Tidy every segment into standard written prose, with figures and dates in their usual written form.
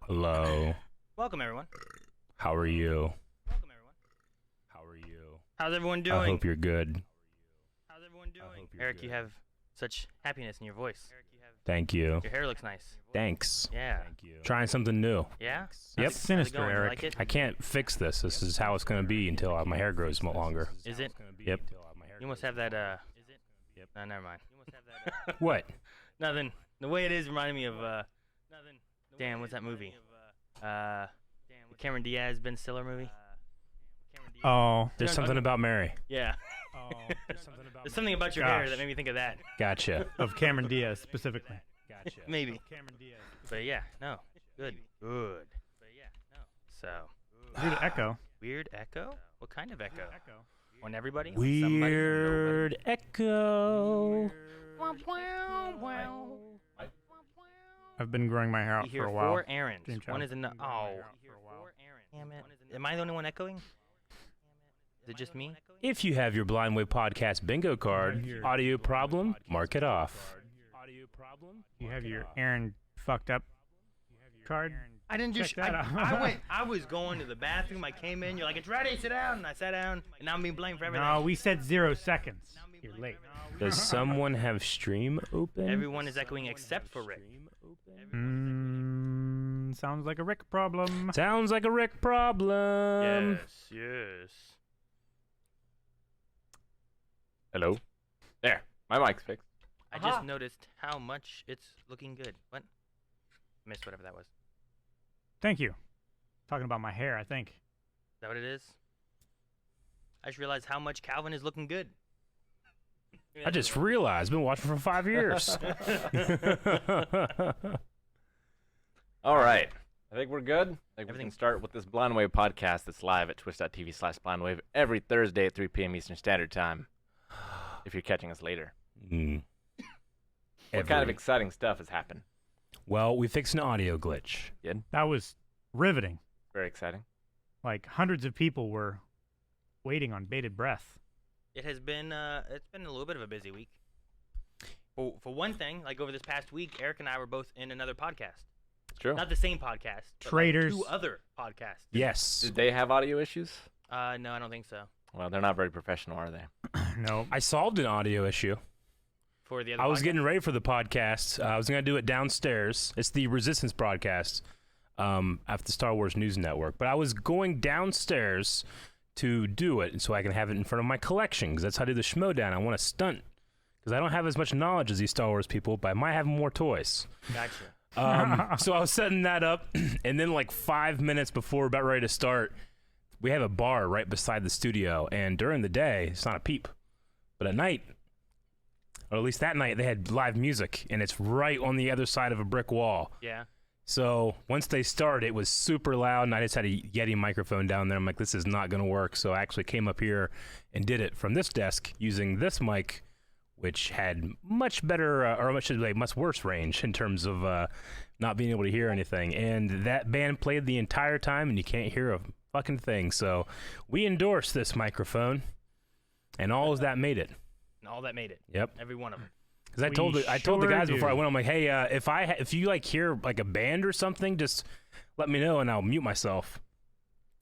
Hello. Welcome, everyone. How are you? Welcome, everyone. How are you? How's everyone doing? I hope you're good. How's everyone doing? hope you're Eric, good. you have such happiness in your voice. Thank you. Your hair looks nice. Thanks. Yeah. Thank you. Trying something new. Yeah? Yep. How's it Sinister, going? You Eric. like it? I can't fix this. This is how it's going to be until my hair grows longer. Is it? Yep. You must have that, Is it? Yep. No, never mind. You must have that, What? Nothing. The way it is reminded me of, Nothing. Damn, what's that movie? The Cameron Diaz, Ben Stiller movie? Oh. There's No, something okay. about Mary. Yeah. Oh. There's something about your hair Gosh. that made me think of that. Gotcha. Of Cameron Diaz specifically. Gotcha. Maybe. Cameron Diaz. But yeah, no. Good. Good. But yeah, no. So, Weird echo. weird echo? What kind of echo? On everybody? On somebody? On Weird echo. I've been growing my hair We out hear for a while. 4 errands. Dream One child. is enough. Been growing my Oh. hair out for a while. Damn it. Am I the only one echoing? Is it just me? If you have your Blind Wave Podcast bingo card, Right here. audio problem, mark it off. You have your Aaron fucked up card? I didn't Check just. that out. I was going to the bathroom. I came in. You're like, it's ready. Sit down. And I sat down. And now I'm being blamed for everything. No, we said 0 seconds. You're late. Does someone have stream open? Everyone is echoing except for Rick. Sounds like a Rick problem. Sounds like a Rick problem. Yes. Hello? There. My mic's fixed. I just noticed how much it's looking good. What? Missed whatever that was. Is Thank you. Talking about my hair, I think. that what it is? I just realized how much Calvin is looking good. I just realized, been watching for 5 years. All right. I think we're good. I think we can Everything's- start with this Blind Wave podcast that's live at twitch.tv/blindwave every Thursday at 3 p.m. Eastern Standard Time. If you're catching us later. Mm. What kind of exciting stuff has happened? Well, we fixed an audio glitch. That was riveting. Very exciting. Like, hundreds of people were waiting on bated breath. It has been it's been a little bit of a busy week. For one thing, like over this past week, Eric and I were both in another podcast. It's true. Not the same podcast. But Traitors. Like 2 other podcasts. Yes. Did they have audio issues? No, I don't think so. Well, they're not very professional, are they? No. I solved an audio issue. For the other I was podcast? getting ready for the podcast. I was going to do it downstairs. It's the Resistance broadcast after the Star Wars News Network. But I was going downstairs to do it so I can have it in front of my collection, because that's how I do the Schmodown. I want to stunt, because I don't have as much knowledge as these Star Wars people, but I might have more toys. Gotcha. So I was setting that up, and then like 5 minutes before we're about ready to start, we have a bar right beside the studio, and during the day, it's not a peep. But at night, or at least that night, they had live music, and it's right on the other side of a brick wall. Yeah. So once they started, it was super loud, and I just had a Yeti microphone down there. I'm like, this is not going to work. So I actually came up here and did it from this desk using this mic, which had much better, or much worse range in terms of not being able to hear anything. And that band played the entire time, and you can't hear a fucking thing. So we endorsed this microphone, and all of that made it. And all that made it. Yep. Every one of them. Because I We told the sure guys before I do. went, I'm like, hey, if you like hear like a band or something, just let me know and I'll mute myself.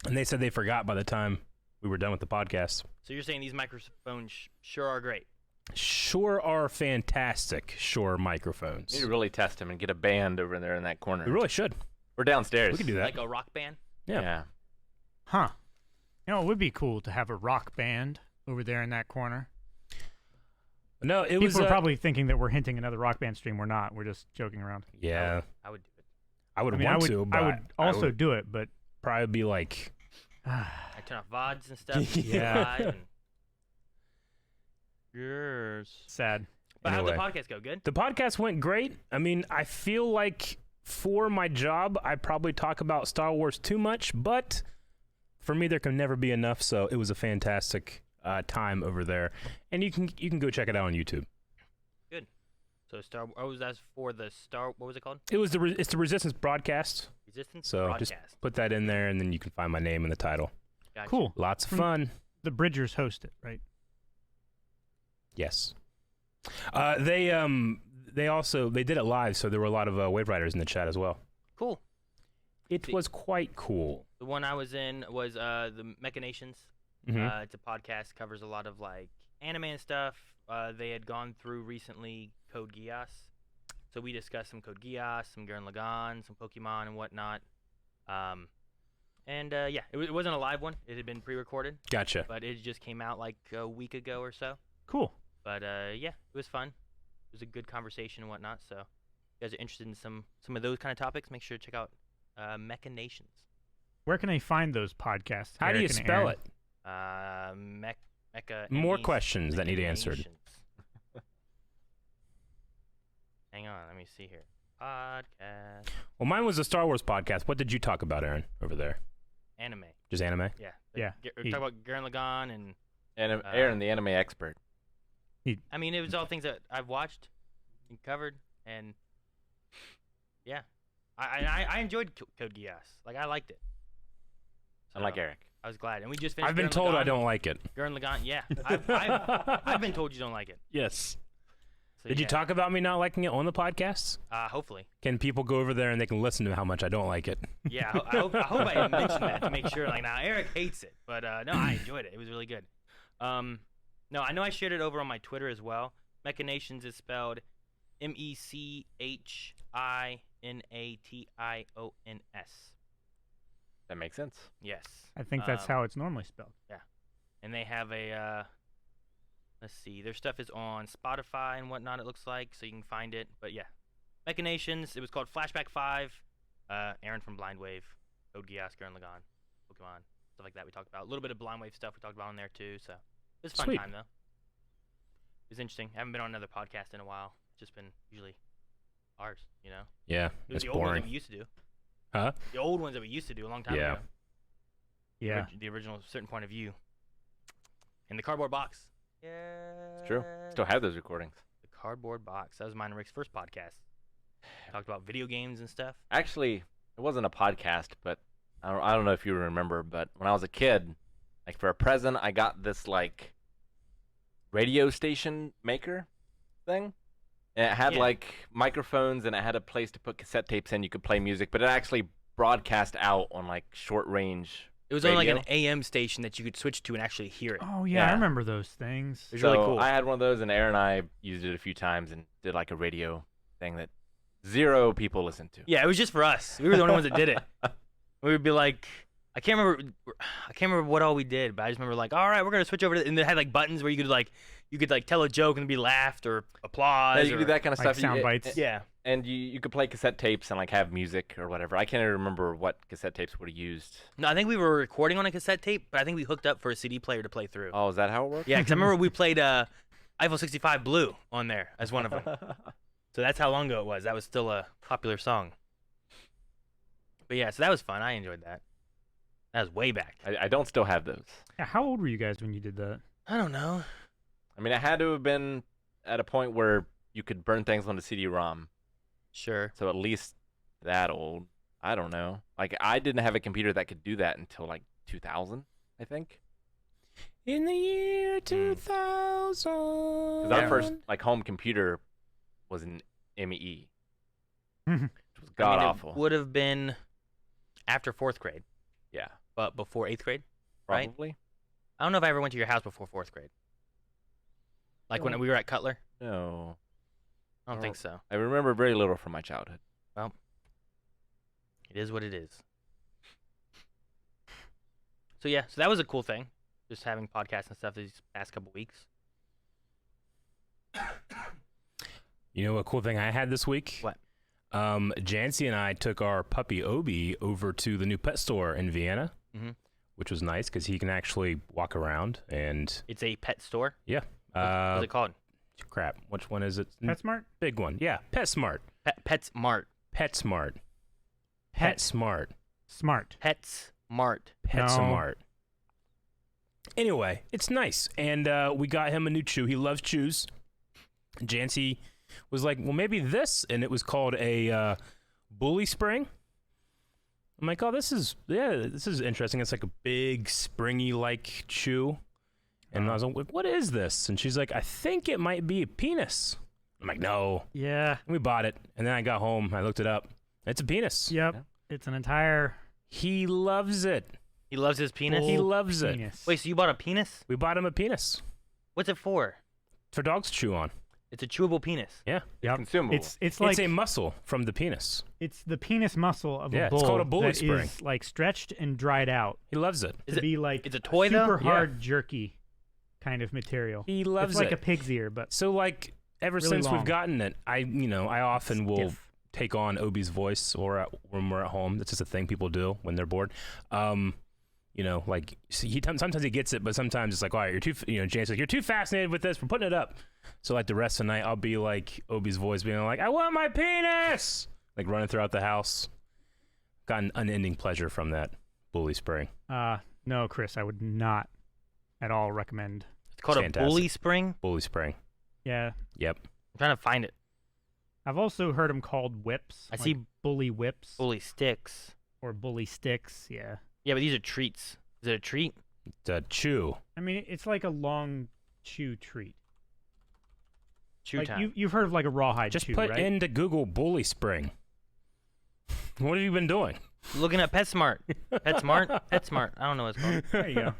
And they said they forgot by the time we were done with the podcast. So you're saying these microphones sure are great. Sure are fantastic Shure You microphones. need to really test them and get a band over there in that corner. We really should. We're downstairs. We could do that. Like a rock band. Yeah. Huh. You know, it would be cool to have a rock band over there in that corner. No, it People was are probably thinking that we're hinting another rock band stream. We're not. We're just joking around. yeah. I would do it. I would I mean, want I would, to, but I would also do it, but probably be like, I turn off VODs and stuff. Yeah. Live and... Yes. sad. But how'd the Anyway. podcast go? Good? the podcast went great. I mean, I feel like for my job, I probably talk about Star Wars too much, but for me, there can never be enough. So it was a fantastic time over there, and you can go check it out on YouTube. So that's for the What was it called? It's the Resistance broadcast. Resistance So Broadcast. just put that in there, and then you can find my name in the title. Gotcha. Cool. Lots of From- fun. The Bridgers host it, right? Yes. They did it live, so there were a lot of Wave Riders in the chat as well. Cool. It was quite cool. The one I was in was the Machinations. Mhm. It's a podcast, covers a lot of like anime and stuff. They had gone through recently Code Geass, so we discussed some Code Geass, some Gurren Lagann, some Pokemon and whatnot. Yeah, it wasn't a live one. It had been pre-recorded, Gotcha. but it just came out like a week ago or so. Cool. But yeah, it was fun. It was a good conversation and whatnot. So, if you guys are interested in some of those kind of topics, make sure to check out Machinations. Where can I find those podcasts? How do you Eric and spell Aaron? it? Mecha. More questions that need answered. Machinations. Hang on, let me see here. Podcast. Well, mine was a Star Wars podcast. What did you talk about, Aaron, over there? Anime. Just anime? Yeah. Yeah, We talk about Gurren Lagann and. Aaron, the anime expert. I mean, it was all things that I've watched and covered, and yeah, I enjoyed Code Geass. Like I liked it. Unlike So, Eric. I was glad, and we just finished. I've been Gurren told I Lagann. don't like it. Gurren Lagann, yeah. I've been told you don't like it. Yes. So, Did you yeah. talk about me not liking it on the podcast? Hopefully. Can people go over there and they can listen to how much I don't like it? Yeah, I hope I mentioned that to make sure. Like, now Eric hates it, but no, I enjoyed it. It was really good. No, I know I shared it over on my Twitter as well. Machinations is spelled Mechinations. That makes sense. Yes. I think that's how it's normally spelled. And they have a let's see, their stuff is on Spotify and whatnot, it looks like, so you can find it. But yeah, Machinations. It was called Flashback 5. Aaron from Blind Wave, Code Geass, Gurren Lagann, Pokemon, stuff like that. We talked about a little bit of Blind Wave stuff. We talked about on there too. So it was a fun Sweet. time though. It was interesting. I haven't been on another podcast in a while. It's just been usually ours, you know. Yeah, It was it's the old ones that boring. we used to do. Huh? The old ones that we used to do a long time Yeah. ago. Yeah. The original Certain Point of View. And the cardboard box. Yeah. It's true. Still have those recordings. The cardboard box. That was mine and Rick's first podcast. Talked about video games and stuff. Actually, it wasn't a podcast, but I don't know if you remember, but when I was a kid, like for a present, I got this like radio station maker thing. And it had Yeah. like microphones and it had a place to put cassette tapes in. You could play music, but it actually broadcast out on like short range. It was on like Radio? an AM station that you could switch to and actually hear it. Oh yeah, I Yeah. remember those things. It was So really cool. I had one of those, and Aaron and I used it a few times and did like a radio thing that 0 people listened to. Yeah, it was just for us. We were the only ones that did it. We would be like, I can't remember what all we did, but I just remember like, all right, we're gonna switch over to, and they had like buttons where you could like tell a joke and be laughed or applause. Yeah, you could do or- that kind of Like stuff. sound bites. Yeah. And you could play cassette tapes and like have music or whatever. I can't even remember what cassette tapes would have used. No, I think we were recording on a cassette tape, but I think we hooked up for a CD player to play through. Oh, is that how it works? Yeah, because I remember we played Eiffel 65 Blue on there as one of them. So that's how long ago it was. That was still a popular song. But yeah, so that was fun. I enjoyed that. That was way back. I don't still have those. Yeah, how old were you guys when you did that? I don't know. I mean, it had to have been at a point where you could burn things on a CD-ROM. Sure. So at least that old. I don't know. Like, I didn't have a computer that could do that until like 2000, I think. In the year 2000. Because our first like home computer was an ME, which was god awful. It would have been after 4th grade, Yeah, but before 8th grade. Right? probably. I don't know if I ever went to your house before 4th grade. Like when No. we were at Cutler. No, I don't Oh. think so. I remember very little from my childhood. It is what it is. So yeah, so that was a cool thing. Just having podcasts and stuff these past couple weeks. You know what cool thing I had this week? What? Jancy and I took our puppy Obi over to the new pet store in Vienna, Mhm. which was nice because he can actually walk around and It's a pet store. yeah. What's it called? Crap. Which one is it? PetSmart? Big one. Yeah. PetSmart. PetSmart. PetSmart. Pet- PetSmart. Smart. PetSmart. PetSmart. Anyway, it's nice, and we got him a new chew. He loves chews. Jancy was like, "Well, maybe this," and it was called a bully spring. I'm like, "Oh, this is interesting. It's like a big springy like chew." And I was like, "What is this?" And she's like, "I think it might be a penis." I'm like, "No." Yeah. And we bought it, and then I got home. I looked it up. It's a penis. Yep. Yeah. It's an entire He loves it. He loves his penis. He loves it. penis. Wait, so you bought a penis? We bought him a penis What's it for? for dogs to chew on. It's a chewable penis. Yeah. Yep. Consumable. It's like It's a muscle from the penis. it's the penis muscle of Yeah, a it's bull called a bully that spring. is like stretched and dried out He loves it. Is to it? be like It's a toy, though? super Yeah. hard jerky kind of material. He loves it's like it. a pig's ear, but So like ever Really since long. we've gotten it, I often will stiff. take on Obi's voice when we're at home. That's just a thing people do when they're bored. Like sometimes he gets it, but sometimes it's like, all right, you're too. Jane's like, you're too fascinated with this. We're putting it up. So like the rest of the night, I'll be like Obi's voice, being like, I want my penis, like running throughout the house. Got an unending pleasure from that bully spring. No, Chris, I would not at all recommend. It's called Fantastic. a bully spring. Bully spring. Yeah, Yep. I'm trying to find it. I've also heard them called whips. I like see bully whips Bully sticks. or bully sticks. Yeah, Yeah, but these are treats. Is it a treat? Chew. I mean it's like a long chew treat. Chew Like time. you've heard of like a rawhide Just chew, put right? into Google bully spring. What have you been doing? Looking at PetSmart. PetSmart? PetSmart. I don't know what it's called. There you go.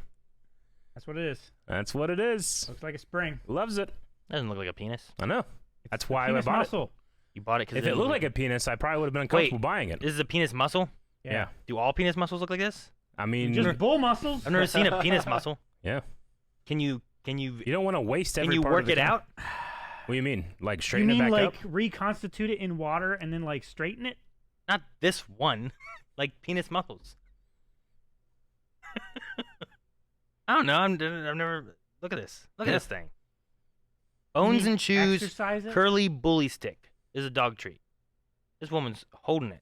That's what it is. That's what it is. Looks like a spring. Loves it. Doesn't look like a penis. I know. That's why I Penis bought muscle. You bought it because it. If it looked like a penis, I probably would have been uncomfortable buying it. This is a penis muscle? Yeah. Do all penis muscles look like this? I mean, Just bull muscles. I've never seen a penis muscle. yeah. Can you You don't want to waste every can you part work of the it can. out? What do you mean? Like You straighten mean it back like up? reconstitute it in water and then like straighten it? Not this one. Like penis muscles. I don't know. I've never. Look at this. Look at Yeah. this thing. Bones You and Chews exercise it? curly bully stick. This is a dog treat. This woman's holding it.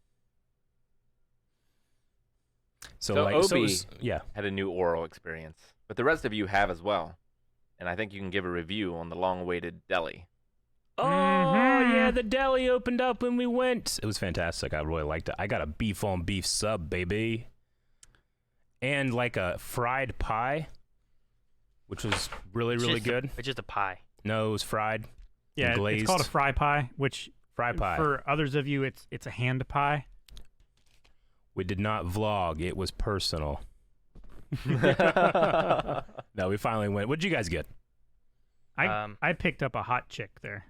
So So like, Obi- yeah. Had a new oral experience, but the rest of you have as well. And I think you can give a review on the long-awaited deli. Oh Mhm. yeah, the deli opened up when we went. It was fantastic. I really liked it. I got a beef on beef sub, baby, and like a fried pie, which was really It's really just good. It's just a pie. No, it was fried. Yeah, glazed. it's called a fry pie, which Fry pie. for others of you, it's a hand pie. We did not vlog. It was personal. No, we finally went. What'd you guys get? I picked up a hot chick there.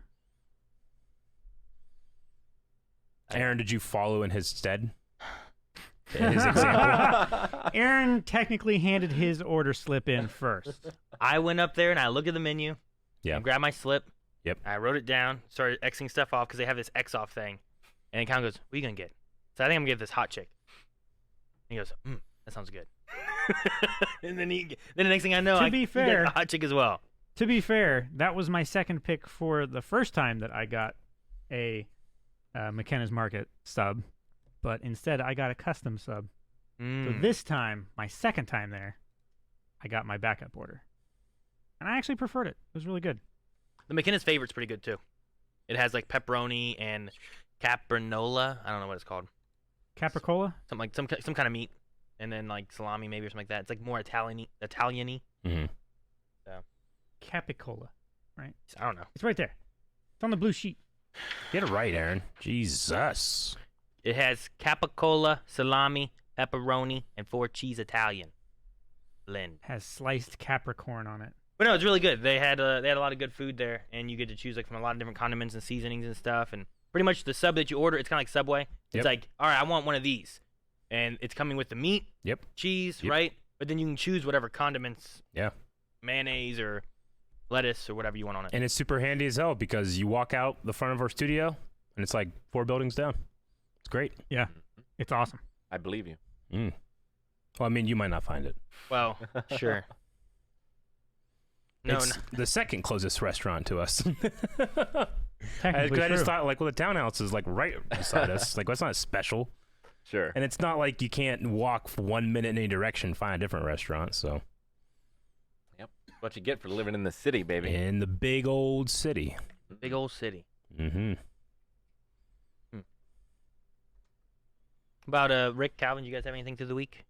Aaron, did you follow in his stead? In his example? Aaron technically handed his order slip in first. I went up there and I looked at the menu. Yeah. And grabbed my slip. Yep. I wrote it down. Started Xing stuff off because they have this X off thing. And it kind of goes, "What are you gonna get?" So I think I'm gonna get this hot chick. And he goes, "That sounds good." And then the next thing I know, To I be he got fair- a hot chick as well. To be fair, that was my second pick for the first time that I got a McKenna's Market sub, but instead I got a custom sub. So Mm. this time, my second time there, I got my backup order. And I actually preferred it. It was really good. The McKenna's favorite's pretty good too. It has like pepperoni and caprinola. I don't know what it's called. Capricola? Something like some kind of meat, and then like salami maybe or something like that. It's like more Italian-y. Mhm. Capicola. I don't know. It's right there. It's on the blue sheet. Get it right, Aaron. Jesus. It has capicola, salami, pepperoni, and 4 cheese Italian blend. Has sliced Capricorn on it. But no, it's really good. They had a lot of good food there, and you get to choose like from a lot of different condiments and seasonings and stuff. And pretty much the sub that you order, it's kind of like Subway. It's Yep. like, all right, I want one of these, and it's coming with the meat, Yep. cheese, Yep. right? But then you can choose whatever condiments, Yeah. mayonnaise or lettuce or whatever you want on it. And it's super handy as hell because you walk out the front of our studio and it's like 4 buildings down. It's great. Yeah. It's awesome. I believe you. Mm. Well, I mean, you might not find it. Well, sure. No, It's the second closest restaurant to us. Technically I just true. thought, like, well, the townhouse is like right beside us. Like, well, it's not special. Sure. And it's not like you can't walk for 1 minute in any direction, find a different restaurant. So, What you get for living in the city, baby. in the big old city. big old city. Mm-hmm. About Rick, Calvin, you guys have anything through the week?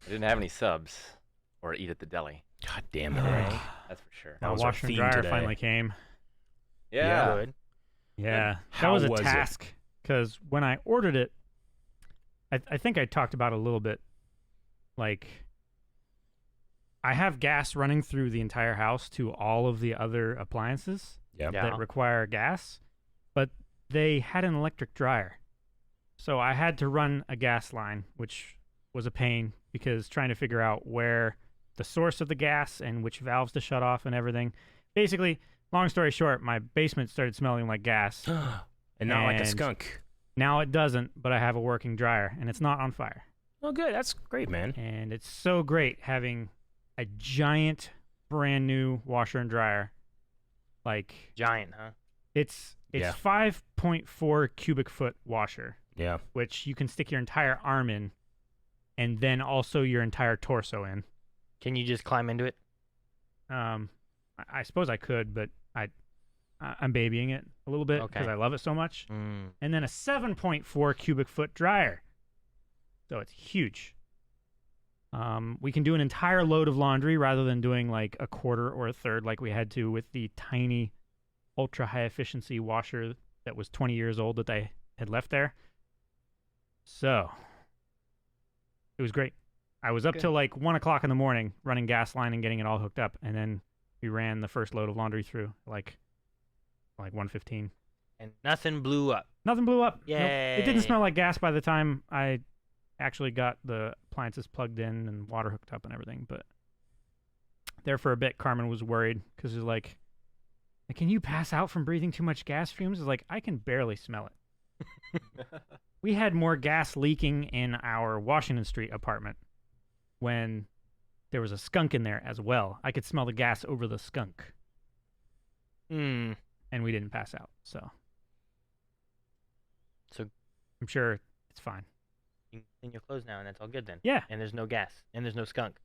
I didn't have any subs or eat at the deli. God damn it, Rick. That's for sure. That My was our washer and theme dryer today. finally came. Yeah. Good. Yeah. That How was a was it? task because when I ordered it, I think I talked about a little bit. Like, I have gas running through the entire house to all of the other appliances Yeah. that require gas, but they had an electric dryer. So I had to run a gas line, which was a pain because trying to figure out where the source of the gas and which valves to shut off and everything. Basically, long story short, my basement started smelling like gas. And not like a And- skunk. Now it doesn't, but I have a working dryer, and it's not on fire. Oh, good. That's great, man. And it's so great having a giant, brand new washer and dryer. Like, Giant, huh? it's Yeah. 5.4 cubic foot washer, Yeah. which you can stick your entire arm in, and then also your entire torso in. Can you just climb into it? I suppose I could, but I'm babying it a little bit because Okay. I love it so much. Mm. And then a 7.4 cubic foot dryer. So it's huge. We can do an entire load of laundry rather than doing like a quarter or a third like we had to with the tiny ultra high efficiency washer that was 20 years old that I had left there. So it was great. I was up Good. till like 1 o'clock in the morning running gas line and getting it all hooked up. And then we ran the first load of laundry through like 1:15. And nothing blew up. Nothing blew up. Nope. It didn't Yay. smell like gas by the time I actually got the appliances plugged in and water hooked up and everything. But there for a bit, Carmen was worried because she's like, can you pass out from breathing too much gas fumes? It's like, I can barely smell it. We had more gas leaking in our Washington Street apartment when there was a skunk in there as well. I could smell the gas over the skunk, Hmm. and we didn't pass out. So So- I'm sure it's fine. You can clean your clothes now, and that's all good then. Yeah, And there's no gas, and there's no skunk.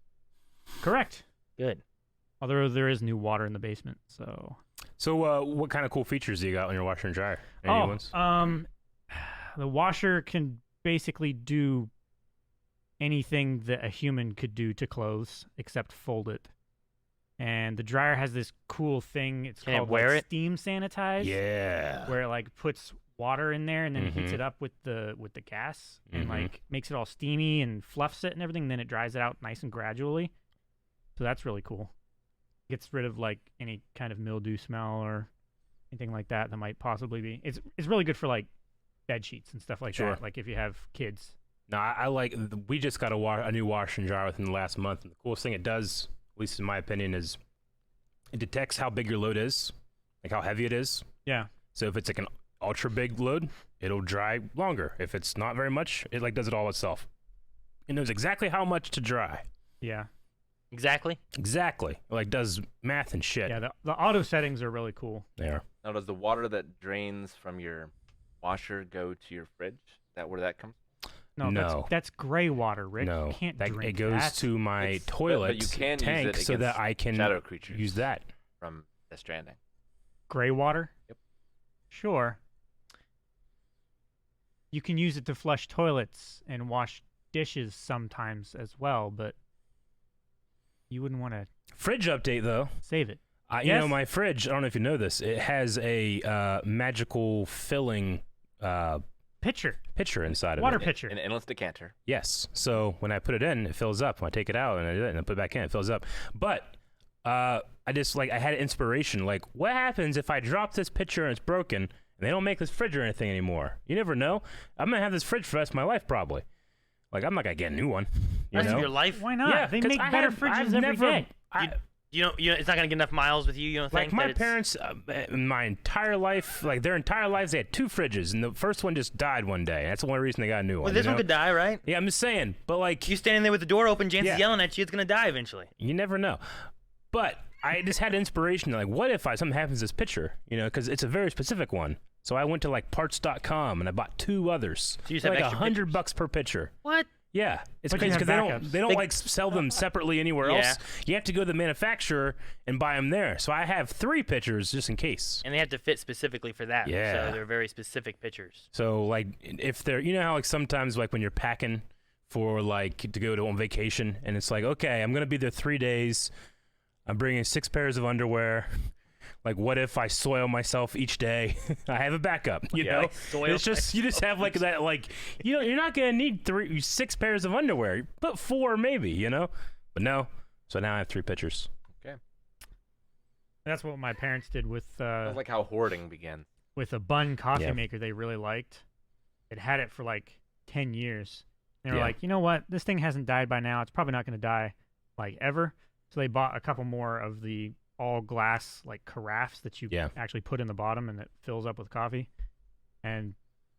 correct. Good. Although there is new water in the basement, so. So, what kind of cool features do you got on your washer and dryer? Any new ones? The washer can basically do anything that a human could do to clothes except fold it. And the dryer has this cool thing. It's Can it called wear like, it? steam sanitize. Yeah. Where it like puts water in there and then heats Mhm. it up with the gas and Mhm. like makes it all steamy and fluffs it and everything. And then it dries it out nice and gradually. So that's really cool. Gets rid of like any kind of mildew smell or anything like that might possibly be. It's really good for like bed sheets and stuff like Sure. that. Like if you have kids. No, I like. We just got a new washer and dryer within the last month, and the coolest thing it does, at least in my opinion, is it detects how big your load is, like how heavy it is. Yeah. So if it's like an ultra big load, it'll dry longer. If it's not very much, it like does it all itself. It knows exactly how much to dry. Yeah. Exactly. Exactly. It, like does math and shit. Yeah. The auto settings are really cool. They are. Now, does the water that drains from your washer go to your fridge? Is that where that comes? No, No. that's gray water, Rick. No, You can't that, drink it goes that. to my It's- but toilet you can use tank it so that against I can shadow creatures use that. from Death Stranding. Gray water? Yep. Sure. You can use it to flush toilets and wash dishes sometimes as well, but you wouldn't want to Fridge update though. save it. You know, Yes. my fridge, I don't know if you know this, it has a magical filling Pitcher. pitcher inside of Water it. pitcher. An endless decanter. Yes. So when I put it in, it fills up. When I take it out and I do it and I put it back in, it fills up. But I just like I had inspiration. Like, what happens if I drop this pitcher and it's broken and they don't make this fridge or anything anymore? You never know. I'm gonna have this fridge for the rest of my life probably. Like I'm not gonna get a new one. You Rest know? of your life. Why not? Yeah, They 'cause make I better have- fridges I've every never- day. It's not gonna get enough miles with you. You don't Like think? my that it's- parents, in my entire life, like their entire lives, they had two fridges, and the first one just died one day. That's the only reason they got a new Well, one. this you one know? could die, right? Yeah, I'm just saying. But like, You standing there with the door open, Jansen's Yeah. yelling at you. It's gonna die eventually. you never know. But I just had inspiration. Like, what if something happens to this pitcher? You know, because it's a very specific one. So I went to like parts.com and I bought two others. So you just For have like extra $100 per pitcher. What? Yeah, it's But you crazy have because backups. they don't They- like sell them separately anywhere Yeah. else. You have to go to the manufacturer and buy them there. So I have 3 pitchers just in case. And they have to fit specifically for that. Yeah. So they're very specific pictures. So like if they're, you know how like sometimes like when you're packing for like to go on vacation and it's like, okay, I'm gonna be there 3 days. I'm bringing 6 pairs of underwear. Like, what if I soil myself each day? I have a backup, you know? like soil It's just, you just have like that, like, you're not going to need 6 pairs of underwear, but 4 maybe, you know? But no. So now I have 3 pitchers. Okay. That's what my parents did with Sounds like how hoarding begins. with a Bun coffee Yeah. maker they really liked. It had it for like 10 years. They were Yeah. like, you know what? This thing hasn't died by now. It's probably not going to die like ever. So they bought a couple more of the all glass like carafes that you Yeah. actually put in the bottom and it fills up with coffee. And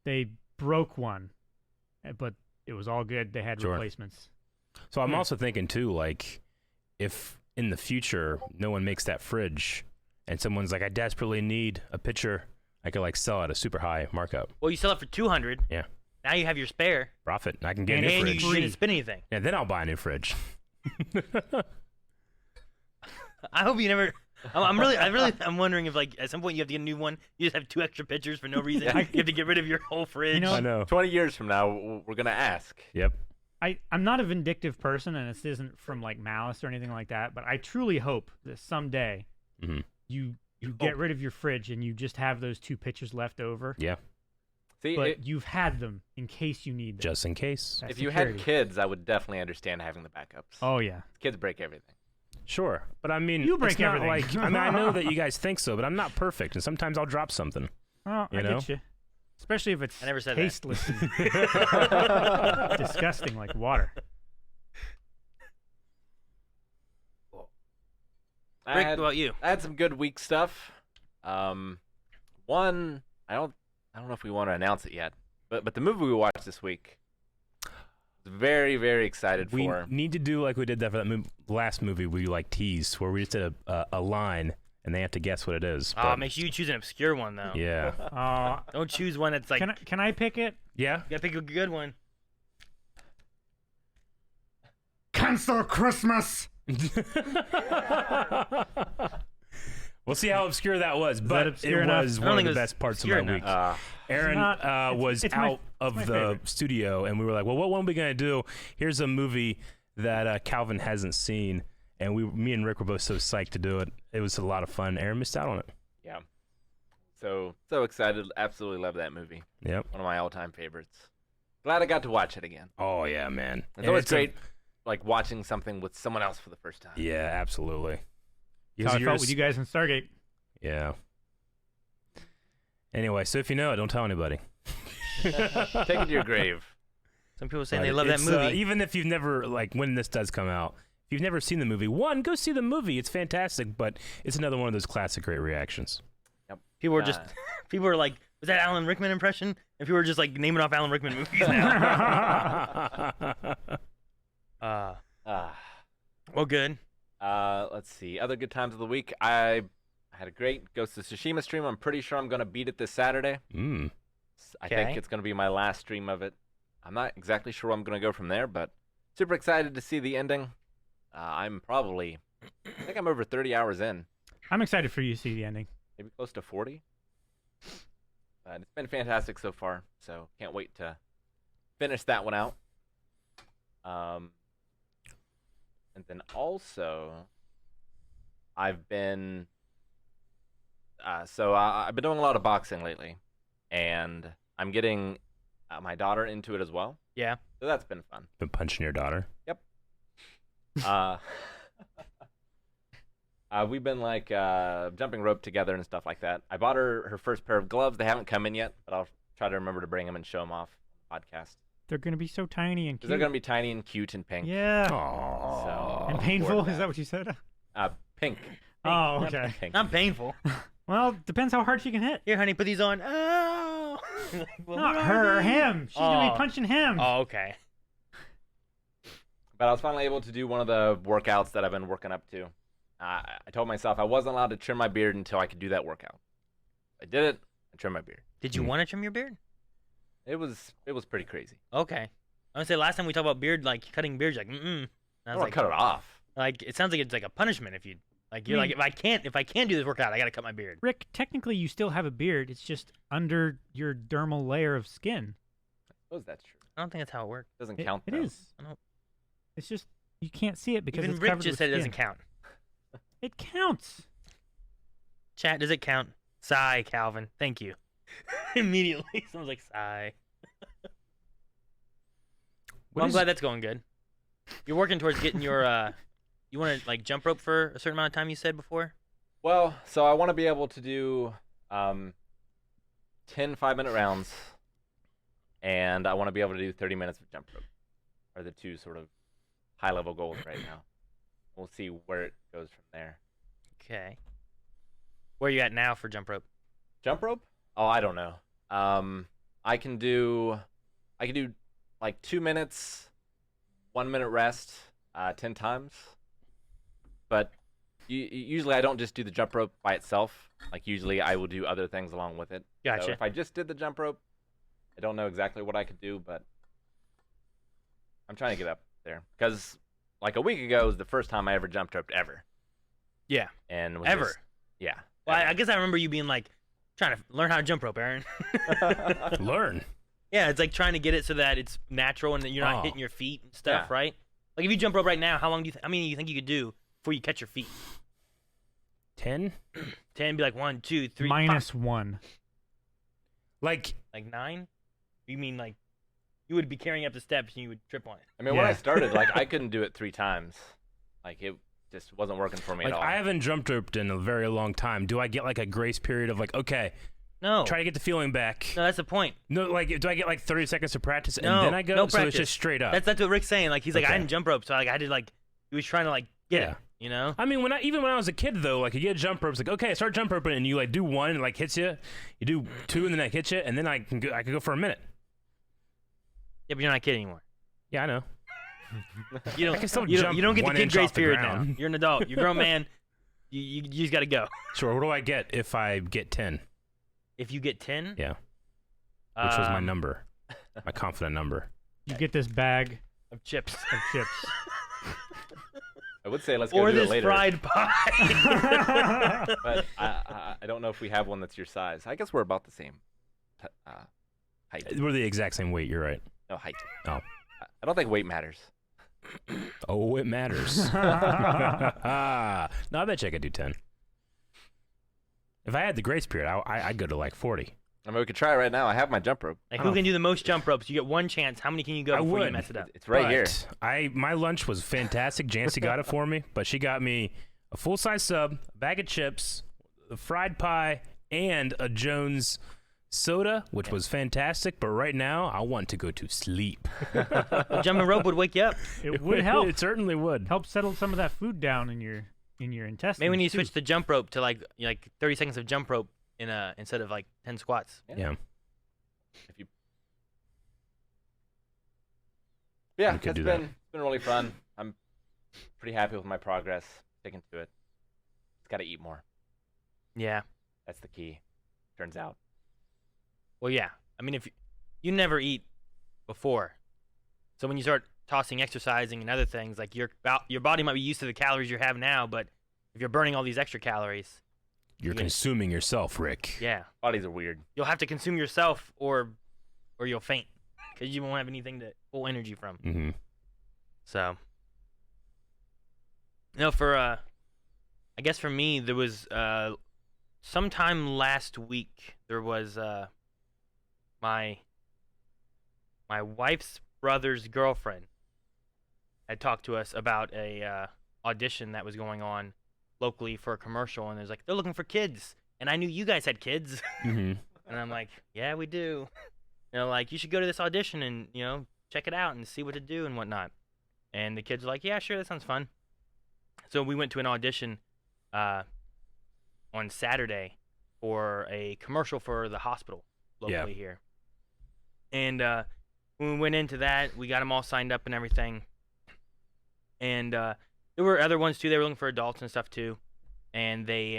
they broke one, but it was all good. They had Sure. replacements. So I'm also thinking, too, like, if in the future no one makes that fridge and someone's like, I desperately need a pitcher, I could, like, sell at a super high markup. Well, you sell it for 200. Yeah. Now you have your spare, Profit. I can get a And new and fridge. you didn't spend anything. Yeah, then I'll buy a new fridge. I hope you never. I'm wondering if like at some point you have to get a new one. You just have 2 extra pitchers for no reason. You have to get rid of your whole fridge. You know, I know. 20 years from now, we're going to ask. Yep. I'm not a vindictive person, and this isn't from like malice or anything like that, but I truly hope that someday Mhm. you get rid of your fridge and you just have those 2 pitchers left over. Yeah. See, But you've had them in case you need them. Just in case. That's if you security. had kids, I would definitely understand having the backups. Oh yeah. Kids break everything. Sure. But I mean, You break it's not everything. like, I mean, I know that you guys think so, but I'm not perfect, and sometimes I'll drop something. Well, You I know? get you. Especially if it's I never said that. tasteless and disgusting like water. Rick, I what about you? had some good week stuff. One, I don't know if we want to announce it yet, but the movie we watched this week, very, very excited We for. need to do like we did that for that last movie we like teased, where we just did a line and they have to guess what it is. Oh, but- make sure you choose an obscure one though. Yeah. Don't choose one that's like. Can I pick it? Yeah. You gotta pick a good one. Cancel Christmas. We'll see how obscure that was, that but obscure it enough? was I don't one of think the it was best parts of obscure my enough. week. Aaron not- was it's my- out of my the favorite. studio, and we were like, well, what one are we going to do? Here's a movie that Calvin hasn't seen, and me and Rick were both so psyched to do it. It was a lot of fun. Aaron missed out on it. Yeah. So excited. Absolutely love that movie. Yep. One of my all-time favorites. Glad I got to watch it again. Oh, yeah, man. It's And always it's a- great, like watching something with someone else for the first time. Yeah, absolutely. That's how I Because felt with you guys in Stargate. Yeah. Anyway, so if you know it, don't tell anybody. Take it to your grave. Some people saying But they love that it's, movie. even if you've never, like, when this does come out, if you've never seen the movie, go see the movie. It's fantastic, but it's another one of those classic great reactions. People were just, people were like, was that Alan Rickman impression? And people were just like naming off Alan Rickman movies now. Well, good. Let's see. Other good times of the week. I had a great Ghost of Tsushima stream. I'm pretty sure I'm going to beat it this Saturday. Mm. I think Okay. it's going to be my last stream of it. I'm not exactly sure where I'm going to go from there, but super excited to see the ending. I think I'm over 30 hours in, I'm excited for you to see the ending. maybe close to 40. But it's been fantastic so far, so can't wait to finish that one out. And then also, I've been I've been doing a lot of boxing lately, and I'm getting my daughter into it as well. Yeah. So that's been fun. Been punching your daughter. We've been like jumping rope together and stuff like that. I bought her first pair of gloves. They haven't come in yet, but I'll try to remember to bring them and show them off on the podcast. They're gonna be so tiny and 'Cause cute. they're gonna be tiny and cute and pink. Yeah. Aww. So- And Forward painful. to Is that what you said? Pink. Oh, Not okay. pink. Not painful. Well, depends how hard she can hit. Here, honey, put these on. Oh. Well, Not who are her, these? him. She's gonna Oh. be punching him. Oh, okay. But I was finally able to do one of the workouts that I've been working up to. I told myself I wasn't allowed to trim my beard until I could do that workout. I did it. I trimmed my beard. Did you want to trim your beard? It was pretty crazy. Okay. I would say last time we talked about beard, like cutting beards, like And I I don't was want like, to cut it off. like it sounds like it's like a punishment if you like. You're I mean- like if I can't do this workout, I gotta cut my beard. Rick, technically you still have a beard. It's just under your dermal layer of skin. I suppose that's true. I don't think that's how it works. Doesn't It, count. it though. is. I don't- It's just you can't see it because Even it's Rick covered just with said it skin. doesn't count. It counts. Chat, does it count? Sigh, Calvin. Thank you. Immediately, someone's like, sigh. Well, I'm glad that's going good. You're working towards getting your, you want to, like, jump rope for a certain amount of time, you said before? Well, so I want to be able to do 10 5-minute rounds, and I want to be able to do 30 minutes of jump rope. Are the two sort of high-level goals right now. We'll see where it goes from there. Okay. Where are you at now for jump rope? Jump rope? Oh, I don't know. I can do like 2 minutes, 1 minute rest, 10 times. But usually I don't just do the jump rope by itself. Like usually I will do other things along with it. Gotcha. So if I just did the jump rope, I don't know exactly what I could do, but I'm trying to get up there. Because like a week ago was the first time I ever jumped rope ever. Yeah. And was Ever? just- yeah. Well, ever. I guess I remember you being like, trying to learn how to jump rope, Aaron. Learn. Yeah, it's like trying to get it so that it's natural and that you're not Oh. hitting your feet and stuff, Yeah. right? Like if you jump rope right now, how long do you you think you could do before you catch your feet? 10? 10, be like 1, 2, 3, Minus 5. 1. Like, Like 9? You mean like you would be carrying up the steps and you would trip on it? I mean, when I Yeah. started, like I couldn't do it 3 times. Like it just wasn't working for me like at all. I haven't jump roped in a very long time. Do I get like a grace period of like, okay, No. try to get the feeling back? No, that's the point. No, like, do I get like 30 seconds to practice and No, then I go? no So it's practice. just straight up. That's what Rick's saying. Like he's like, I Okay. didn't jump rope, so like I did like he was trying to like get Yeah. it, you know? I mean, even when I was a kid though, like you get jump ropes, like okay, start jump roping, and you like do 1 and it like hits you, you do 2 and then that hits you, and then I can go for a minute. Yeah, but you're not a kid anymore. Yeah, I know. You don't. I can still you jump don't get the 1 kid inch grace off the period now. ground. You're an adult. You're a grown man. You just got to go. Sure. What do I get if I get 10? If you get 10, Yeah, which was my number, my confident number. You get this bag of chips. of chips. I would say let's go Or do it this later. fried pie. But I don't know if we have one that's your size. I guess we're about the same height. We're the exact same weight. You're right. No, height. Oh. I don't think weight matters. Oh, it matters. No, I bet you I could do 10. If I had the grace period, I'd go to like 40. I mean, we could try it right now. I have my jump rope. Like who Oh. can do the most jump ropes? You get one chance. How many can you go I before you would. mess it up? It's right here. But my lunch was fantastic. Jancy got it for me, but she got me a full-size sub, a bag of chips, a fried pie, and a Jones soda, which was fantastic. But right now, I want to go to sleep. Well, jumping rope would wake you up. It would help. It certainly would. Help settle some of that food down in your intestines. Maybe we need to too. switch the jump rope to like 30 seconds of jump rope instead of like 10 squats. Yeah. If you... Yeah, We could it's do been that. it's been really fun. I'm pretty happy with my progress. Sticking to it. It's got to eat more. Yeah. That's the key. Turns out. Well, yeah. I mean, if you never eat before, so when you start tossing exercising and other things, like your body might be used to the calories you have now, but if you're burning all these extra calories, You're Yeah. consuming yourself, Rick. yeah, Bodies are weird. you'll have to consume yourself or you'll faint because you won't have anything to pull energy from. Mm-hmm. So, I guess for me, there was sometime last week there was my wife's brother's girlfriend had talked to us about a audition that was going on locally for a commercial, and there's like they're looking for kids, and I knew you guys had kids, Mm-hmm. and I'm like, yeah, we do. Like you should go to this audition and check it out and see what to do and whatnot. And the kids were like, yeah, sure, that sounds fun. So we went to an audition on Saturday for a commercial for the hospital locally here. And when we went into that, we got them all signed up and everything. And there were other ones too. They were looking for adults and stuff too. And they,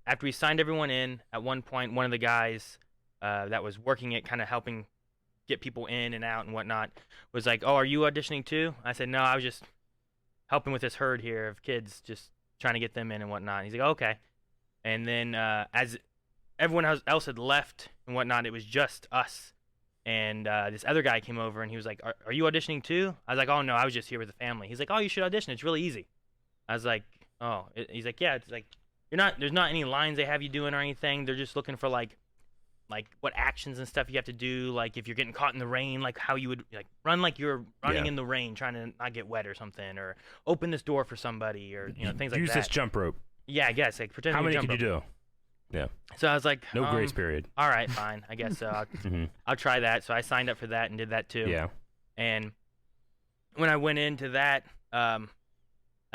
after we signed everyone in, at one point, one of the guys that was working it, kind of helping get people in and out and whatnot, was like, "Oh, are you auditioning too?" I said, "No, I was just helping with this herd here of kids, just trying to get them in and whatnot." He's like, oh, "Okay." And then as everyone else had left and whatnot, it was just us. And this other guy came over and he was like, are you auditioning too? I was like, "Oh no, I was just here with the family." He's like, "Oh, you should audition. It's really easy." I was like, "Oh." He's like, "Yeah, it's like there's not any lines they have you doing or anything. They're just looking for like what actions and stuff you have to do. Like if you're getting caught in the rain, like how you would like run like you're running in the rain, trying to not get wet or something, or open this door for somebody, or things like that. Use this jump rope. Yeah, I guess like pretend. How many jump can you rope. do? Yeah. So I was like, No grace period. All right, fine. I guess so. I'll try that. So I signed up for that and did that too. Yeah. And when I went into that, I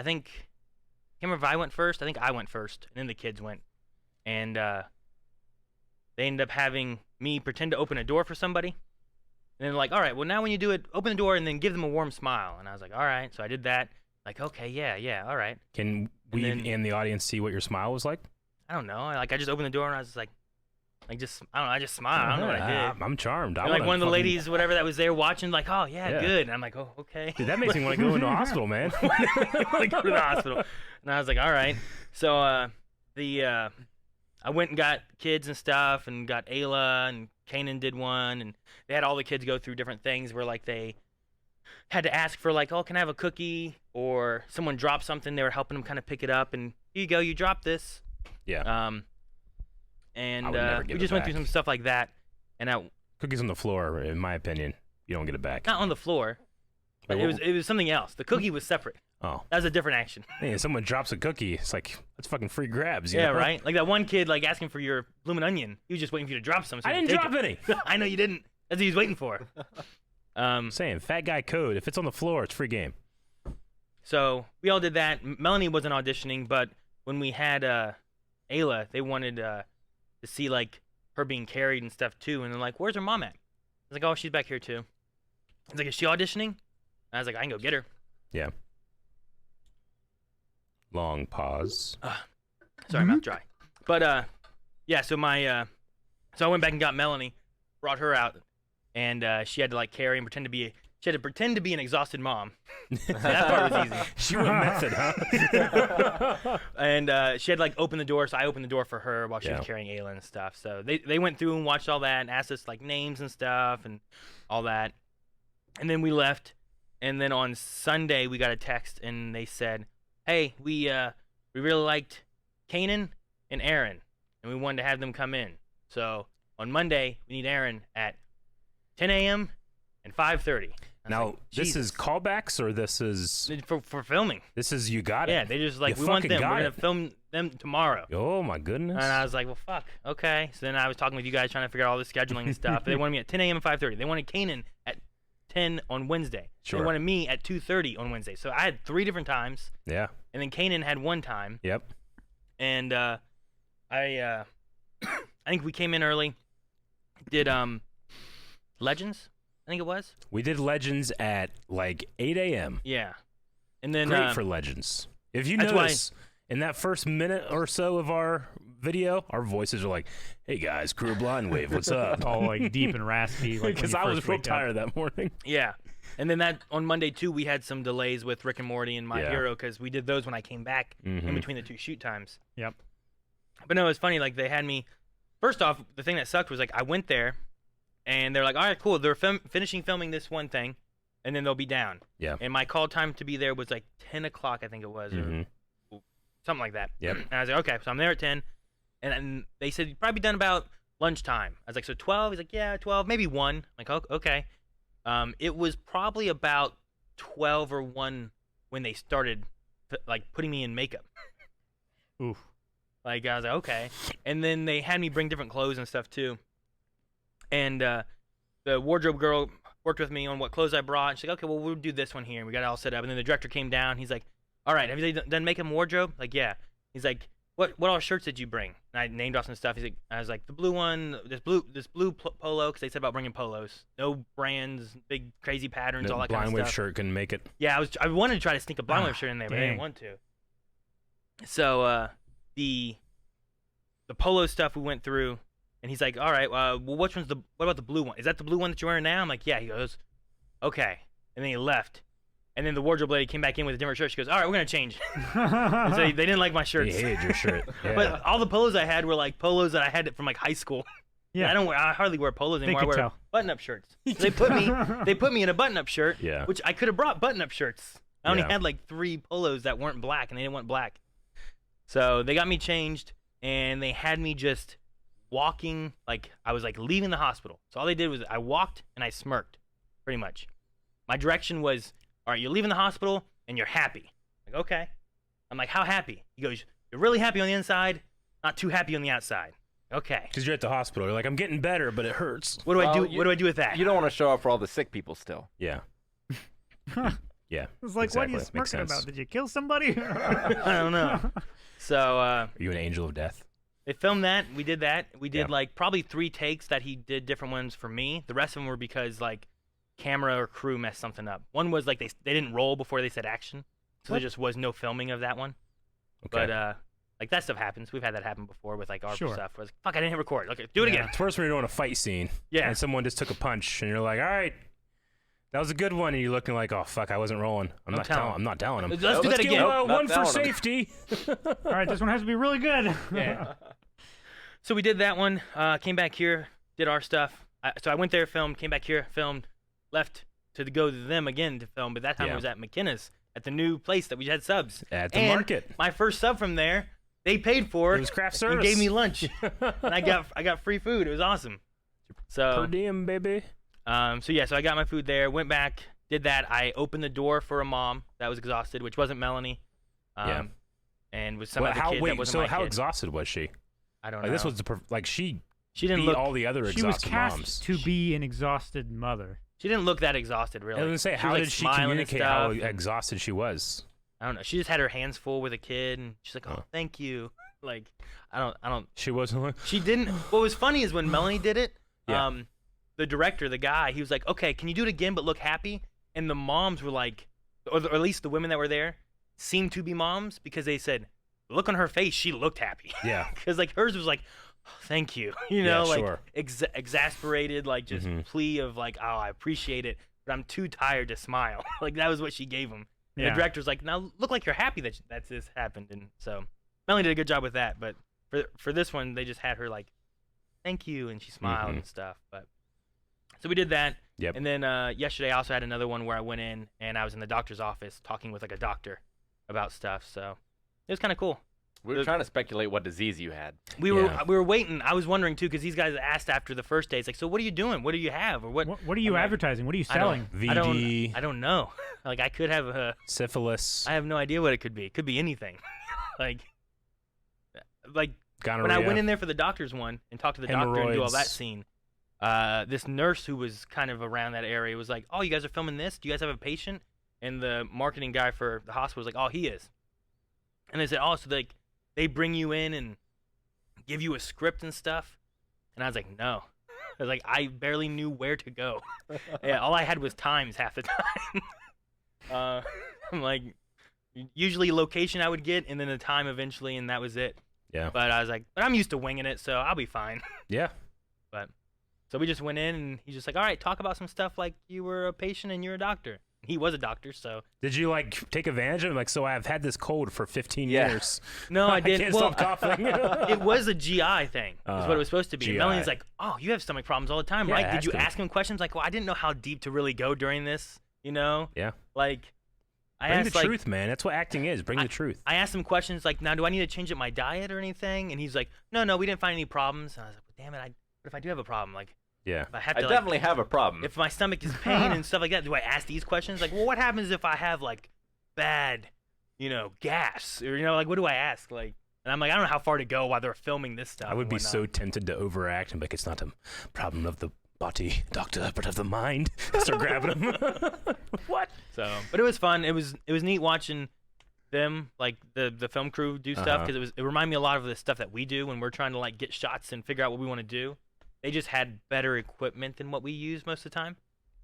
think I can't remember if I went first. I think I went first, and then the kids went, and they ended up having me pretend to open a door for somebody. And then like, all right, well now when you do it, open the door and then give them a warm smile. And I was like, all right. So I did that. Like, okay, yeah, all right. Can we in the audience see what your smile was like? I don't know. I just opened the door and I was just like just I don't know. I just smiled. I don't know what I did. I'm charmed. And like one of the ladies, whatever that was there watching, like, oh yeah, good. And I'm like, oh okay. Dude, that makes me want to go into the hospital, man. Like go to the hospital. And I was like, all right. So I went and got kids and stuff, and got Ayla and Kanan did one, and they had all the kids go through different things where like they had to ask for like, oh, can I have a cookie? Or someone dropped something, they were helping them kind of pick it up, and here you go, you dropped this. Yeah. And we just went through some stuff like that, and cookies on the floor, in my opinion, you don't get it back. not on the floor. But it was something else. The cookie was separate. Oh. That was a different action. Hey, someone drops a cookie, it's like, that's fucking free grabs. Yeah, know? right? Like that one kid like asking for your bloomin' onion. He was just waiting for you to drop some. So I didn't drop any. I know you didn't. That's what he was waiting for. I'm saying, fat guy code. If it's on the floor, it's free game. So we all did that. Melanie wasn't auditioning, but when we had Ayla, they wanted to see like her being carried and stuff too. And they're like, where's her mom at? I was like, oh, she's back here too. He's like, is she auditioning? And I was like, I can go get her. Yeah. Long pause. Sorry, mouth dry. But yeah. So so I went back and got Melanie, brought her out, and she had to like carry and pretend to be. She had to pretend to be an exhausted mom. That part was easy. She went method, huh? And she had to like open the door, so I opened the door for her while she was carrying Ayla and stuff. So they went through and watched all that and asked us like names and stuff and all that. And then we left. And then on Sunday we got a text and they said, hey, we really liked Kanan and Aaron, and we wanted to have them come in. So on Monday we need Aaron at 10 a.m. and 5:30. Now, like, this is callbacks or this is for filming. This is you got it. Yeah, they just like You we want fucking them. We're got gonna it. film them tomorrow. Oh my goodness. And I was like, well, fuck, okay. So then I was talking with you guys trying to figure out all the scheduling and stuff. They wanted me at 10 a.m. and 5:30. They wanted Kanan at 10 on Wednesday. Sure. They wanted me at 2:30 on Wednesday. So I had 3 different times. Yeah. And then Kanan had 1 time. Yep. And I think we came in early. Did Legends, I think it was. We did Legends at like 8 a.m. Yeah. And then Great for Legends. If you that's notice, in that first minute or so of our video, our voices are like, hey guys, crew of Blind Wave, what's up? All like deep and raspy. Like Because I was real tired that morning. Yeah. And then that on Monday too, we had some delays with Rick and Morty and My Yeah. Hero because we did those when I came back in Mhm. between the 2 shoot times. Yep. But no, it's funny. Like they had me. First off, the thing that sucked was like I went there, and they're like, "All right, cool. They're finishing filming this one thing, and then they'll be down." Yeah. And my call time to be there was like 10 o'clock, I think it was, Mhm. or something like that. Yep. And I was like, okay, so I'm there at 10, and then they said you'd probably be done about lunchtime. I was like, so 12? He's like, yeah, 12, maybe 1. I'm like, oh, okay. It was probably about 12 or 1 when they started like putting me in makeup. Oof. Like I was like, okay. And then they had me bring different clothes and stuff too. And the wardrobe girl worked with me on what clothes I brought. And she's like, okay, well, we'll do this one here. And we got it all set up. And then the director came down. He's like, all right, have you done makeup and wardrobe? Like, yeah. He's like, what all shirts did you bring? And I named off some stuff. He's like, I was like, the blue one, this blue polo, because they said about bringing polos. No brands, big crazy patterns, all that kind of Blind Wave stuff. shirt couldn't make it. Yeah, I wanted to try to sneak a Blind Wave shirt in there, but I didn't dang. want to. So the polo stuff we went through, and he's like, all right, well, what about the blue one? Is that the blue one that you're wearing now? I'm like, yeah. He goes, okay. And then he left. And then the wardrobe lady came back in with a different shirt. She goes, all right, we're going to change. And so they didn't like my He shirts. hated your shirt. Yeah. But all the polos I had were like polos that I had from like high school. Yeah. I hardly wear polos They anymore. I could wear tell. button-up shirts. So they put me in a button-up shirt, Yeah. which I could have brought button-up shirts. I only Yeah. had like 3 polos that weren't black, and they didn't want black. So they got me changed, and they had me just walking, like I was like leaving the hospital. So all they did was I walked and I smirked, pretty much. My direction was, all right, you're leaving the hospital and you're happy. Like, okay. I'm like, how happy? He goes, you're really happy on the inside, not too happy on the outside. Okay. Because you're at the hospital. You're like, I'm getting better, but it hurts. What do I do? What do I do with that? You don't want to show up for all the sick people still. Yeah. Yeah. It's like, what are you exactly. Makes smirking sense. about? Did you kill somebody? I don't know. So Are you an angel of death? they filmed that. We did that. We did Yeah. like probably 3 takes that he did different ones for me. The rest of them were because like camera or crew messed something up. One was like they didn't roll before they said action, so there just was no filming of that one. Okay. But like that stuff happens. We've had that happen before with like our Sure. stuff. Where it's like, fuck, I didn't hit record. Okay, do it again. It's worse when you're doing a fight scene. Yeah. And someone just took a punch, and you're like, all right, that was a good one. And you're looking like, oh, fuck, I wasn't rolling. I'm not telling him. Let's do that Let's again. Get, Nope, one not for telling him. safety. All right, this one has to be really good. Yeah. So we did that one. Came back here, did our stuff. So I went there, filmed. Came back here, filmed. Left to go to them again to film. But that time Yeah. it was at McKenna's at the new place that we had subs. At the And market. My first sub from there, they paid for It was craft and service. gave me lunch, and I got free food. It was awesome. Per So diem, baby. so I got my food there. Went back, did that. I opened the door for a mom that was exhausted, which wasn't Melanie. Yeah. And was some Well, other how, kid wait, that wasn't so my how kid. exhausted was she? I don't Like, know. this was she She didn't beat look. all the other She was exhausted cast moms. to be an exhausted mother. She didn't look that exhausted, really. I was gonna say, was, how like, did she smiling and communicate how stuff, and- exhausted she was? I don't know. She just had her hands full with a kid, and she's like, "Oh, thank you." Like, I don't. She wasn't like, She didn't. What was funny is when Melanie did it. Yeah. The director, the guy, he was like, "Okay, can you do it again, but look happy?" And the moms were like, or at least the women that were there, seemed to be moms because they said, "Look on her face, she looked happy." yeah. Because like hers was like, oh, "Thank you," you Yeah, know, like sure. exasperated, like just Mhm. plea of like, "Oh, I appreciate it, but I'm too tired to smile." Like that was what she gave him. And Yeah. the director's like, "Now look like you're happy that this happened," and so Melanie did a good job with that. But for this one, they just had her like, "Thank you," and she smiled Mhm. and stuff. But so we did that. Yep. And then yesterday I also had another one where I went in and I was in the doctor's office talking with like a doctor about stuff. So it was kind of cool. We were trying to speculate what disease you had. We Yeah. were waiting. I was wondering too because these guys asked after the first day. It's like, so what are you doing? What do you have? Or what? What are you I'm like, advertising? What are you I don't- selling? VD, I don't know. Like I could have a. syphilis, I have no idea what it could be. It could be anything. like gonorrhea. when I went in there for the doctor's one and talked to the doctor and do all that Hemorrhoids. scene, this nurse who was kind of around that area was like, "Oh, you guys are filming this? Do you guys have a patient?" And the marketing guy for the hospital was like, "Oh, he is." And they said, "Oh, so they bring you in and give you a script and stuff?" And I was like, "No." I was like, I barely knew where to go. Yeah, all I had was times half the time. I'm like, usually location I would get, and then the time eventually, and that was it. Yeah. But I was like, but I'm used to winging it, so I'll be fine. Yeah. So we just went in, and he's just like, all right, talk about some stuff like you were a patient and you're a doctor. He was a doctor, so. Did you like take advantage of it? Like, so I've had this cold for 15 Yeah. years. No, I didn't. can't Well, stop coughing. it was a GI thing, is what it was supposed to be. GI. Melanie's like, oh, you have stomach problems all the time, Yeah, right? Did ask you him. ask him questions? Like, well, I didn't know how deep to really go during this, you know? Yeah. Like, I Bring asked, the like, truth, man. That's what acting is. Bring the truth. I asked him questions like, now, do I need to change up my diet or anything? And he's like, no, we didn't find any problems. And I was like, well, damn it, what if I do have a problem? Like, Yeah. if I have I to, definitely have a problem. if my stomach is pain and stuff like that, do I ask these questions? Like, well, what happens if I have, like, bad, gas? Or, like, what do I ask? Like, and I'm like, I don't know how far to go while they're filming this stuff. I would and be whatnot. so tempted to overact and be like, it's not a problem of the body, doctor, but of the mind. Start grabbing him. What? So, but it was fun. It was neat watching them, like the film crew do stuff, Uh-huh. because it reminded me a lot of the stuff that we do when we're trying to like get shots and figure out what we want to do. They just had better equipment than what we use most of the time.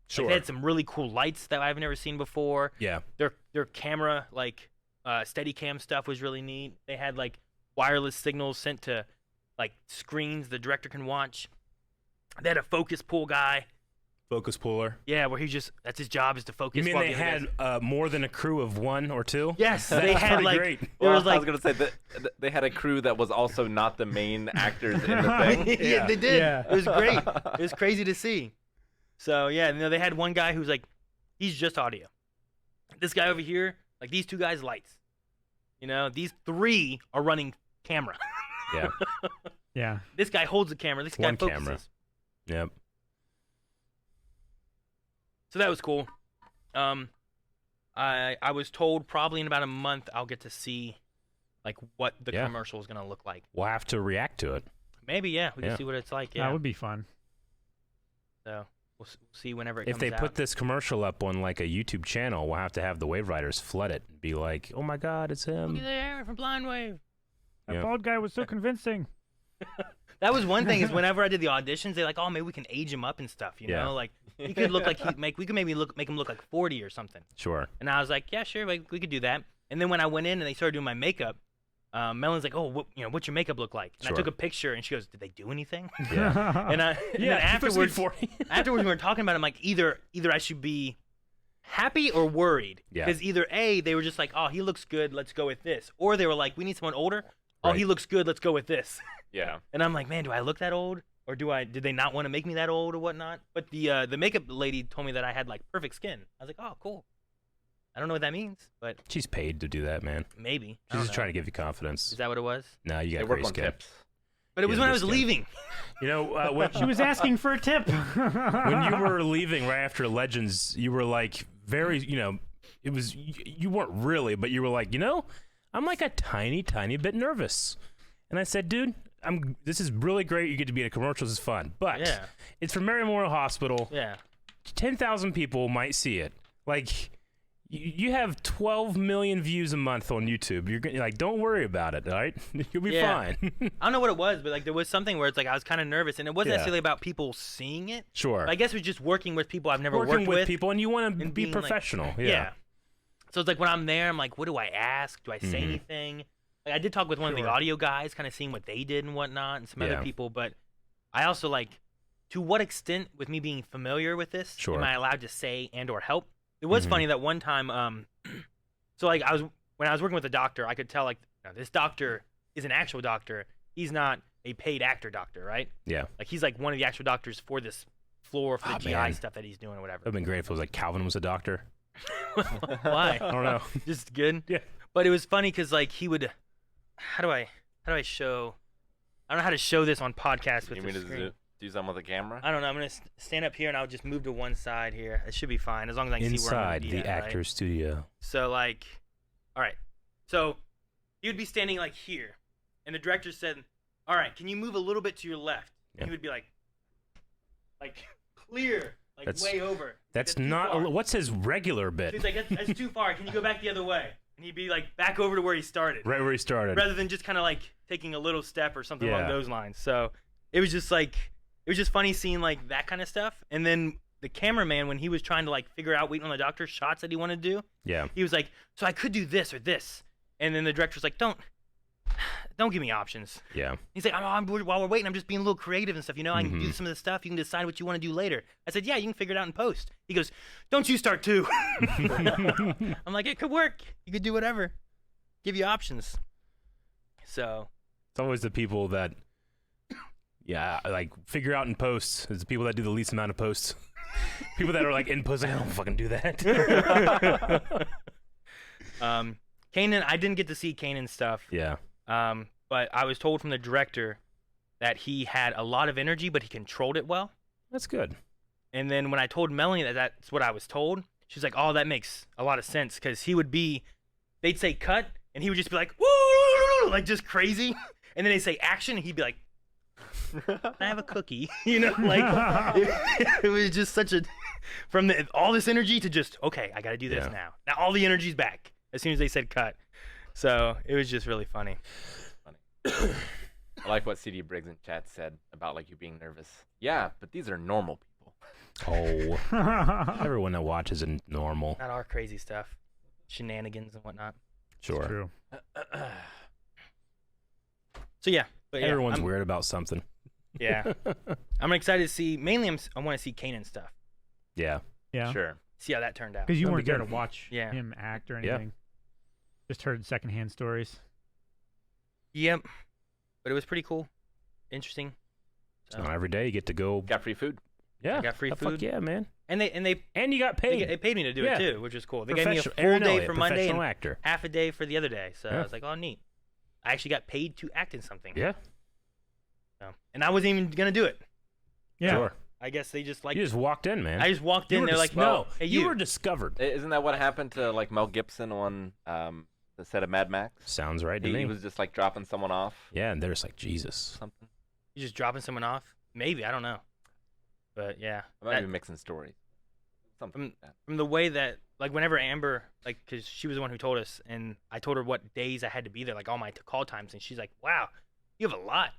Sure. Like, they had some really cool lights that I've never seen before. Yeah. Their camera, like Steadicam stuff, was really neat. They had like wireless signals sent to like screens the director can watch. They had a focus pull guy. Focus puller. Yeah, where that's his job, is to focus. You mean while they the other guys- had more than a crew of one or two? Yes, That's they had pretty like great. there Well, was like I was gonna say that they had a crew that was also not the main actors in the thing. yeah, they did. Yeah. It was great. It was crazy to see. So yeah, they had one guy who's like, he's just audio. This guy over here, like these two guys, lights. You know, these 3 are running camera. Yeah. Yeah. This guy holds the camera. This guy One focuses. camera. Yep. So that was cool. I was told probably in about a month I'll get to see like what the commercial is gonna look like. We'll have to react to it. Maybe we can see what it's like. Yeah, That would be fun. So we'll see whenever it comes If they out. put this commercial up on like a YouTube channel, we'll have to have the Wave Riders flood it and be like, "Oh my God, it's Look him!" at there from Blind Wave. That Yeah. bald guy was so convincing. That was one thing is whenever I did the auditions, they're like, "Oh, maybe we can age him up and stuff." You Yeah. know, like he could look like we could maybe make him look like 40 or something. Sure. And I was like, "Yeah, sure, we could do that." And then when I went in and they started doing my makeup, Melon's like, "Oh, what's your makeup look like?" And I Sure. took a picture, and she goes, "Did they do anything?" Yeah. And then Supposed to be afterwards, 40. afterwards we were talking about it, I'm like, either I should be happy or worried. Yeah. Because either A, they were just like, "Oh, he looks good, let's go with this," or they were like, "We need someone older. Oh, Right. he looks good, let's go with this." Yeah. And I'm like, man, do I look that old, or did they not want to make me that old or whatnot? But the makeup lady told me that I had like perfect skin. I was like, oh, cool. I don't know what that means, but She's paid to do that, man. maybe. I She's don't just know. trying to give you confidence. Is that what it was? No, you They got work great on skin. tips. But it was Yeah, when I good was skin. leaving. You know, when She was asking for a tip. when you were leaving right after Legends, you were like very, it was you weren't really, but you were like, I'm like a tiny bit nervous. And I said, dude, this is really great. You get to be in a commercial. This is fun. But Yeah. it's from Marietta Memorial Hospital. Yeah. 10,000 people might see it. Like, you have 12 million views a month on YouTube. You're like, don't worry about it, all right? You'll be Yeah. fine. I don't know what it was, but like there was something where it's like I was kind of nervous, and it wasn't Yeah. necessarily about people seeing it. Sure. But I guess it was just working with people I've never Working worked with people, and you want to and be being, like- professional. Yeah. So it's like when I'm there, I'm like, what do I ask? Do I say Mhm. anything? Like I did talk with one of the Sure. audio guys, kind of seeing what they did and whatnot, and some other Yeah. people. But I also like, to what extent, with me being familiar with this, Sure. am I allowed to say and or help? It was Mhm. funny that one time, so like when I was working with a doctor, I could tell like this doctor is an actual doctor. He's not a paid actor doctor, right? Yeah. Like he's like one of the actual doctors for this floor for the Oh, GI man. stuff that he's doing or It whatever. would have been great if it was like Calvin was a doctor. Why? I don't know. Just good. Yeah. But it was funny because like he would, how do I show? I don't know how to show this on podcast with You the mean to screen. do something with the camera? I don't know. I'm gonna stand up here and I'll just move to one side here. It should be fine as long as I can see where I'm Inside gonna be the at, right? actor's studio. So like, all right. So he would be standing like here, and the director said, "All right, can you move a little bit to your left?" And Yeah. he would be like clear, like That's- way over. That's too not. far. What's his regular bit? He's like, that's too far. Can you go back the other way? And he'd be like back over to where he started, Right where he started. rather than just kind of like taking a little step or something along Yeah. those lines. So it was just like, it was just funny seeing like that kind of stuff. And then the cameraman, when he was trying to like figure out, waiting on the doctor's shots that he wanted to do, Yeah. he was like, so I could do this or this. And then the director's like, don't give me options. Yeah. He's like, while we're waiting, I'm just being a little creative and stuff. I can do Mhm. some of the stuff. You can decide what you want to do later. I said, yeah, you can figure it out in post. He goes, don't you start too. I'm like, it could work. You could do whatever. Give you options. So, It's always the people that, like figure out in posts. It's the people that do the least amount of posts. People that are like in post, like, I don't fucking do that. Kanan, I didn't get to see Kanan's stuff. Yeah. But I was told from the director that he had a lot of energy, but he controlled it well. That's good. And then when I told Melanie that that's what I was told, she's like, oh, that makes a lot of sense. Because they'd say cut, and he would just be like, woo, like just crazy. And then they say action, and he'd be like, can I have a cookie? Like, it was just such a, from all this energy to just, okay, I got to do this Yeah. now. Now all the energy's back as soon as they said cut. So it was just really funny. I like what CD Briggs in chat said about like you being nervous. Yeah, but these are normal people. Oh, everyone that watches is normal. Not our crazy stuff, shenanigans and whatnot. Sure. True. So yeah, but yeah, Everyone's I'm- weird about something. Yeah, I'm excited to see. Mainly, I want to see Kanan stuff. Yeah. Yeah. Sure. See how that turned out. Because you That'd weren't be there to good. watch Yeah. him act or Yeah. anything. Just heard secondhand stories. Yep, but it was pretty cool, interesting. It's not every day you get to go. Got free food. Yeah. got free Fuck food. yeah, man. And And you got paid. they paid me to do Yeah. it too, which is cool. They gave me a full Aaron day Elliott, for Monday professional and actor. half a day for the other day. So Yeah. I was like, oh, neat. I actually got paid to act in something. Yeah. So, and I wasn't even gonna do it. Yeah. Sure. I guess they just like. You just walked in, man. I just walked in. were They're dis- like, no, hey, you you were discovered. Isn't that what happened to like Mel Gibson on the set of Mad Max? Sounds right to He me. was just like dropping someone off. Yeah, and they're just like, Jesus. Something. You just dropping someone off? Maybe, I don't know. But yeah, I might be mixing stories. Something like that. from the way that, like, whenever Amber, like, because she was the one who told us, and I told her what days I had to be there, like all my call times, and she's like, wow, you have a lot.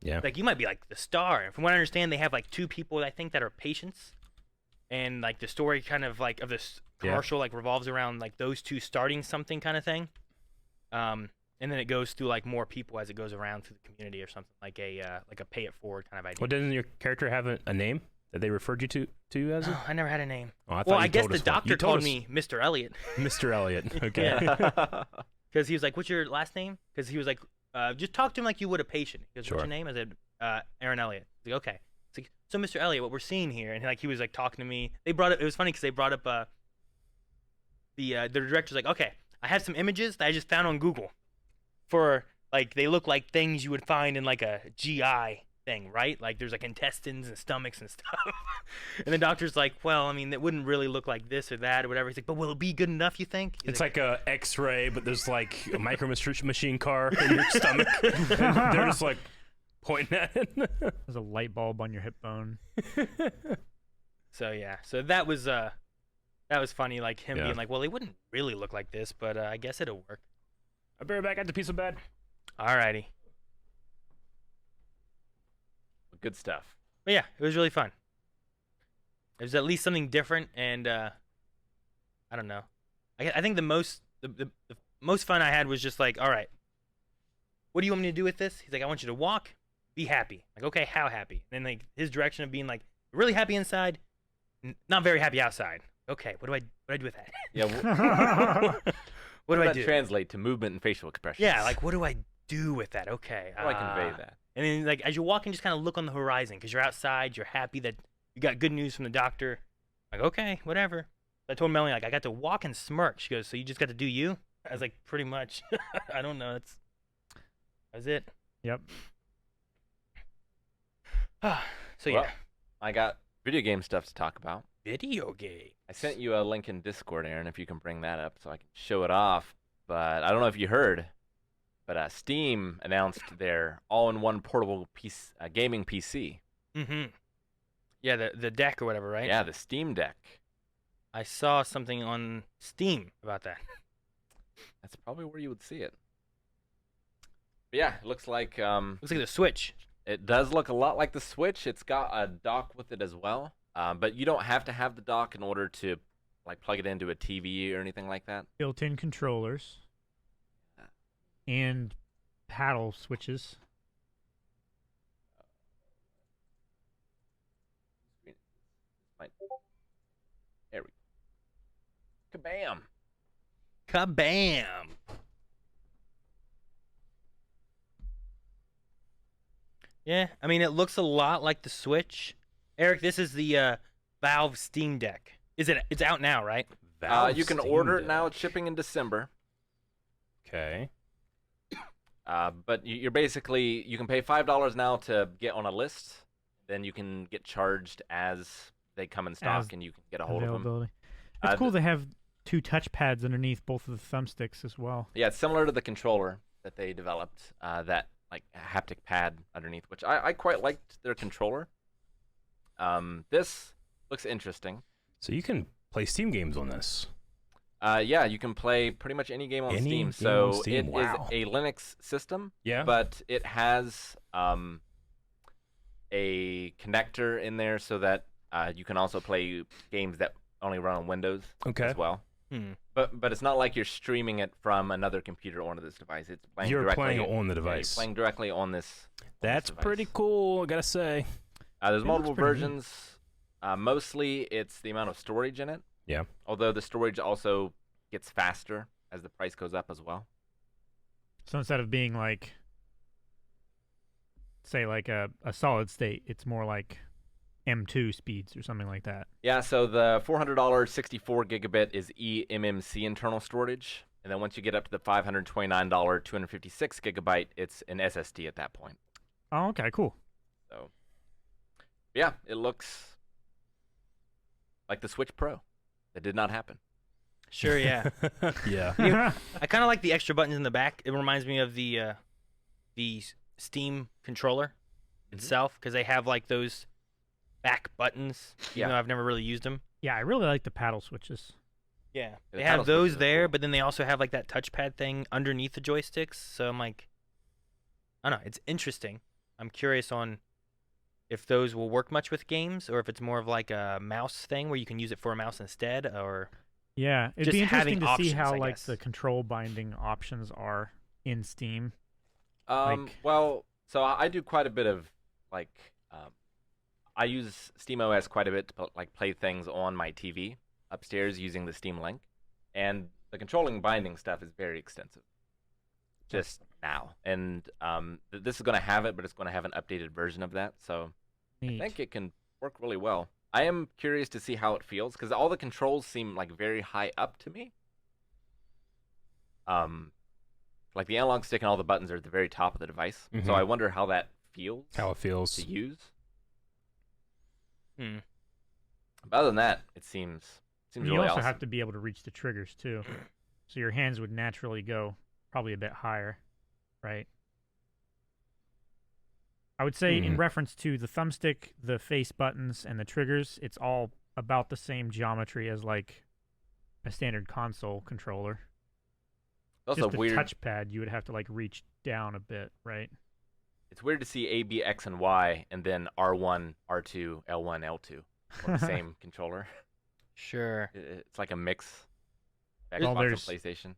Yeah. Like, you might be like the star. And from what I understand, they have like 2 people, I think, that are patients, and like the story kind of like of this commercial like revolves around like those 2 starting something kind of thing. And then it goes through like more people as it goes around through the community or something, like a pay it forward kind of idea. Well, doesn't your character have a name that they referred you to as? Oh, I never had a name. Oh, I thought Well, you I guess told the us one. doctor You told called us- me Mr. Elliot. Mr. Elliott. Okay. Yeah. Because he was like, what's your last name? Because he was like, just talk to him like you would a patient. He goes, Sure. what's your name? I said, Aaron Elliott. He's like, okay. It's like, so Mr. Elliott, what we're seeing here, and he was like talking to me. They brought up, it was funny because they brought up the director's like, okay, I have some images that I just found on Google for, like, they look like things you would find in like a GI thing, right? Like there's like intestines and stomachs and stuff. And the doctor's like, well, I mean, it wouldn't really look like this or that or whatever. He's like, but will it be good enough, you think? He's It's like a X-ray, but there's like a micro machine car in your stomach. And they're just like pointing at it. There's a light bulb on your hip bone. So yeah, so that was funny, like him Yeah. being like, well, it wouldn't really look like this, but I guess it'll work. I'll be right back at the piece of bed. Alrighty. Good stuff. But yeah, it was really fun. It was at least something different, and I don't know. I think the most fun I had was just like, all right, what do you want me to do with this? He's like, I want you to walk, be happy. Like, okay, how happy? And then like his direction of being like, really happy inside, not very happy outside. Okay, what do I do with that? Yeah. What do I that do? translate to movement and facial expressions? Yeah, like what do I do with that? Okay. How do I convey that? And then, like, as you're walking, just kind of look on the horizon because you're outside. You're happy that you got good news from the doctor. Like, okay, whatever. I told Melanie, like, I got to walk and smirk. She goes, so you just got to do you? I was like, pretty much. I don't know. That's it. Yep. So, Well, yeah. I got video game stuff to talk about. Video game. I sent you a link in Discord, Aaron, if you can bring that up so I can show it off. But I don't know if you heard, but Steam announced their all-in-one portable gaming PC. Mm-hmm. Yeah, the deck or whatever, right? Yeah, the Steam Deck. I saw something on Steam about that. That's probably where you would see it. But yeah, it looks like Looks like the Switch. it does look a lot like the Switch. It's got a dock with it as well. But you don't have to have the dock in order to like plug it into a TV or anything like that. Built-in controllers and paddle switches. There we go. Kabam! Kabam! Yeah, I mean, it looks a lot like the Switch. Eric, this is the Valve Steam Deck. It's out now, right? You can order it now. It's shipping in December. Okay. But you're basically, you can pay $5 now to get on a list. Then you can get charged as they come in stock, As and you can get a hold of them. Availability. It's cool they have 2 touch pads underneath both of the thumbsticks as well. Yeah, it's similar to the controller that they developed, that like haptic pad underneath, which I quite liked their controller. This looks interesting. So you can play Steam games on this. Yeah, you can play pretty much any game on Any Steam. game So on Steam, it wow. is a Linux system, Yeah. but it has a connector in there so that you can also play games that only run on Windows Okay. as well. But it's not like you're streaming it from another computer onto this device. It's playing You're directly playing it on the yeah, you're device. playing directly on this. That's device. pretty cool, I gotta say. There's It multiple looks pretty neat. versions. Mostly it's the amount of storage in it. Yeah. Although the storage also gets faster as the price goes up as well. So instead of being like, say, like a solid state, it's more like M2 speeds or something like that. Yeah, so the $400 64 gigabit is eMMC internal storage, and then once you get up to the $529 256 gigabyte, it's an SSD at that point. Oh, okay, cool. So, yeah, it looks like the Switch Pro. That did not happen. Sure, yeah. Yeah. I kind of like the extra buttons in the back. It reminds me of the Steam controller itself, because they have like those back buttons. Even though I've never really used them. Yeah, I really like the paddle switches. Yeah, The they paddle have those switches are there, cool. but then they also have like that touchpad thing underneath the joysticks. So I'm like, I don't know. It's interesting. I'm curious on if those will work much with games, or if it's more of like a mouse thing where you can use it for a mouse instead, or Yeah, it'd Just be interesting having to see options, how I like guess. the control binding options are in Steam. Well, so I do quite a bit of I use SteamOS quite a bit to play things on my TV upstairs using the Steam Link, and the controlling binding stuff is very extensive. Just now, and this is going to have it, but it's going to have an updated version of that. So Neat. I think it can work really well. I am curious to see how it feels because all the controls seem like very high up to me. Like the analog stick and all the buttons are at the very top of the device. Mhm. So I wonder how that feels How it feels. to use. hmm. But other than that, it seems And really you also awesome. have to be able to reach the triggers too, so your hands would naturally go probably a bit higher, right? I would say in Mhm. reference to the thumbstick, the face buttons, and the triggers, it's all about the same geometry as like a standard console controller. It's also Just the weird. touchpad, you would have to like reach down a bit, right? It's weird to see A, B, X, and Y, and then R1, R2, L1, L2 on the same controller. Sure. It's like a mix. Well, Xbox and there's- PlayStation.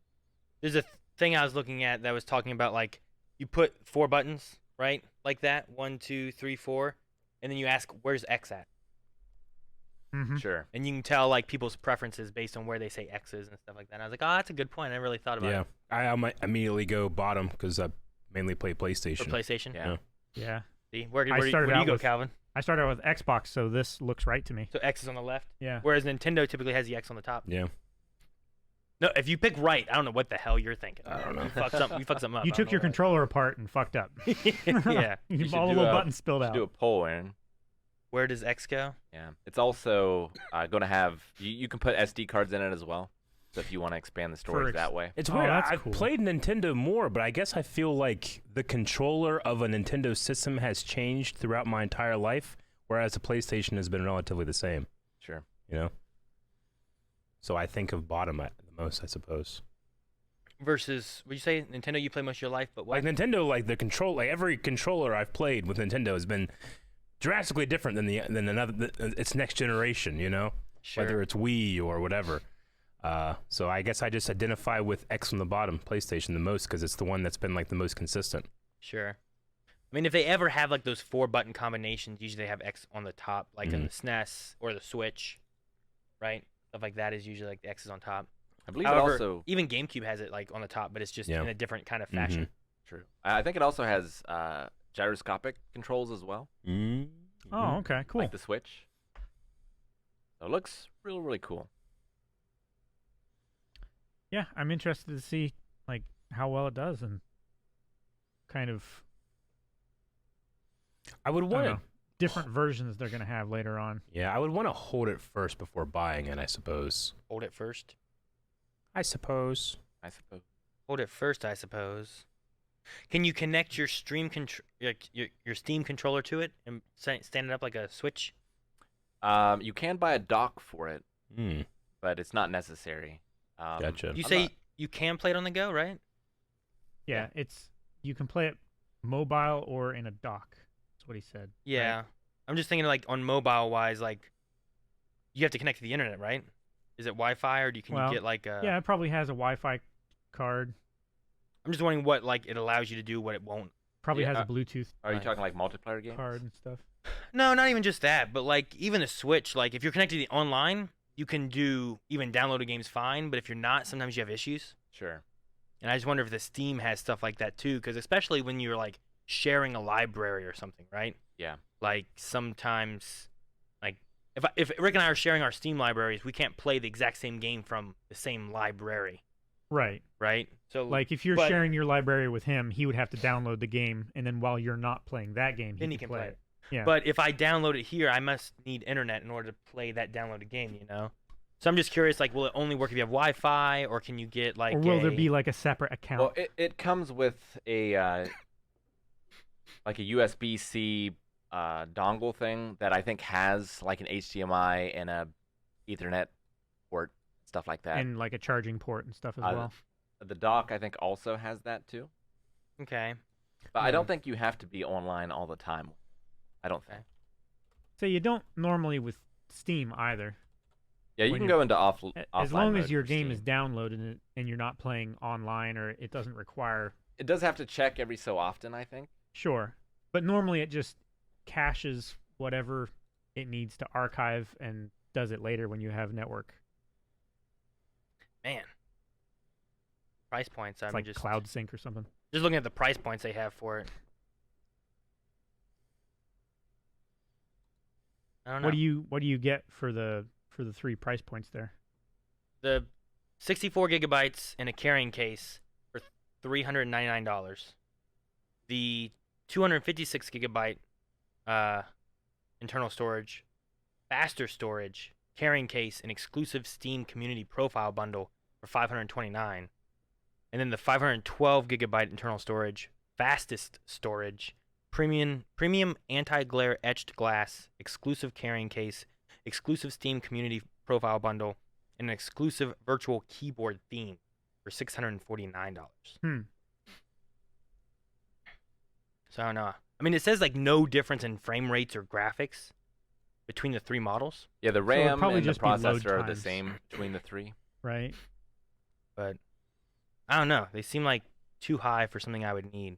There's a thing I was looking at that was talking about like you put 4 buttons, right? Like that, 1, 2, 3, 4, and then you ask where's X at, Mm-hmm. Sure. and you can tell like people's preferences based on where they say X's and stuff like that. And I was like, oh, that's a good point. I never really thought about Yeah. it I might immediately go bottom because I mainly play for PlayStation. PlayStation. Yeah. Yeah, See, where do I you started out go, with- Calvin? I started out with Xbox, so this looks right to me. So X is on the left, Yeah. whereas Nintendo typically has the X on the top. Yeah. No, if you pick right, I don't know what the hell you're thinking. I don't know. You fucked something up. You I took don't your know controller apart and fucked up. what. Yeah. You should all the do little a- buttons spilled Should out. do a poll, Aaron. Where does X go? Yeah. It's also going to have you can put SD cards in it as well. So if you want to expand the storage that way. It's Oh, weird. that's I've cool. played Nintendo more, but I guess I feel like the controller of a Nintendo system has changed throughout my entire life, whereas the PlayStation has been relatively the same. Sure. You know. So I think of bottom at the most, I suppose. Versus, would you say Nintendo you play most of your life, but what? Like Nintendo, like the control, like every controller I've played with Nintendo has been drastically different than its next generation. You know, Sure. whether it's Wii or whatever. So I guess I just identify with X on the bottom, PlayStation, the most because it's the one that's been like the most consistent. Sure. I mean, if they ever have like those 4 button combinations, usually they have X on the top, like in the SNES or the Switch, right? Stuff like that is usually like the X is on top. I believe However, it also even GameCube has it like on the top, but it's just Yeah. in a different kind of fashion. true. I think it also has gyroscopic controls as well, Mm-hmm. Oh, okay, cool. like the Switch. So it looks really, really cool. Yeah, I'm interested to see like how well it does and kind of I would I don't want know, to. different versions they're gonna have later on. Yeah, I would want to hold it first before buying it. I suppose. Hold it first. I suppose. I suppose. Hold it first, I suppose. Can you connect your your Steam controller to it and stand it up like a Switch? You can buy a dock for it, Hmm. but it's not necessary. Gotcha. You I'm say not- you can play it on the go, right? Yeah, it's you can play it mobile or in a dock. That's what he said. Yeah. I'm just thinking like on mobile wise, like you have to connect to the internet, right? Is it Wi-Fi or can Well, you get like a? Yeah, it probably has a Wi-Fi card. I'm just wondering what like it allows you to do, what it won't. Probably Yeah, has a Bluetooth Are you Nice. talking like multiplayer games? card and stuff. No, not even just that, but like even the Switch, like if you're connected to online, you can do even downloaded games fine, but if you're not, sometimes you have issues. Sure. And I just wonder if the Steam has stuff like that too, because especially when you're like sharing a library or something, right? Yeah. Like sometimes if Rick and I are sharing our Steam libraries, we can't play the exact same game from the same library, Right. right? So Like if you're but- sharing your library with him, he would have to download the game, and then while you're not playing that game, then he he can can play it. it. Yeah. But if I download it here, I must need internet in order to play that downloaded game, you know? So I'm just curious, like, will it only work if you have Wi-Fi, or can you get, like, or will there be like a separate account? Well, it comes with a like a USB-C dongle thing that I think has like an HDMI and a Ethernet port, stuff like that. and like a charging port and stuff as Uh, well. The dock I think also has that too. Okay. But I Yeah. don't think you have to be online all the time. I don't think. So you don't normally with Steam either. Yeah, you When can you're- go into As offline long mode as your for game Steam. is downloaded and you're not playing online, or it doesn't require. It does have to check every so often, I think. Sure, but normally it just caches whatever it needs to archive and does it later when you have network. Man. Price points, It's I'm like just Cloud Sync or something. just looking at the price points they have for it. I don't know. What do you get for the 3 price points there? The 64 gigabytes in a carrying case for $399. The 256 gigabyte internal storage, faster storage, carrying case, and exclusive Steam community profile bundle for $529. And then the 512 gigabyte internal storage, fastest storage, premium anti-glare etched glass, exclusive carrying case, exclusive Steam community profile bundle, and an exclusive virtual keyboard theme for $649. So I don't know. I mean, it says like no difference in frame rates or graphics between the 3 models, Yeah, the it'd RAM probably and the just be load processor are the times. same between the 3. Right? but I don't know. They seem like too high for something I would need.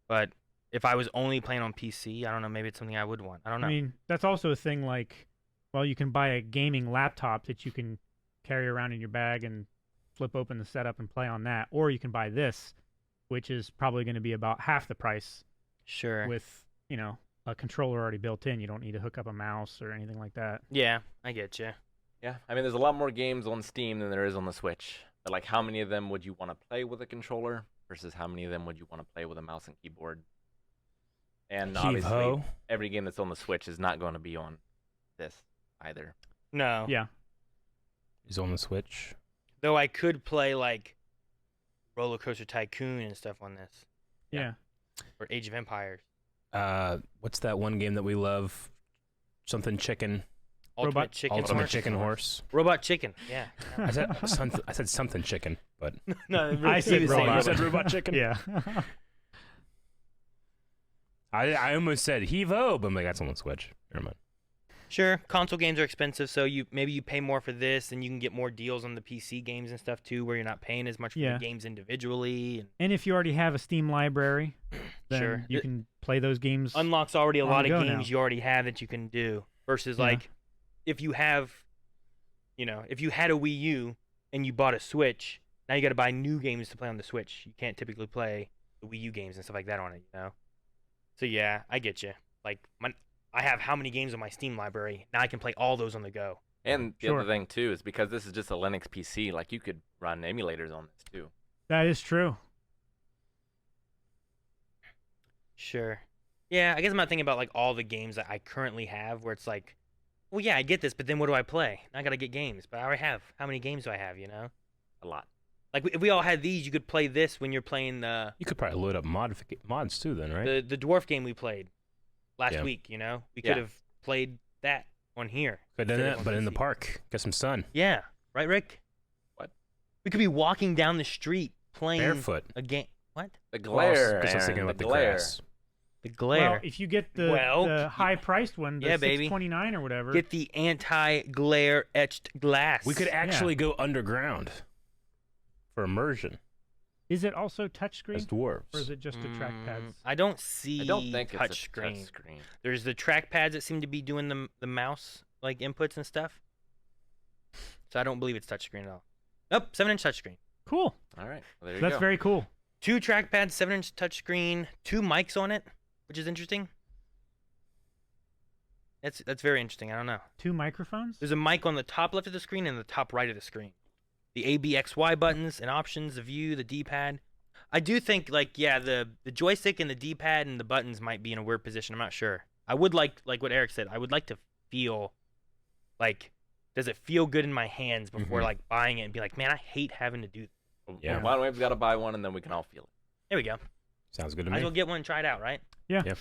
But if I was only playing on PC, I don't know. Maybe it's something I would want. I don't know. I mean, that's also a thing. Like, well, you can buy a gaming laptop that you can carry around in your bag and flip open the setup and play on that, or you can buy this, which is probably going to be about half the price sure. with a controller already built in. You don't need to hook up a mouse or anything like that. Yeah, I get you. Yeah, I mean, there's a lot more games on Steam than there is on the Switch. But like, how many of them would you want to play with a controller versus how many of them would you want to play with a mouse and keyboard? And obviously, Heave-ho. every game that's on the Switch is not going to be on this either. No. Yeah. He's on the Switch. Though I could play like Roller Coaster Tycoon and stuff on this, Yeah. or Age of Empires. What's that one game that we love? Something chicken. Ultimate Robot- Chicken Ultimate Horse. Chicken Horse. Robot Chicken. Yeah. I said something chicken, but No, I said he was saying robot. You said robot chicken. Yeah. I almost said heave-ho, but I'm like, that's on the Switch. Never mind. Sure, console games are expensive, so maybe you pay more for this, and you can get more deals on the PC games and stuff too, where you're not paying as much for Yeah. the games individually. And And if you already have a Steam library, then Sure. you It can play those games. unlocks already a on lot the of go games now. you already have that you can do. Versus Yeah. like, if you have, if you had a Wii U and you bought a Switch, now you got to buy new games to play on the Switch. You can't typically play the Wii U games and stuff like that on it, So yeah, I get you. Like, I have how many games on my Steam library? Now I can play all those on the go. And the Sure. other thing too is because this is just a Linux PC, like you could run emulators on this too. That is true. Sure. Yeah, I guess I'm not thinking about like all the games that I currently have where it's like, well, yeah, I get this, but then what do I play? I got to get games, but I already have. How many games do I have, A lot. Like, if we all had these, you could play this when you're playing the You could probably load up mods too, then, right? the dwarf game we played last Yeah. week, We Yeah. could have played that on here. Could have done instead of that, on but in the PC. park, get some sun, Yeah. Right, Rick? What? We could be walking down the street playing barefoot. a game. What? The Well, glare, guess I was thinking Aaron, about the glare. grass. The glare. Well, if you get the Well, high-priced one, the yeah, baby. $6.29 or whatever. Get the anti-glare etched glass. We could actually go underground for immersion Is it also touchscreen, as dwarves. or is it just the trackpads? I don't see I don't think touch it's a screen. touch screen. There's the trackpads that seem to be doing the mouse like inputs and stuff. So I don't believe it's touchscreen at all. Nope, 7-inch touchscreen. Cool. All right, well, there you That's go. very cool. 2 trackpads, 7-inch touchscreen, 2 mics on it, which is interesting. That's very interesting. I don't know. 2 microphones? There's a mic on the top left of the screen and the top right of the screen. The A, B, X, Y buttons and options, the view, the D-pad. I do think, like, yeah, the joystick and the D-pad and the buttons might be in a weird position. I'm not sure. I would like what Eric said, I would like to feel, like, does it feel good in my hands before, like, buying it and be like, man, I hate having to do this. Yeah. Why don't we got to buy one and then we can all feel it? There we go. Sounds good to Might as me. well get one and try it out, right? Yeah. Yep.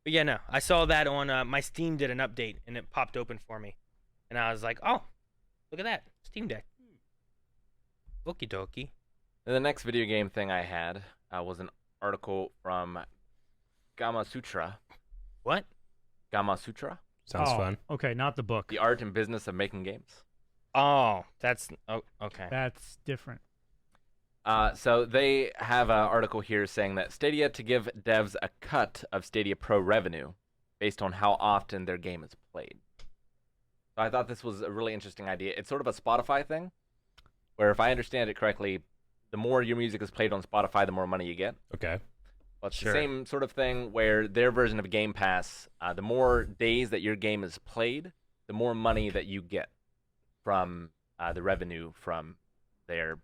But yeah, no, I saw that on my Steam did an update and it popped open for me, and I was like, oh, look at that Steam Deck. Okie dokie. And the next video game thing I had was an article from Gama Sutra. What? Gama Sutra, Sounds Oh, fun. Okay, not the book. the art and business of making games. Oh, okay. That's different. So they have an article here saying that Stadia to give devs a cut of Stadia Pro revenue based on how often their game is played. So I thought this was a really interesting idea. It's sort of a Spotify thing, where if I understand it correctly, the more your music is played on Spotify, the more money you get. Okay. Well, it's Sure. the same sort of thing where their version of Game Pass, the more days that your game is played, the more money that you get from the revenue from their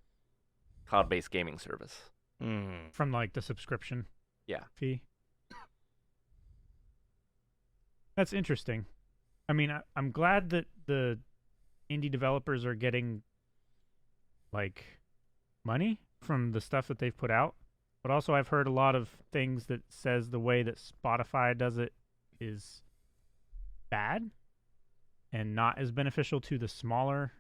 cloud-based gaming service. From like the subscription Yeah. fee. That's interesting. I mean, I'm glad that the indie developers are getting like money from the stuff that they've put out, but also I've heard a lot of things that says the way that Spotify does it is bad and not as beneficial to the smaller.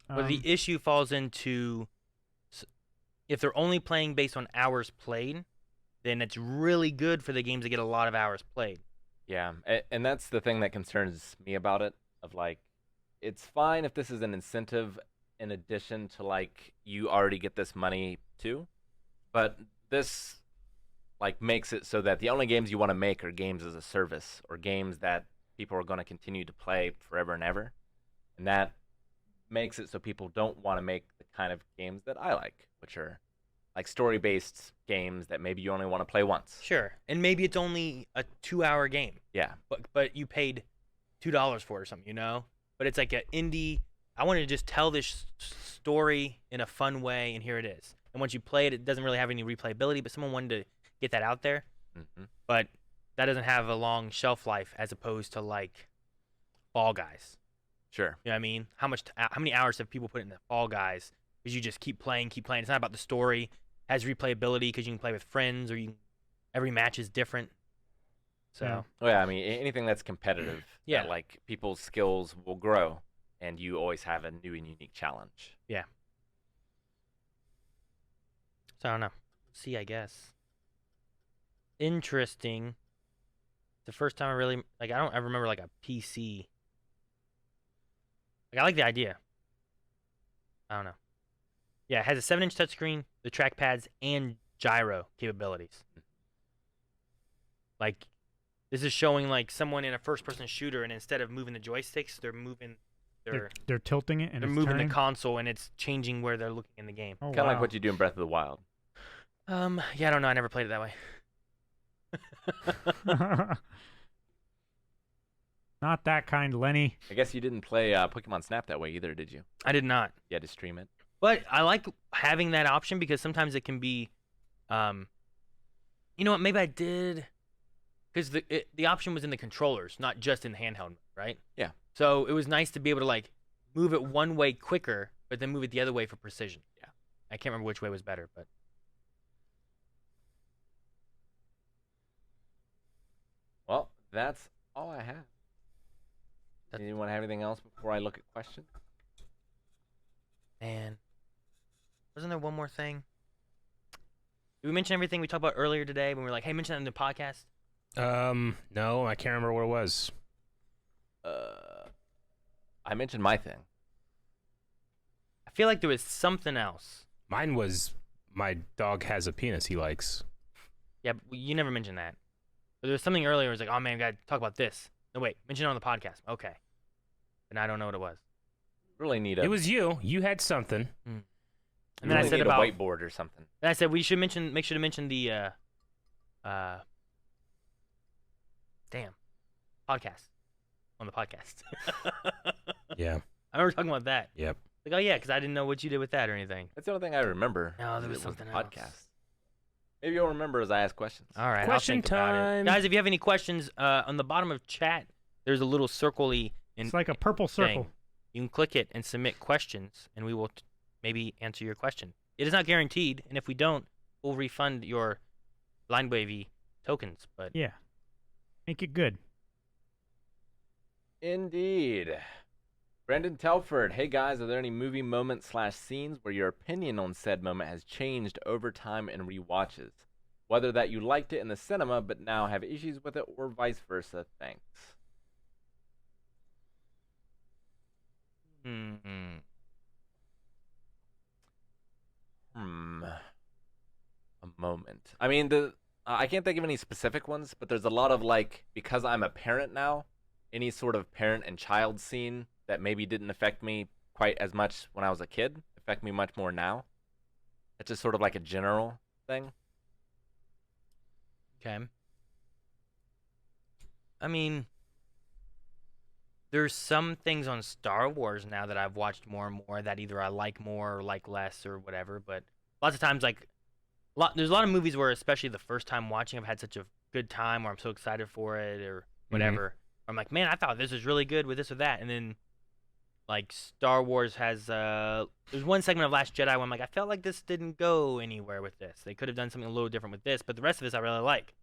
But the issue falls into if they're only playing based on hours played, then it's really good for the games that get a lot of hours played. Yeah, and that's the thing that concerns me about it, of like, it's fine if this is an incentive in addition to like, you already get this money too, but this like makes it so that the only games you want to make are games as a service or games that people are going to continue to play forever and ever. And that makes it so people don't want to make the kind of games that I like, which are like story-based games that maybe you only want to play once. Sure, and maybe it's only a 2-hour game, Yeah. but you paid $2 for it or something, you know? But it's like an indie. I wanted to just tell this story in a fun way, and here it is. And once you play it, it doesn't really have any replayability, but someone wanted to get that out there. Mm-hmm. But that doesn't have a long shelf life as opposed to like Fall Guys. Sure. You know what I mean? How many hours have people put into Fall Guys? Because you just keep playing. It's not about the story. It has replayability because you can play with friends, or every match is different. So Yeah. Oh yeah, I mean anything that's competitive, Yeah. that like people's skills will grow, and you always have a new and unique challenge. I don't know. See, I guess. Interesting. The first time I really I don't ever remember like a PC. Like I like the idea. I don't know. Yeah, it has a 7-inch touchscreen, the trackpads, and gyro capabilities. Like, this is showing like someone in a first-person shooter, and instead of moving the joysticks, they're moving They're tilting it and they're it's moving turning. the console, and it's changing where they're looking in the game. Oh, Kind of like wow. what you do in Breath of the Wild. Yeah, I don't know. I never played it that way. Not that kind, Lenny. I guess you didn't play Pokemon Snap that way either, did you? I did not. You had to stream it. But I like having that option because sometimes it can be, you know what? Maybe I did, because the option was in the controllers, not just in the handheld, right? Yeah. So it was nice to be able to like move it one way quicker, but then move it the other way for precision. Yeah. I can't remember which way was better, but Well, that's all I have. That- Anyone have anything else before I look at questions? man, wasn't there one more thing? Did we mention everything we talked about earlier today when we were like, hey, mention that in the podcast? No, I can't remember what it was. I mentioned my thing. I feel like there was something else. Mine was my dog has a penis he likes. Yeah, but you never mentioned that. But there was something earlier. It was like, oh man, we gotta talk about this. No, wait, mention it on the podcast. Okay, and I don't know what it was. Really need a. It was you. You had something. And you then I really said need about. a whiteboard or something. Then I said we should make sure to mention the damn, podcast on the podcast. Yeah. I remember talking about that. Yep. Like, oh yeah, because I didn't know what you did with that or anything. That's the only thing I remember. No, there is was it something the else. podcast. Maybe you'll remember as I ask questions. All right, Question I'll think about time. it. Guys, if you have any questions, on the bottom of chat, there's a little circle-y. It's like a purple circle. thing. You can click it and submit questions, and we will maybe answer your question. It is not guaranteed, and if we don't, we'll refund your Line Wavy tokens. But Yeah. Make it good. Indeed. Brandon Telford, hey guys, are there any movie moments / scenes where your opinion on said moment has changed over time in rewatches? Whether that you liked it in the cinema but now have issues with it or vice versa, thanks. A moment. I mean, I can't think of any specific ones, but there's a lot of like, because I'm a parent now, any sort of parent and child scene that maybe didn't affect me quite as much when I was a kid affect me much more now. It's just sort of like a general thing. okay. I mean, there's some things on Star Wars now that I've watched more and more that either I like more or like less or whatever. But lots of times, like, there's a lot of movies where, especially the first time watching, I've had such a good time, or I'm so excited for it, or whatever. I'm like, man, I thought this was really good with this or that, and then like Star Wars has there's one segment of Last Jedi where I'm like, I felt like this didn't go anywhere with this. They could have done something a little different with this, but the rest of this I really like.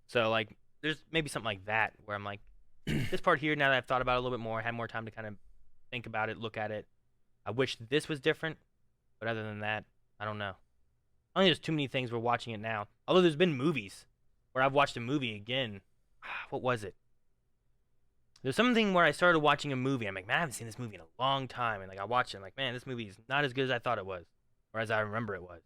So like, there's maybe something like that where I'm like, this part here, now that I've thought about it a little bit more, had more time to kind of think about it, look at it, I wish this was different. But other than that, I don't know. I think there's too many things we're watching it now. Although there's been movies where I've watched a movie again. What was it? There's something where I started watching a movie. I'm like, man, I haven't seen this movie in a long time. And like, I watched it. I'm like, man, this movie is not as good as I thought it was, or as I remember it was.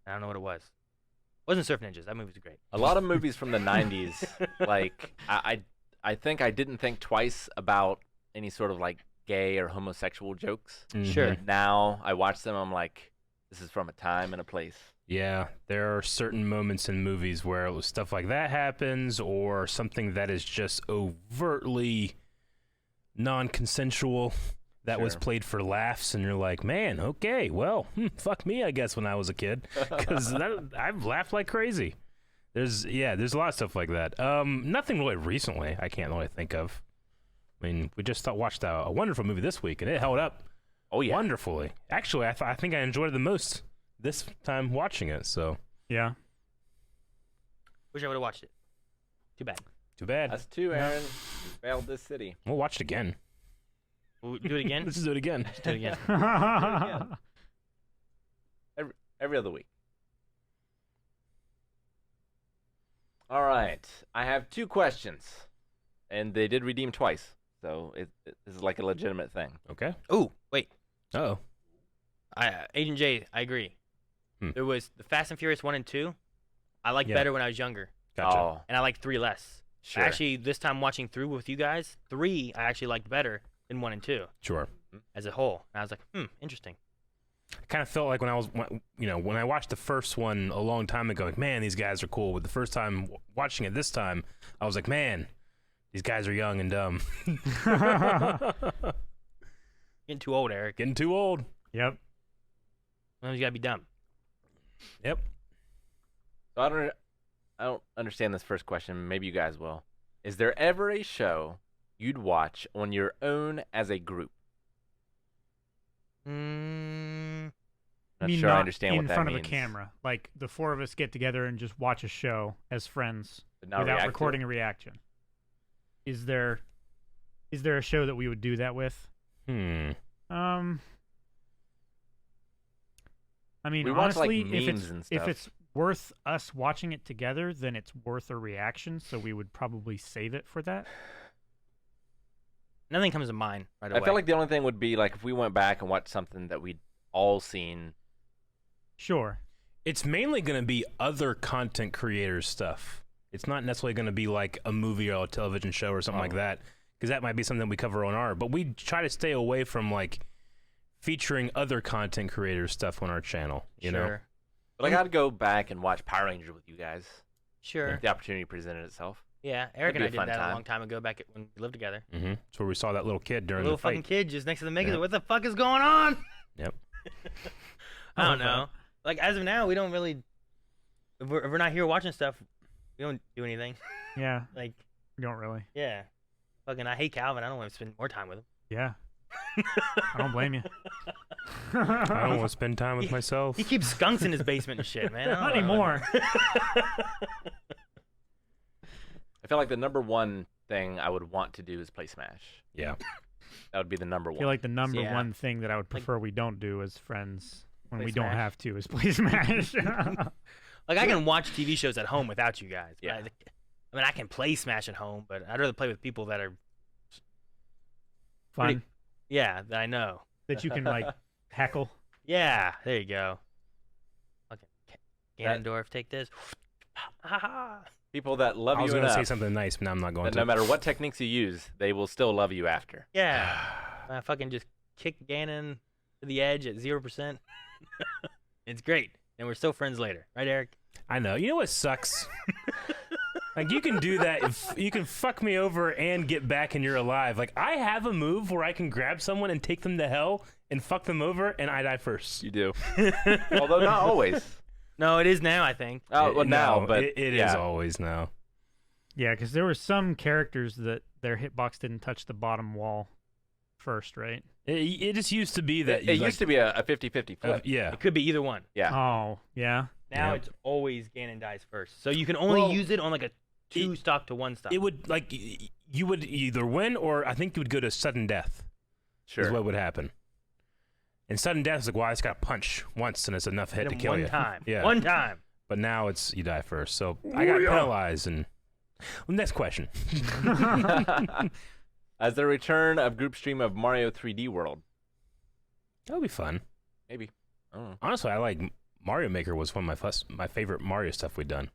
I don't know what it was. It wasn't Surf Ninjas. That movie was great. A lot of movies from the 90s, like, I think I didn't think twice about any sort of like gay or homosexual jokes. Sure. Now I watch them, I'm like, this is from a time and a place. Yeah, there are certain moments in movies where stuff like that happens, or something that is just overtly non-consensual that was Sure. played for laughs, and you're like, man, okay, well, fuck me, I guess, when I was a kid, because I've laughed like crazy. There's a lot of stuff like that. Nothing really recently I can't really think of. I mean, we just watched a wonderful movie this week, and it held up Oh yeah. wonderfully. Actually, I think I enjoyed it the most this time watching it, so Yeah. Wish I would have watched it. Too bad. too bad. Us too, Aaron. You failed this city. We'll watch it again. We'll do it again. Let's just do it again. Do it again. Every other week. All right. I have 2 questions, and they did redeem twice, so this is like a legitimate thing. Okay. Oh, wait. Oh. Agent J, I agree. There was the Fast and Furious 1 and 2. I liked Yeah. better when I was younger, Gotcha. Oh, and I liked 3 less. sure. Actually, this time watching through with you guys, 3 I actually liked better than 1 and 2 Sure. as a whole. And I was like, interesting. I kind of felt like when I watched the first one a long time ago, like, man, these guys are cool. But the first time watching it this time, I was like, man, these guys are young and dumb. Getting too old, Eric. Getting too old. Yep. Sometimes you gotta be dumb. Yep. So I don't understand this first question. Maybe you guys will. Is there ever a show you'd watch on your own as a group? Mm, Not mean sure I not understand what in that front means. of a camera. Like the 4 of us get together and just watch a show as friends But not without react to recording it? a reaction. Is there a show that we would do that with? I mean, We watch, like, honestly, memes and if stuff. it's worth us watching it together, then it's worth a reaction. So we would probably save it for that. nothing comes to mind right away. I feel like the only thing would be like if we went back and watched something that we'd all seen. Sure. It's mainly going to be other content creators stuff. It's not necessarily going to be like a movie or a television show or something like that, because that might be something we cover on our. But we try to stay away from like featuring other content creators stuff on our channel. You know. Sure. But I got to go back and watch Power Rangers with you guys. Sure. If the opportunity presented itself. Yeah, Eric That'd and be I a did fun that a time. long time ago back when we lived together. Mm-hmm. That's where we saw that little kid during Little the fight. fucking kid just next to the Mega. Yeah. What the fuck is going on? Yep. I don't know. Like as of now, we don't really. If we're not here watching stuff, we don't do anything. Yeah, Like, we don't really. yeah, fucking. I hate Calvin. I don't want to spend more time with him. Yeah. I don't blame you. I don't want to spend time with myself. He keeps skunks in his basement and shit, man. Not anymore. I feel like the number one thing I would want to do is play Smash. Yeah. That would be the number I one. feel like the number Yeah. one thing that I would prefer we don't do as friends when Play we don't Smash. have to is play Smash. Like I can watch TV shows at home without you guys. But Yeah. I mean, I can play Smash at home, but I'd rather play with people that are, Fun Pretty- yeah, that I know. that you can like heckle. Yeah, there you go. Okay, Ganondorf, take this. People that love I was you going to enough say something nice, but now I'm not going that to. no matter what techniques you use, they will still love you after. Yeah, I fucking just kick Ganon to the edge at 0%. It's great, and we're still friends later, right, Eric? I know. You know what sucks? Like, you can do that. If you can fuck me over and get back and you're alive. Like, I have a move where I can grab someone and take them to hell and fuck them over, and I die first. You do. Although not always. No, it is now, I think. Oh, well, now, No, but it yeah. is always now. Yeah, because there were some characters that their hitbox didn't touch the bottom wall first, right? It just used to be that. It used to be a 50-50 flip. Yeah. It could be either one. Yeah. Oh, yeah. Now Yeah. it's always Ganon dies first, so you can only Well, use it on like a 2 stock to 1 stock. It would, like, you would either win or I think you would go to sudden death. Sure. Is what would happen. And sudden death is like, well, I just got to punch once and it's enough hit Hit to him kill one you. time. Yeah. One time. But now it's you die first. So I got penalized. And well, next question. As the return of group stream of Mario 3D World. That'll be fun. Maybe. I don't know. Honestly, I like Mario Maker was one of my favorite Mario stuff we've done.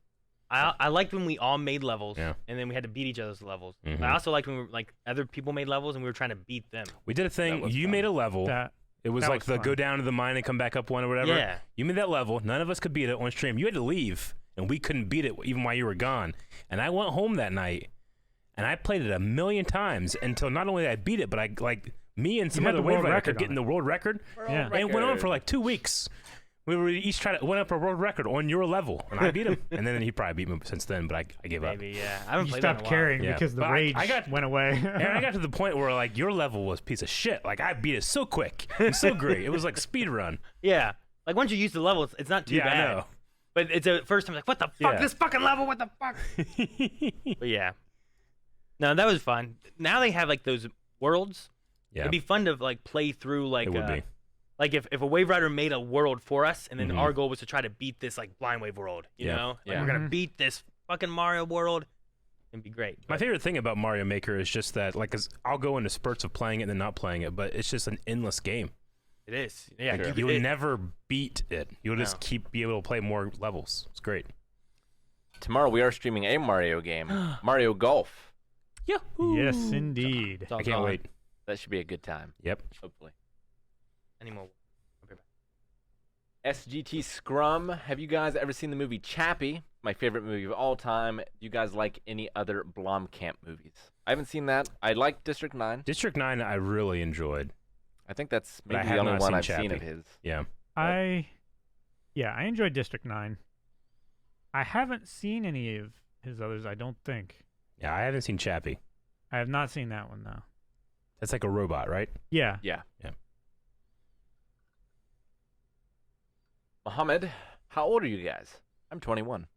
I liked when we all made levels, Yeah. and then we had to beat each other's levels. Mhm. But I also liked when we were, like other people made levels and we were trying to beat them. We did a That thing. was You fun. made a level. That It was that like was the fun. go down to the mine and come back up one or whatever. Yeah. You made that level. None of us could beat it on stream. You had to leave, and we couldn't beat it even while you were gone. And I went home that night, and I played it a million times until not only did I beat it, but I like me and some had other the wave world rider record kept on getting it. the world record. Yeah. And it went on for like 2 weeks. We were each went up a world record on your level, and I beat him. And then he probably beat me since then, but I gave up. Maybe, yeah. I haven't you played that in stopped a while. caring Yeah. because the But rage I got- went away. And I got to the point where like your level was a piece of shit. Like I beat it so quick and so great. It was like speed run. Yeah. Like once you use the level, it's not too Yeah, bad. I know. But it's a first time like, what the fuck? Yeah. This fucking level, what the fuck? But yeah. No, that was fun. Now they have like those worlds. Yeah, It'd be fun to like play through like it would be. like if a wave rider made a world for us and then Mhm. our goal was to try to beat this like blind wave world, you Yeah. know? Like Yeah. we're gonna Mhm. beat this fucking Mario world. It'd be great. My But favorite thing about Mario Maker is just that, like, 'cause I'll go into spurts of playing it and then not playing it, but it's just an endless game. it is. Yeah, Like, you- you will it- never beat it. You'll just No. be able to play more levels. It's great. Tomorrow we are streaming a Mario game, Mario Golf. Yes, indeed. it's all I can't gone wait. That should be a good time, Oh. Yep. hopefully. anymore. SGT Scrum. Have you guys ever seen the movie Chappie? My favorite movie of all time. Do you guys like any other Blomkamp movies? I haven't seen that. I like District 9. District 9 I really enjoyed. I think that's But I maybe have the only not one seen I've seen Chappie. of his. Yeah. I enjoyed District 9. I haven't seen any of his others, I don't think. Yeah, I haven't seen Chappie. I have not seen that one, though. That's like a robot, right? Yeah. Yeah. Yeah. Mohammed, how old are you guys? I'm 21.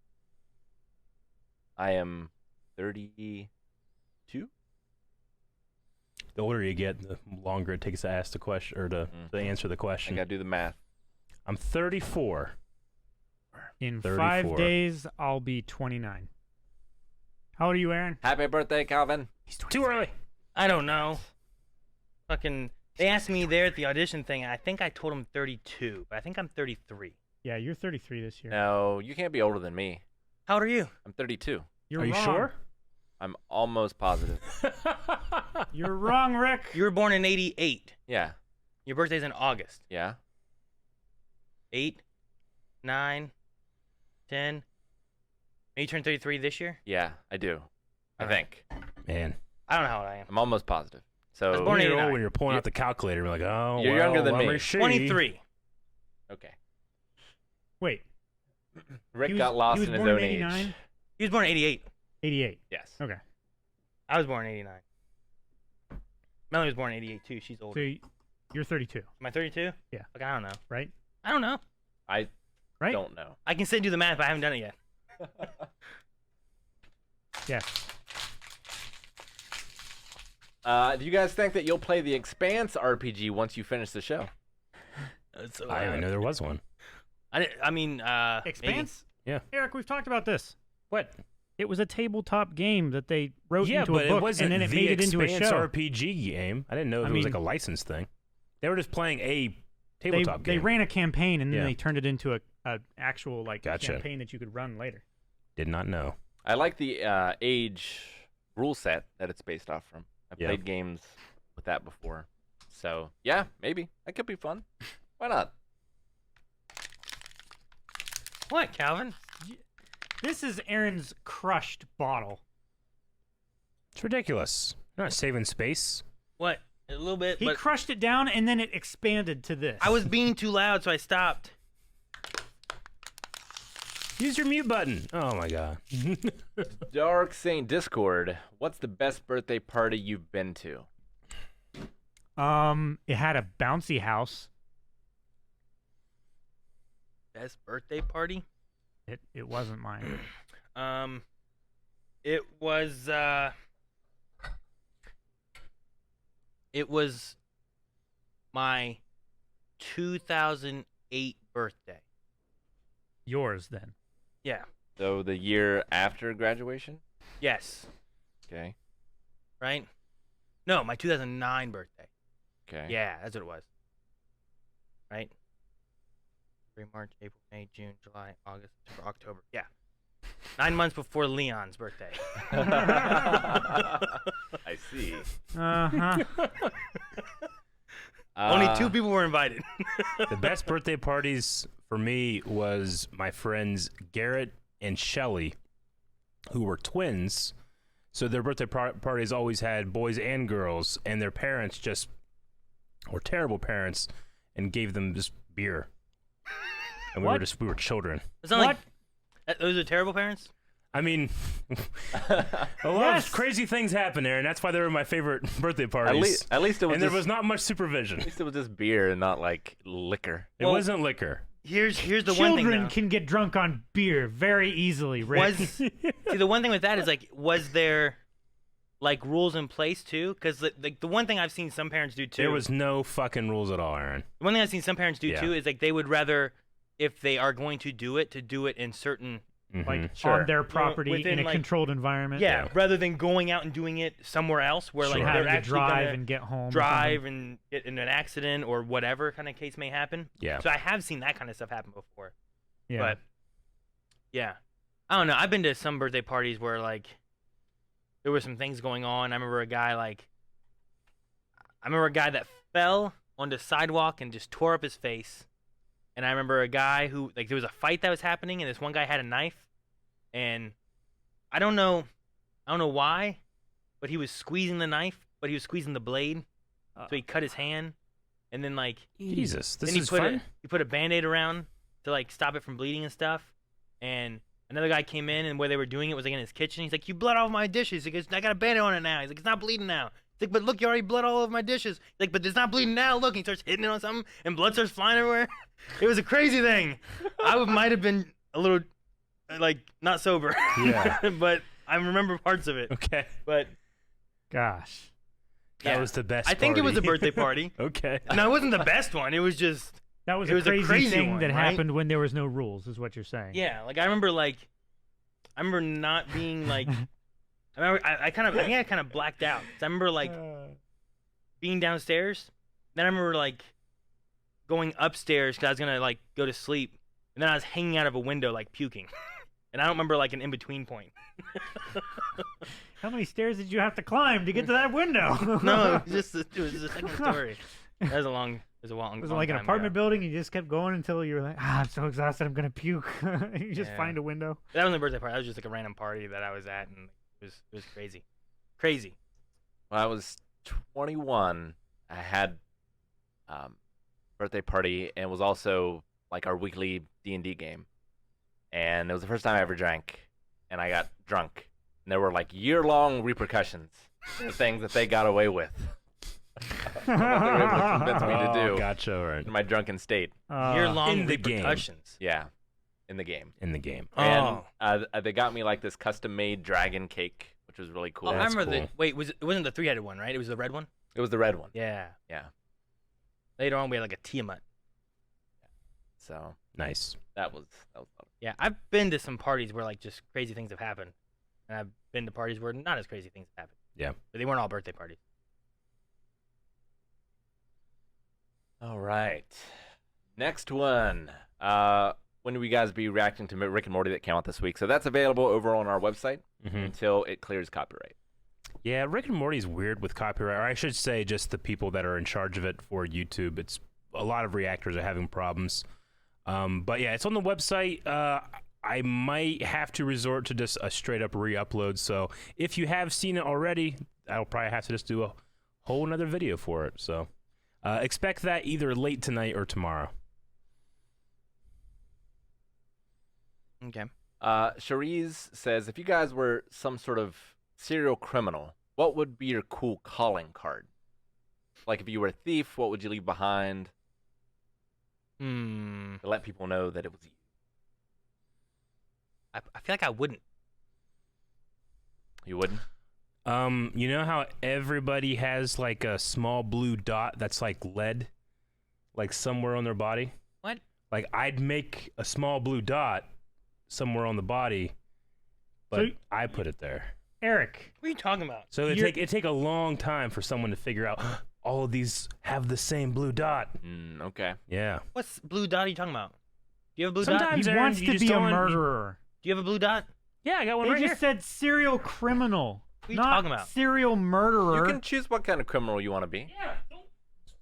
I am 32. The older you get, the longer it takes to ask the question or to answer the I question. gotta do the math. I'm 34. In 34. 5 days, I'll be 29. How old are you, Aaron? Happy birthday, Calvin. Too early. I don't know. Fucking they asked me there at the audition thing and I think I told them 32, but I think I'm 33. Yeah, you're 33 this year. No, you can't be older than me. How old are you? I'm 32. You're Are you wrong. sure? I'm almost positive. You're wrong, Rick. You were born in 88. Yeah. Your birthday's in August. Yeah. 8, 9, 10. You turned 33 this year? Yeah, I do. I All right. think. Man, I don't know how old I am. I'm almost positive. So was born in you're 89. old when you're pulling out the calculator, you're like, oh, You're well, younger than let me. see. 23. okay. Wait. Rick he was, got lost he was in his born own in age. 89? He was born in 88. 88. Yes. Okay. I was born in 89. Melanie was born in 88 too. She's older. So you're 32, Am I 32? Yeah. Like, I don't know. right? I don't know. I Right? don't know. I can sit and do the math, but I haven't done it yet. Yeah. Do you guys think that you'll play the Expanse RPG once you finish the show? So, I didn't know there was one. I mean, maybe. Expanse? Yeah. Eric, we've talked about this. What? It was a tabletop game that they wrote Yeah, into but a book, it wasn't and then it the made it into a Expanse show. RPG game. I didn't know if I it was like mean- a licensed thing. They were just playing a They tabletop game. ran a campaign, and then Yeah. they turned it into a actual like Gotcha. campaign that you could run later. Did not know. I like the age rule set that it's based off from. I've Yeah. played games with that before. So, yeah, maybe. That could be fun. Why not? What, Calvin? This is Aaron's crushed bottle. It's ridiculous. You're not saving space. What? A little bit, He but crushed it down, and then it expanded to this. I was being too loud, so I stopped. Use your mute button. Oh my god. Dark Saint Discord, what's the best birthday party you've been to? It had a bouncy house. Best birthday party? It wasn't mine. It was my 2008 birthday. Yours then. Yeah. So, the year after graduation? Yes. Okay. Right? No, my 2009 birthday. Okay. Yeah, that's what it was. Right? February, March, April, May, June, July, August, September, October. Yeah. 9 months before Leon's birthday. I see. Uh-huh. Only 2 people were invited. The best birthday parties for me was my friends Garrett and Shelly, who were twins. So their birthday parties always had boys and girls, and their parents just were terrible parents and gave them just beer. And we were children. It's not like those are terrible parents? I mean, a lot of crazy things happen, Aaron. That's why they were my favorite birthday parties. At least it was and there was not much supervision. At least it was just beer and not like liquor. It wasn't liquor. Here's the one thing Children though. can get drunk on beer very easily, Rick. See, the one thing with that is like, was there like rules in place too? Because like the one thing I've seen some parents do too. There was no fucking rules at all, Aaron. The one thing I've seen some parents do Yeah. too is like they would rather, if they are going to do it in certain like Sure. on their property within, in a like- controlled environment. yeah, rather than going out and doing it somewhere else where like Sure. they're Having to actually drive gonna and get home. or drive something. and get in an accident or whatever kind of case may happen. Yeah. So I have seen that kind of stuff happen before. Yeah. But yeah, I don't know. I've been to some birthday parties where like there were some things going on. I remember a guy that fell on the sidewalk and just tore up his face. And I remember a guy who like there was a fight that was happening and this one guy had a knife and I don't know why, but he was squeezing the knife, but he was squeezing the blade. So he cut his hand and then like Jesus, this then is fun. he put a Band-Aid around to like stop it from bleeding and stuff. And another guy came in and where they were doing it was like in his kitchen. He's like, "You bled all of my dishes." He goes, "I got a Band-Aid on it now." He's like, "It's not bleeding now." He's like, "But look, you already bled all over my dishes." He's like, "But it's not bleeding now. Look." And he starts hitting it on something and blood starts flying everywhere. It was a crazy thing. I might have been a little like not sober. Yeah. But I remember parts of it. Okay. But Gosh. That yeah. was the best I think it was a party. birthday party. Okay. No, it wasn't the best one. It was just That was It a was a crazy, crazy thing one, that right? happened when there was no rules, is what you're saying. yeah. Like I remember not being like. I think I kind of blacked out. 'Cause I remember like being downstairs. Then I remember like going upstairs because I was gonna like go to sleep, and then I was hanging out of a window like puking, and I don't remember like an in between point. How many stairs did you have to climb to get to that window? No, it was just a second story. That was a long It was a long, Was it long like an time apartment ago. building? You just kept going until you were like, I'm so exhausted, I'm gonna puke. You just Yeah. find a window. That wasn't a birthday party. That was just like a random party that I was at, and it was crazy, crazy. When I was 21, I had birthday party, and it was also like our weekly D&D game. And it was the first time I ever drank, and I got drunk. And there were like year-long repercussions, the things that they got away with. What they were able to convince me to do Gotcha, right. in my drunken state. Year-long in the game. repercussions. Yeah, in the game. In the game. Oh. And they got me like this custom-made dragon cake, which was really cool. Oh, I That's remember cool. it wasn't the 3-headed one, right? It was the red one. It was the red one. Yeah. Yeah. Later on, we had like a Tiamat. So Nice. that was fun. Yeah, I've been to some parties where like just crazy things have happened, and I've been to parties where not as crazy things have happened. Yeah. But they weren't all birthday parties. All right. Next one. When will you guys be reacting to Rick and Morty that came out this week? So that's available over on our website until it clears copyright. Yeah, Rick and Morty's weird with copyright, or I should say just the people that are in charge of it for YouTube. It's a lot of reactors are having problems. But yeah, it's on the website. I might have to resort to just a straight up re-upload. So if you have seen it already, I'll probably have to just do a whole nother video for it. So expect that either late tonight or tomorrow. Okay. Cherise says, if you guys were some sort of serial criminal, what would be your cool calling card? Like if you were a thief, what would you leave behind to let people know that it was you? I feel like I wouldn't. You wouldn't? You know how everybody has like a small blue dot that's like lead, like somewhere on their body? What? Like I'd make a small blue dot somewhere on the body, but So- I put it there. Eric, What are you talking about? So it'd take a long time for someone to figure out all of these have the same blue dot. Okay. Yeah. What's blue dot are you talking about? Do you have a blue he dot? Sometimes- Aaron, wants you to just be a don't- murderer. Do you have a blue dot? Yeah, I got one They right just here. said serial criminal. What are you not talking about? serial murderer. You can choose what kind of criminal you want to be. Yeah, don't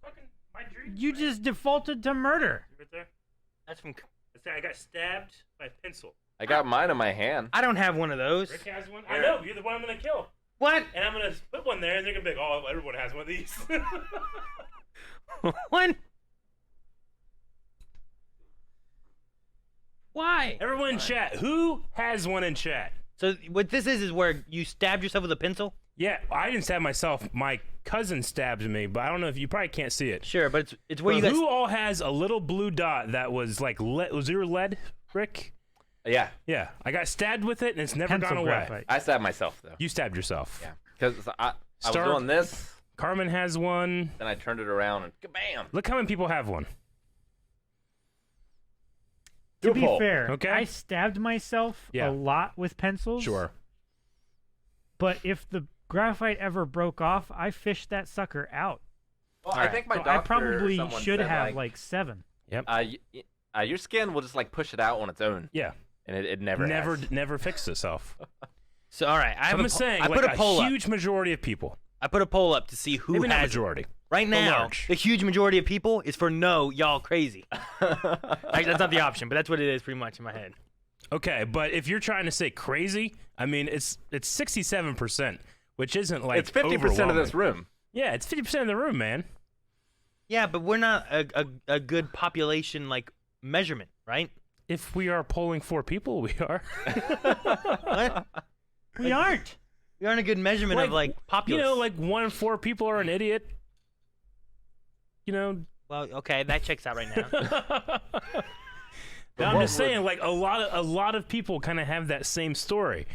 fucking my dream. You just defaulted to murder. Right there. That's from. I got stabbed by a pencil. I got mine in my hand. I don't have one of those. Rick has one. I know. You're the one I'm gonna kill. What? And I'm gonna put one there, and they're gonna be like, "Oh, everyone has one of these." What? Why? Everyone in chat, who has one in chat? So what this is where you stabbed yourself with a pencil? Yeah, I didn't stab myself. My cousin stabbed me, but I don't know if you probably can't see it. Sure, but it's where But you guys. who all has a little blue dot that was like lead? Was your lead, Rick? Yeah. Yeah, I got stabbed with it, and it's never Pencil gone away. graphite. I stabbed myself, though. You stabbed yourself. Yeah. Because I was Star- doing this, Carmen has one. then I turned it around and kabam! Look how many people have one. To Do be a poll. fair, Okay. I stabbed myself Yeah. a lot with pencils. Sure. But if the graphite ever broke off, I fished that sucker out. Well, I Alright. think my So doctor I or probably someone should said, have like 7. your skin will just like push it out on its own, Yeah. and it never has. never fixed itself. So all right, I have I'm a just po- saying, I like put a poll up. huge majority of people. I put a poll up to see who Maybe not has it. majority. Right but now. large. The huge majority of people is for no, y'all crazy. Like, that's not the option, but that's what it is pretty much in my head. Okay, but if you're trying to say crazy, I mean it's 67%, which isn't like It's 50% of this overwhelming. room. Yeah, it's 50% of the room, man. Yeah, but we're not a good population like measurement, right? If we are polling 4 people, we are. What? We aren't. We aren't a good measurement of like populace. You know, like 1 in 4 people are an idiot. You know. well, okay, that checks out right now. But I'm just saying, like a lot of people kind of have that same story.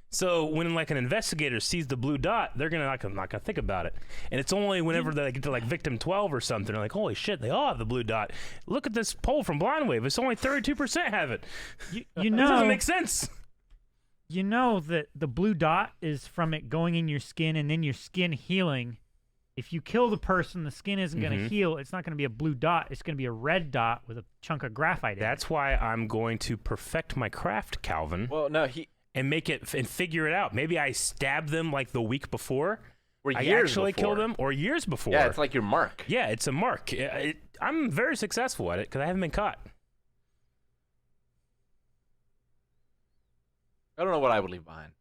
So when like an investigator sees the blue dot, they're not gonna think about it. And it's only whenever they get to like victim 12 or something, they're like, holy shit, they all have the blue dot. Look at this poll from Blind Wave. It's only 32% have it. You It doesn't know, make sense. you know that the blue dot is from it going in your skin and then your skin healing. If you kill the person, the skin isn't going to heal. It's not going to be a blue dot. It's going to be a red dot with a chunk of graphite in it. That's why I'm going to perfect my craft, Calvin, Well, no, and make it and figure it out. Maybe I stabbed them like the week before, I years actually before. killed him, or years before. Yeah, it's like your mark. Yeah, it's a mark. I'm very successful at it because I haven't been caught. I don't know what I would leave behind.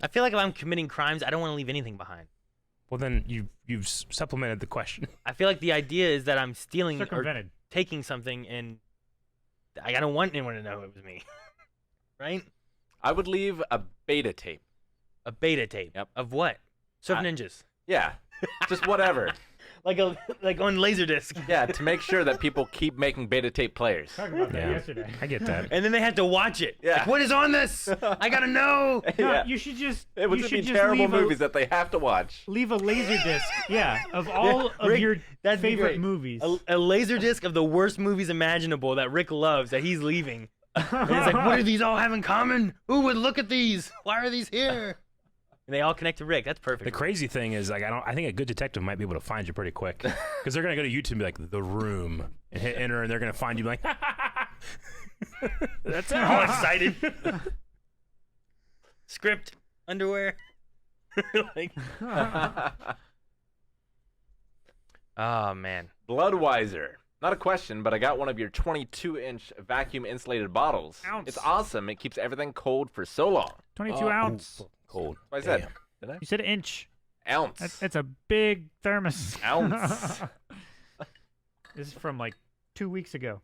I feel like if I'm committing crimes, I don't want to leave anything behind. Well, then you've supplemented the question. I feel like the idea is that I'm stealing or Circumvented. taking something, and I don't want anyone to know it was me. Right? I would leave a beta tape. A beta tape. Yep. Of what? Surf Ninjas. Yeah, just whatever. Like on Laserdisc. Yeah, to make sure that people keep making beta tape players. Talking about that Yeah. yesterday. I get that. And then they have to watch it. Yeah. Like, what is on this? I gotta know. No, Yeah. you should just. It would you just should be just terrible leave movies that they have to watch. leave a laser disc. Yeah, of all of Rick, your that'd be favorite great. movies. A Laserdisc of the worst movies imaginable that Rick loves that he's leaving. And he's like, what do these all have in common? Who would look at these? Why are these here? And they all connect to Rick. That's perfect. The crazy thing is, like, I think a good detective might be able to find you pretty quick, because they're gonna go to YouTube and be like, The Room, and hit enter, and they're gonna find you like, that's They're all excited. Script, underwear. Like, oh man. Bloodweiser. Not a question, but I got one of your 22-inch vacuum insulated bottles. Ounce. It's awesome. It keeps everything cold for so long. 22 ounce. cold. That's what I said. Damn. Did I? You said inch. Ounce. That's a big thermos. Ounce. This is from like 2 weeks ago.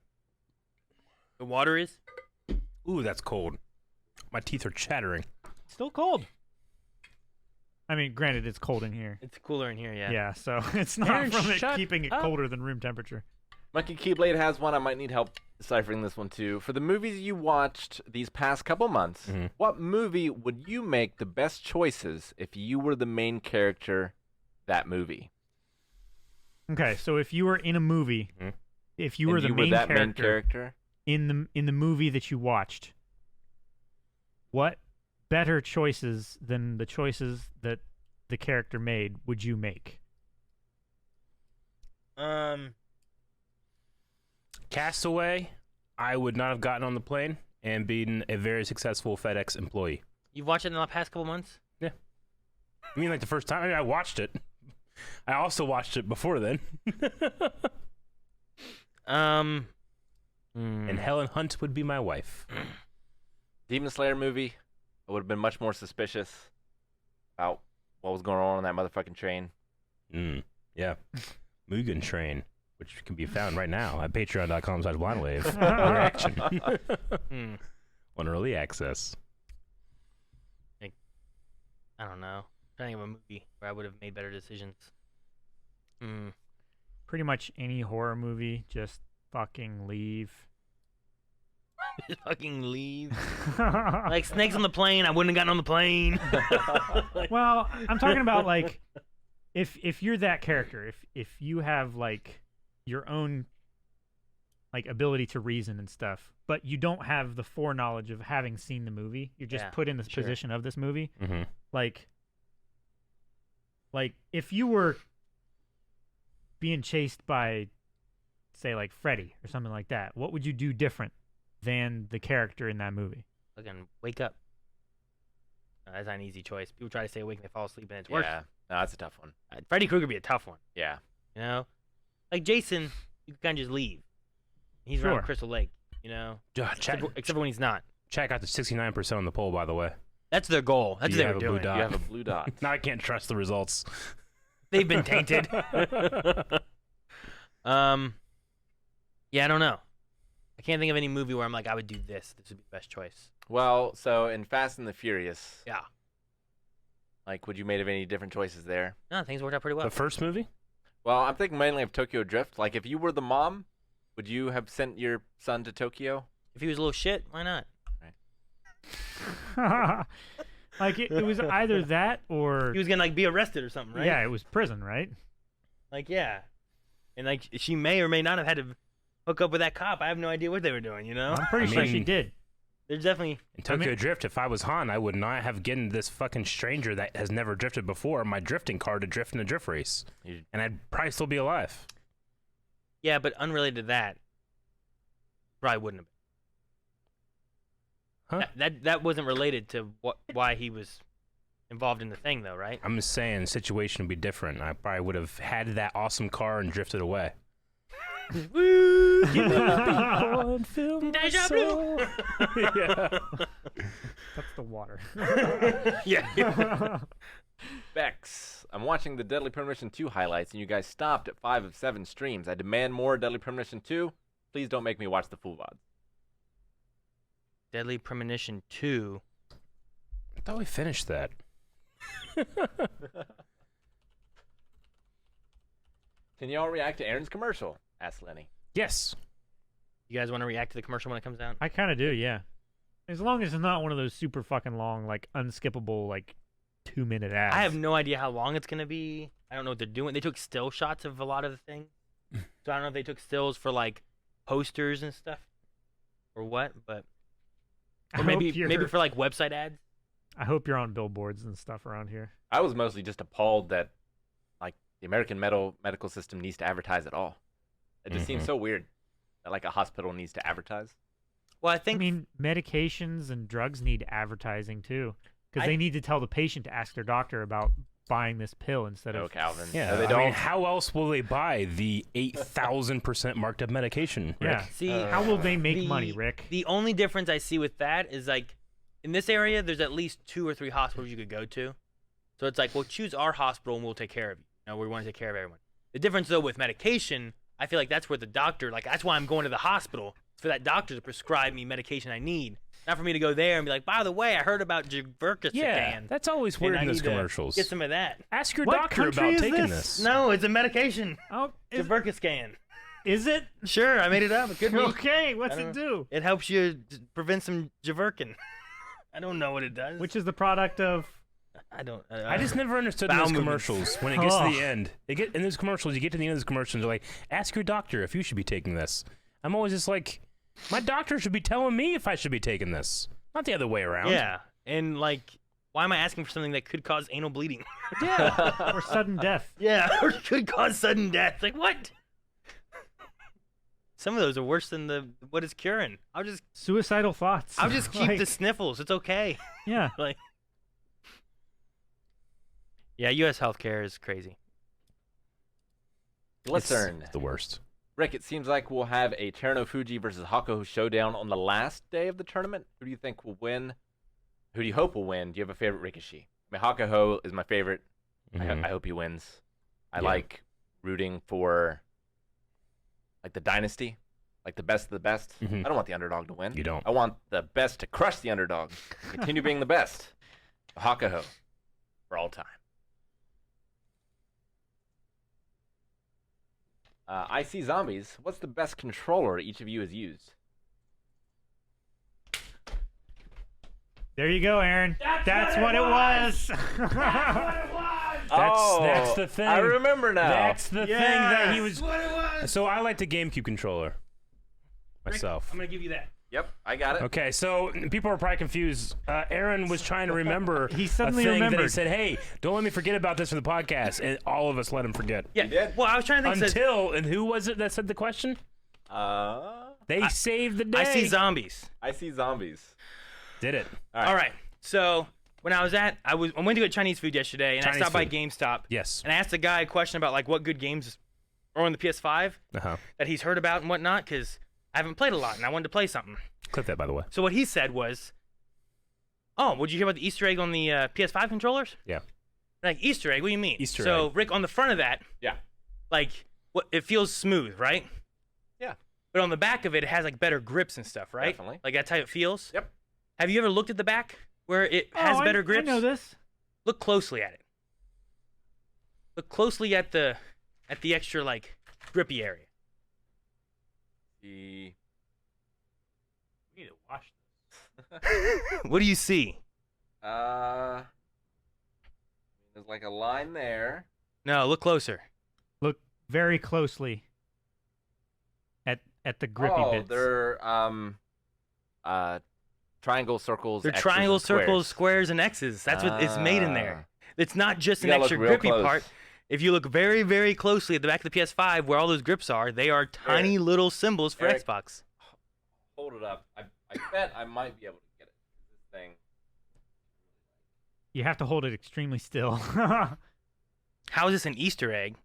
The water is? Ooh, that's cold. My teeth are chattering. Still cold. I mean, granted, it's cold in here. It's cooler in here, yeah. Yeah, so it's not Aaron, from it shut keeping it up. colder than room temperature. Monkey Keyblade has one. I might need help deciphering this one too. For the movies you watched these past couple months, what movie would you make the best choices if you were the main character that movie? Okay, so if you were in a movie, if you were And the you main, were that character main character? in the movie that you watched, what better choices than the choices that the character made would you make? Castaway, I would not have gotten on the plane and been a very successful FedEx employee. You've watched it in the past couple months? I mean, like the first time I watched it. I also watched it before then. And Helen Hunt would be my wife. Demon Slayer movie, I would have been much more suspicious about what was going on that motherfucking train. Yeah. Mugen Train, which can be found right now at patreon.com/blindwave. Reaction. On early access. I don't know. I'm trying to think of a movie where I would have made better decisions. Pretty much any horror movie, just fucking leave. Just fucking leave. Like snakes on the plane, I wouldn't have gotten on the plane. Well, I'm talking about like if you're that character, if you have like your own like ability to reason and stuff, but you don't have the foreknowledge of having seen the movie, you're just Yeah, put in the sure. position of this movie. Mm-hmm. Like if you were being chased by, say, like Freddy or something like that, what would you do different than the character in that movie? Fucking wake up. No, that's not an easy choice. People try to stay awake and they fall asleep and it's worse. Yeah, no, that's a tough one. Freddy Krueger would be a tough one. Yeah. You know? Like Jason, you can kind of just leave. He's around Sure. Crystal Lake, you know? Chat Except for when he's not. got the 69% on the poll, by the way. That's their goal. That's You what have they a were blue doing. dot. You have a blue dot. Now I can't trust the results. They've been tainted. Yeah, I don't know. I can't think of any movie where I'm like, I would do this. This would be the best choice. Well, so in Fast and the Furious, Yeah. like, would you made of any different choices there? No, things worked out pretty well. The first movie? Well, I'm thinking mainly of Tokyo Drift. Like, if you were the mom, would you have sent your son to Tokyo? If he was a little shit, why not? Like it was either that or He was gonna like be arrested or something, right? yeah, it was prison, right? Like yeah, and like she may or may not have had to hook up with that cop. I have no idea what they were doing. You know, I'm pretty I sure she mean- did. there's definitely In Tokyo Drift, if I was Han, I would not have given this fucking stranger that has never drifted before my drifting car to drift in a drift race. You- And I'd probably still be alive. yeah, but unrelated to that, probably wouldn't have. Huh? That wasn't related to why he was involved in the thing, though, right? I'm just saying, the situation would be different. I probably would have had that awesome car and drifted away. Woo! Deja vu. Yeah. That's the water. Yeah. Bex, I'm watching the Deadly Premonition 2 highlights, and you guys stopped at 5 of 7 streams. I demand more Deadly Premonition 2. Please don't make me watch the full VOD. Deadly Premonition 2. I thought we finished that. Can y'all react to Aaron's commercial? Asked Lenny. Yes. You guys want to react to the commercial when it comes out? I kind of do, yeah. As long as it's not one of those super fucking long, like unskippable, like 2-minute ads. I have no idea how long it's going to be. I don't know what they're doing. They took still shots of a lot of the thing. So I don't know if they took stills for like posters and stuff or what, but I or hope maybe you're- for like website ads. I hope you're on billboards and stuff around here. I was mostly just appalled that, like, the American medical system needs to advertise at all. It just seems so weird that, like, a hospital needs to advertise. Well, I I think mean, medications and drugs need advertising too, because they need to tell the patient to ask their doctor about buying this pill instead No, of. Calvin. Yeah. No, they I don't. mean, how else will they buy the 8,000% marked up medication? Rick? Yeah. see How will they make money, the- Rick? The only difference I see with that is like in this area, there's at least 2 or 3 hospitals you could go to. So it's like, well, choose our hospital and we'll take care of you. You know, we want to take care of everyone. The difference though with medication, I feel like that's where the doctor, like that's why I'm going to the hospital, for that doctor to prescribe me medication I need. Not for me to go there and be like, by the way, I heard about Javerkis Yeah, again. that's always weird and I in those need to commercials. Get some of that. Ask your What doctor country about is taking this? No, it's a medication. Oh, Javerkis scan. is it? Sure, I made it up. It could be. Okay, what's I don't it do? It helps you prevent some Javerkin. I don't know what it does. Which is the product of. I don't. I just never understood Bowel those movements. commercials. When it gets to Oh. the end, in those commercials, you get to the end of those commercials, and they're like, ask your doctor if you should be taking this. I'm always just like, my doctor should be telling me if I should be taking this, not the other way around. Yeah, and like, why am I asking for something that could cause anal bleeding? Yeah. Or sudden death. Yeah, or could cause sudden death. Like what? Some of those are worse than the what is curing. I'll just Suicidal thoughts. keep Like, the sniffles. It's okay. Yeah. Like, yeah, U.S. healthcare is crazy. Listen, It's the worst. Rick, it seems like we'll have a Terunofuji versus Hakuho showdown on the last day of the tournament. Who do you think will win? Who do you hope will win? Do you have a favorite Rikishi? I mean, Hakuho is my favorite. Mhm. I hope he wins. I Yeah. like rooting for, like, the dynasty, like the best of the best. Mhm. I don't want the underdog to win. You don't. I want the best to crush the underdog. Continue being the best. Hakuho for all time. I see zombies. What's the best controller each of you has used? There you go, Aaron. That's what it was. That's the thing. I remember now. That's the thing that he was. What it was. So I like the GameCube controller myself. I'm gonna give you that. Yep, I got it. Okay, so people are probably confused. Aaron was trying to remember He suddenly a thing that he remembered. said, "Hey, don't let me forget about this for the podcast," and all of us let him forget. Yeah. You did? Well, I was trying to think. And who was it that said the question? They saved the day. I see zombies. I see zombies. Did it? All right. So when I went to get Chinese food yesterday, and Chinese I stopped by food. GameStop, Yes. and I asked a guy a question about like what good games are on the PS5 Uh-huh. that he's heard about and whatnot, because I haven't played a lot, and I wanted to play something. Clip that, by the way. So what he said was, "Oh, would you hear about the Easter egg on the PS5 controllers?" Yeah. Like Easter egg? What do you mean? Easter so egg. Rick, on the front of that, Yeah. like what it feels smooth, right? Yeah. But on the back of it, it has like better grips and stuff, right? Definitely. Like that's how it feels. Yep. Have you ever looked at the back where it has better grips? I know this. Look closely at it. Look closely at the extra like grippy area. The We need to wash this. What do you see? there's like a line there. No, look closer. Look very closely at the grippy Oh, bits. they're triangle, circles. They're X's, triangles, and squares. circles, squares, and X's. That's what it's made in there. It's not just You an gotta extra look real grippy close. part. If you look very, very closely at the back of the PS5 where all those grips are, they are tiny little symbols for Eric. Xbox. Hold it up. I bet I might be able to get it. This thing. You have to hold it extremely still. How is this an Easter egg?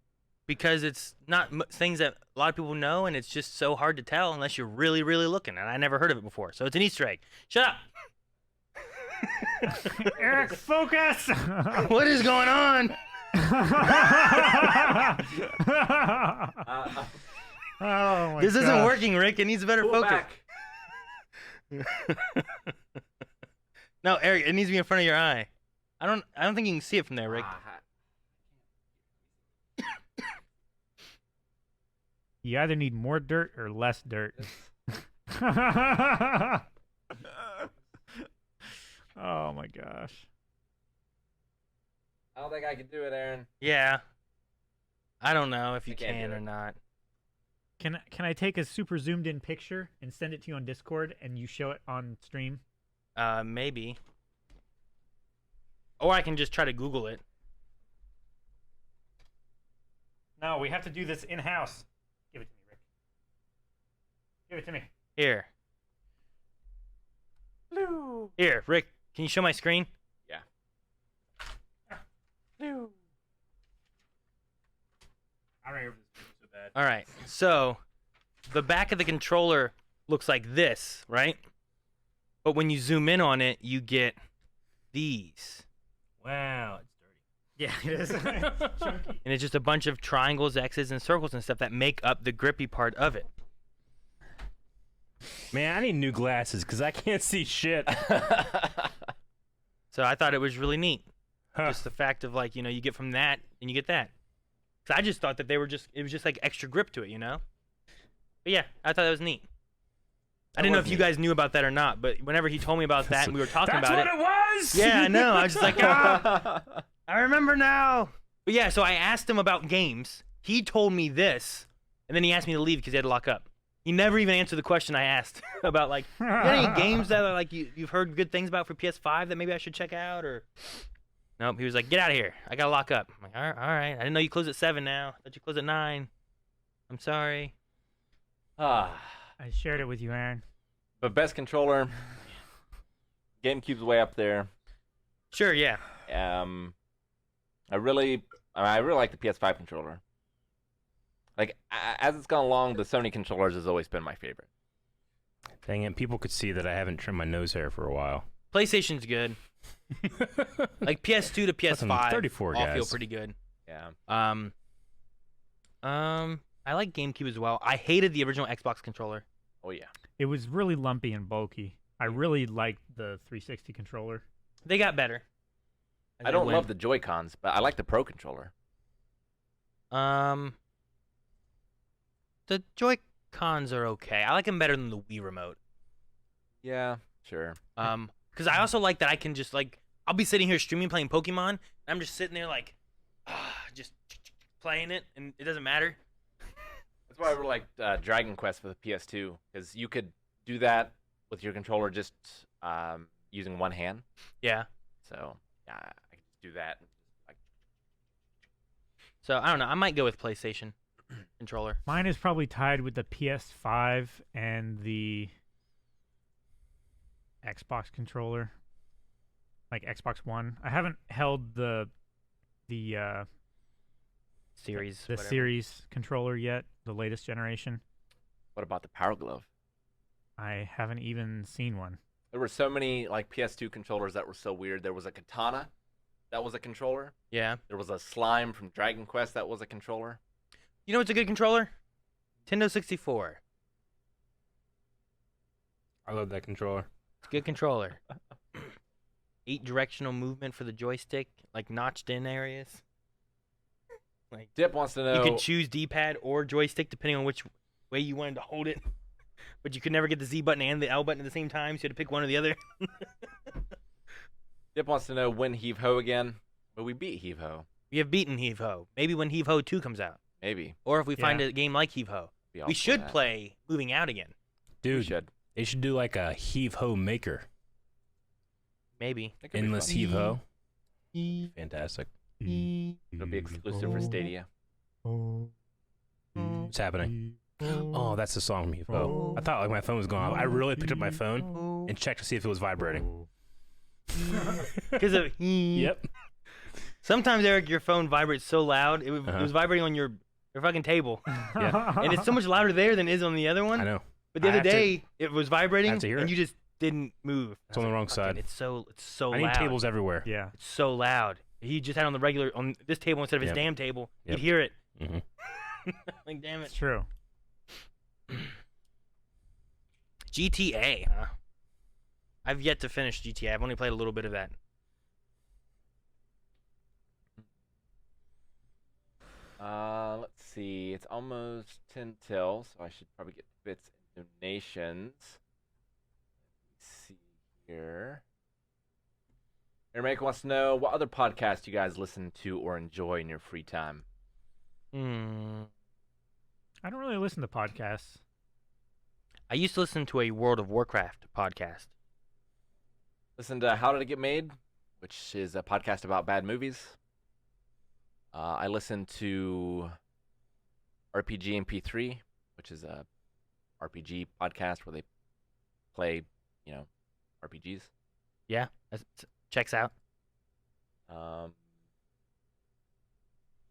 Because it's not things that a lot of people know, and it's just so hard to tell unless you're really, really looking. And I never heard of it before, so it's an Easter egg. Shut up. Eric, focus! What is going on? Oh my This isn't gosh. working, Rick. It needs better Pull focus. back. No, Eric, it needs to be in front of your eye. I don't think you can see it from there, Rick. You either need more dirt or less dirt. Oh my gosh. I don't think I can do it, Aaron. Yeah. I don't know if you I can't can do or it. not. Can I take a super zoomed in picture and send it to you on Discord and you show it on stream? Maybe. Or I can just try to Google it. No, we have to do this in house. Give it to me, Rick. Give it to me. Here. Here, Rick, can you show my screen? Yeah. I don't remember this so bad. All right. So, the back of the controller looks like this, right? But when you zoom in on it, you get these. Wow, it's dirty. Yeah, it is. Chunky. And it's just a bunch of triangles, X's, and circles and stuff that make up the grippy part of it. Man, I need new glasses because I can't see shit. So I thought it was really neat. Huh. Just the fact of like, you get from that and you get that. So I just thought that it was just like extra grip to it, But yeah, I thought that was neat. I didn't know if you guys knew about that or not, but whenever he told me about that and we were talking That's about what it was. Yeah, I know. I was just like, I remember now. But yeah, so I asked him about games. He told me this, and then he asked me to leave because he had to lock up. He never even answered the question I asked about like, you got any games that are like you've heard good things about for PS5 that maybe I should check out or. Nope. He was like, get out of here. I gotta lock up. I'm like, all right. I didn't know you close at 7 now. I thought you close at 9. I'm sorry. I shared it with you, Aaron. But best controller, GameCube's way up there. Sure. Yeah. I really like the PS5 controller. Like as it's gone along, the Sony controllers has always been my favorite. Dang it, people could see that I haven't trimmed my nose hair for a while. PlayStation's good. Like PS2 to PS5, 34 all feel guys. pretty good. Yeah. I like GameCube as well. I hated the original Xbox controller. Oh yeah. It was really lumpy and bulky. I really liked the 360 controller. They got better. I don't love the Joy-Cons, but I like the Pro controller. The Joy-Cons are okay. I like them better than the Wii remote. Yeah, sure. Because I also like that I can just like I'll be sitting here streaming playing Pokemon, and I'm just sitting there like, just playing it, and it doesn't matter. That's why I really like Dragon Quest for the PS2, because you could do that with your controller just using one hand. Yeah. So yeah, I could just do that. Like, So I don't know. I might go with PlayStation controller. Mine is probably tied with the PS5 and the Xbox controller, like Xbox One. I haven't held the Series. the whatever. Series controller yet, the latest generation. what about the Power Glove? I haven't even seen one. There were so many like PS2 controllers that were so weird. There was a Katana that was a controller. Yeah. There was a Slime from Dragon Quest that was a controller. You know what's a good controller? Nintendo 64. I love that controller. It's a good controller. 8 directional movement for the joystick, like notched in areas. Like Dip wants to know. you could choose D-pad or joystick depending on which way you wanted to hold it. But you could never get the Z button and the L button at the same time, so you had to pick one or the other. Dip wants to know when Heave Ho again. But we beat Heave Ho. We have beaten Heave Ho. Maybe when Heave Ho 2 comes out. Maybe. Or if we find Yeah. a game like Heave Ho. Be all We for should that. play Moving Out again. We Dude, should. they should do like a heave ho maker. Maybe. That could be Endless fun. heave ho. Fantastic. It'll be exclusive for Stadia. What's happening? Oh, that's the song from Heave Ho. I thought like my phone was going off. I really picked up my phone and checked to see if it was vibrating. because of Yep. Sometimes, Eric, your phone vibrates so loud, it was vibrating on your fucking table. Yeah. And it's so much louder there than it is on the other one. I know. But the I other have to- day, it was vibrating, have to hear and it. you just didn't move. It's on the wrong Fucking- side. It's so I loud. need tables everywhere. Yeah. It's so loud. He just had it on this table instead of his Yep. damn table. Yep. You'd hear it. hmm Like, damn It's it. true. GTA, huh? I've yet to finish GTA. I've only played a little bit of that. Let's see. It's almost 10 till, so I should probably get bits and donations. Let's see here. Aramaic wants to know what other podcasts you guys listen to or enjoy in your free time. I don't really listen to podcasts. I used to listen to a World of Warcraft podcast. Listen to How Did It Get Made, which is a podcast about bad movies. I listen to RPG MP3, which is a RPG podcast where they play, RPGs. Yeah, checks out. I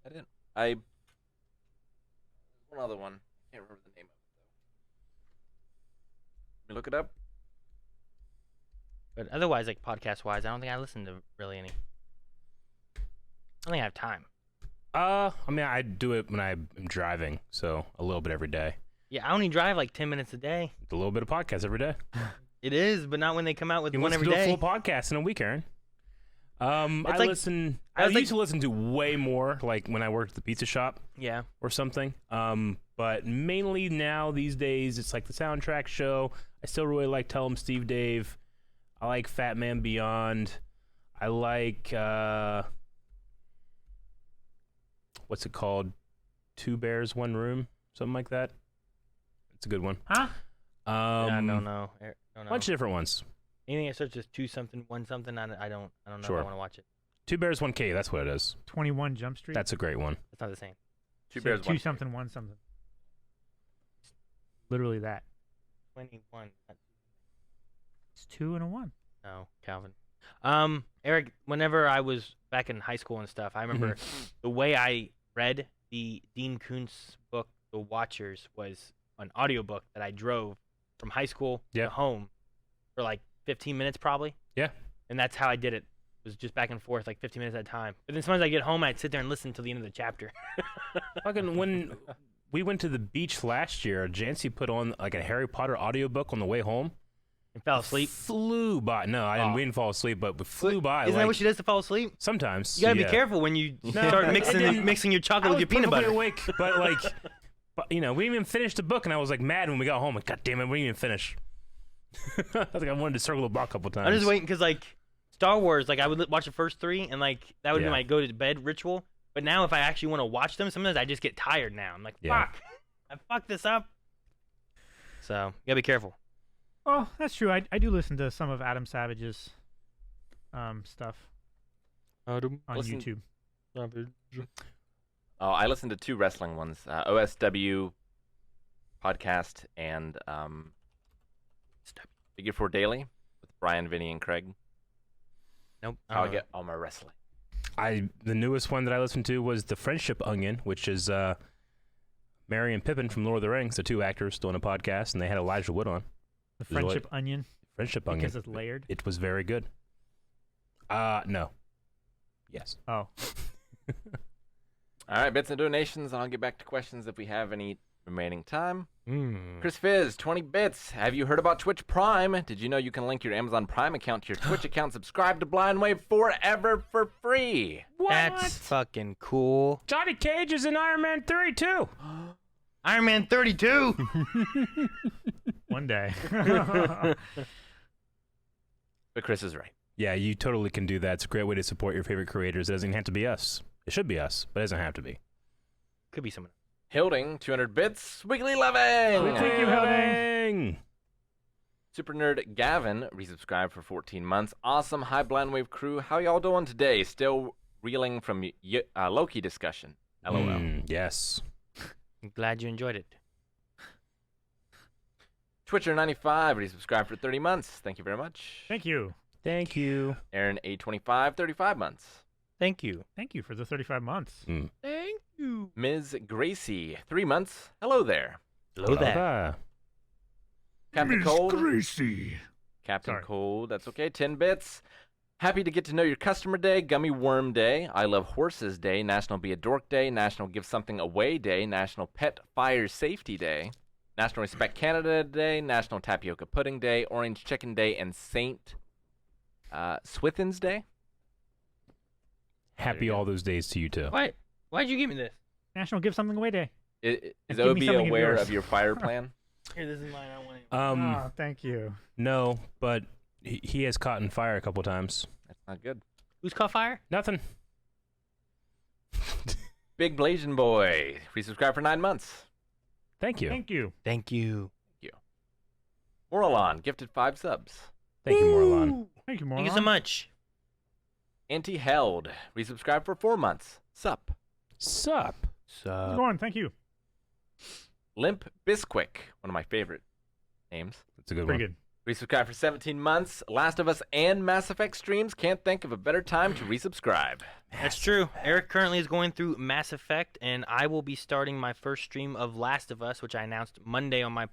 didn't. There's one other one. I can't remember the name of it though. Let me look it up. But otherwise, like podcast-wise, I don't think I listen to really any. I don't think I have time. I mean, I do it when I'm driving, so a little bit every day. Yeah, I only drive like 10 minutes a day. A little bit of podcast every day. It is, but not when they come out with You one listen every to a day. full podcast in a week, Aaron. I like- listen. I I was like- used to listen to way more, like when I worked at the pizza shop Yeah. or something. But mainly now these days, it's like the soundtrack show. I still really like Tell 'em Steve Dave. I like Fat Man Beyond. I like what's it called? Two Bears, One Room, something like that. It's a good one. Huh? Yeah, I don't know. A bunch of different ones. Anything that starts with 2 something, 1 something, I don't know if Sure. I want to watch it. Two Bears, One K. That's what it is. 21 Jump Street. That's a great one. It's not the same. Two Said Bears, two One something, one something. Literally that. 21. It's 2 and a 1. No, Calvin. Eric, whenever I was back in high school and stuff, I remember the way I read the Dean Koontz book, The Watchers, was an audiobook that I drove from high school Yeah. to home for like 15 minutes probably. Yeah. And that's how I did it. It was just back and forth, like 15 minutes at a time. But then sometimes I get home, I'd sit there and listen till the end of the chapter. Fucking when we went to the beach last year, Jancy put on like a Harry Potter audiobook on the way home. And fell asleep. Flew by. No, I didn't. Oh. We didn't fall asleep, but we flew by. Isn't like, that what she does to fall asleep? sometimes. You gotta yeah. be careful when you No, start I didn't. mixing your I chocolate was with your peanut perfectly butter. awake, but like, we didn't even finish the book, and I was like mad when we got home. Like, God damn it, we didn't even finish. I was like, I wanted to circle the block a couple times. I'm just waiting because like Star Wars, like I would watch the first 3 and like that would be Yeah. my go to bed ritual. But now if I actually want to watch them, sometimes I just get tired now. I'm like, Yeah. fuck, I fucked this up. So you gotta be careful. Oh, that's true. I do listen to some of Adam Savage's stuff on Listen- YouTube. Oh, I listen to 2 wrestling ones. OSW podcast and Figure 4 Daily with Brian, Vinny, and Craig. Nope. How I get all my wrestling. The newest one that I listened to was The Friendship Onion, which is Merry and Pippin from Lord of the Rings, the 2 actors doing a podcast, and they had Elijah Wood on. The Is it what- Friendship Onion Friendship Onion. because it's layered. It was very good. No. Yes. Oh, All right, bits and donations, and I'll get back to questions if we have any remaining time. Mm. Chris Fizz, 20 bits. Have you heard about Twitch Prime? Did you know you can link your Amazon Prime account to your Twitch account? Subscribe to Blind Wave forever for free. That's fucking cool. Johnny Cage is in Iron Man 3 too. Iron Man 32. one day. But Chris is right. Yeah, you totally can do that. It's a great way to support your favorite creators. It doesn't have to be us. It should be us, but it doesn't have to be. Could be someone. Hilding, 200 bits. Weekly Loving. Thank you, Hilding. Super Nerd Gavin resubscribed for 14 months. Awesome. Hi, Blind Wave crew. How y'all doing today? Still reeling from Loki discussion. LOL. Yes. I'm glad you enjoyed it. Twitcher95 resubscribed for 30 months. Thank you very much. Thank you. Thank you. Aaron A25, 35 months. Thank you. Thank you for the 35 months. Thank you. Ms. Gracie, 3 months. Hello there. Hello there. Hola. Captain Cold. Gracie. Captain Sorry. Cold, that's okay. 10 bits. Happy to get to know your customer day, Gummy Worm Day, I Love Horses Day, National Be a Dork Day, National Give Something Away Day, National Pet Fire Safety Day, National Respect Canada Day, National Tapioca Pudding Day, Orange Chicken Day, and Saint Swithin's Day. Happy go. all those days to you too. Why? Why'd you give me this? National Give Something Away Day. Is Give me OB something of aware yours. of your fire plan? Here, this is mine. I want it. Oh, thank you. No, but he has caught in fire a couple times. That's not good. Who's caught fire? Nothing. Big Blasian Boy, resubscribe for 9 months. Thank you. Thank you. Thank you. Moralon, gifted 5 subs. Thank you, Morlon. Thank you, Thank you so much. Anti-Held, resubscribe for 4 months. Sup. Sup? How's it going? Thank you. Limp Bisquick, one of my favorite names. That's a good Pretty one. good. Resubscribe for 17 months. Last of Us and Mass Effect streams. Can't think of a better time to resubscribe. That's true. Eric currently is going through Mass Effect, and I will be starting my first stream of Last of Us, which I announced Monday on my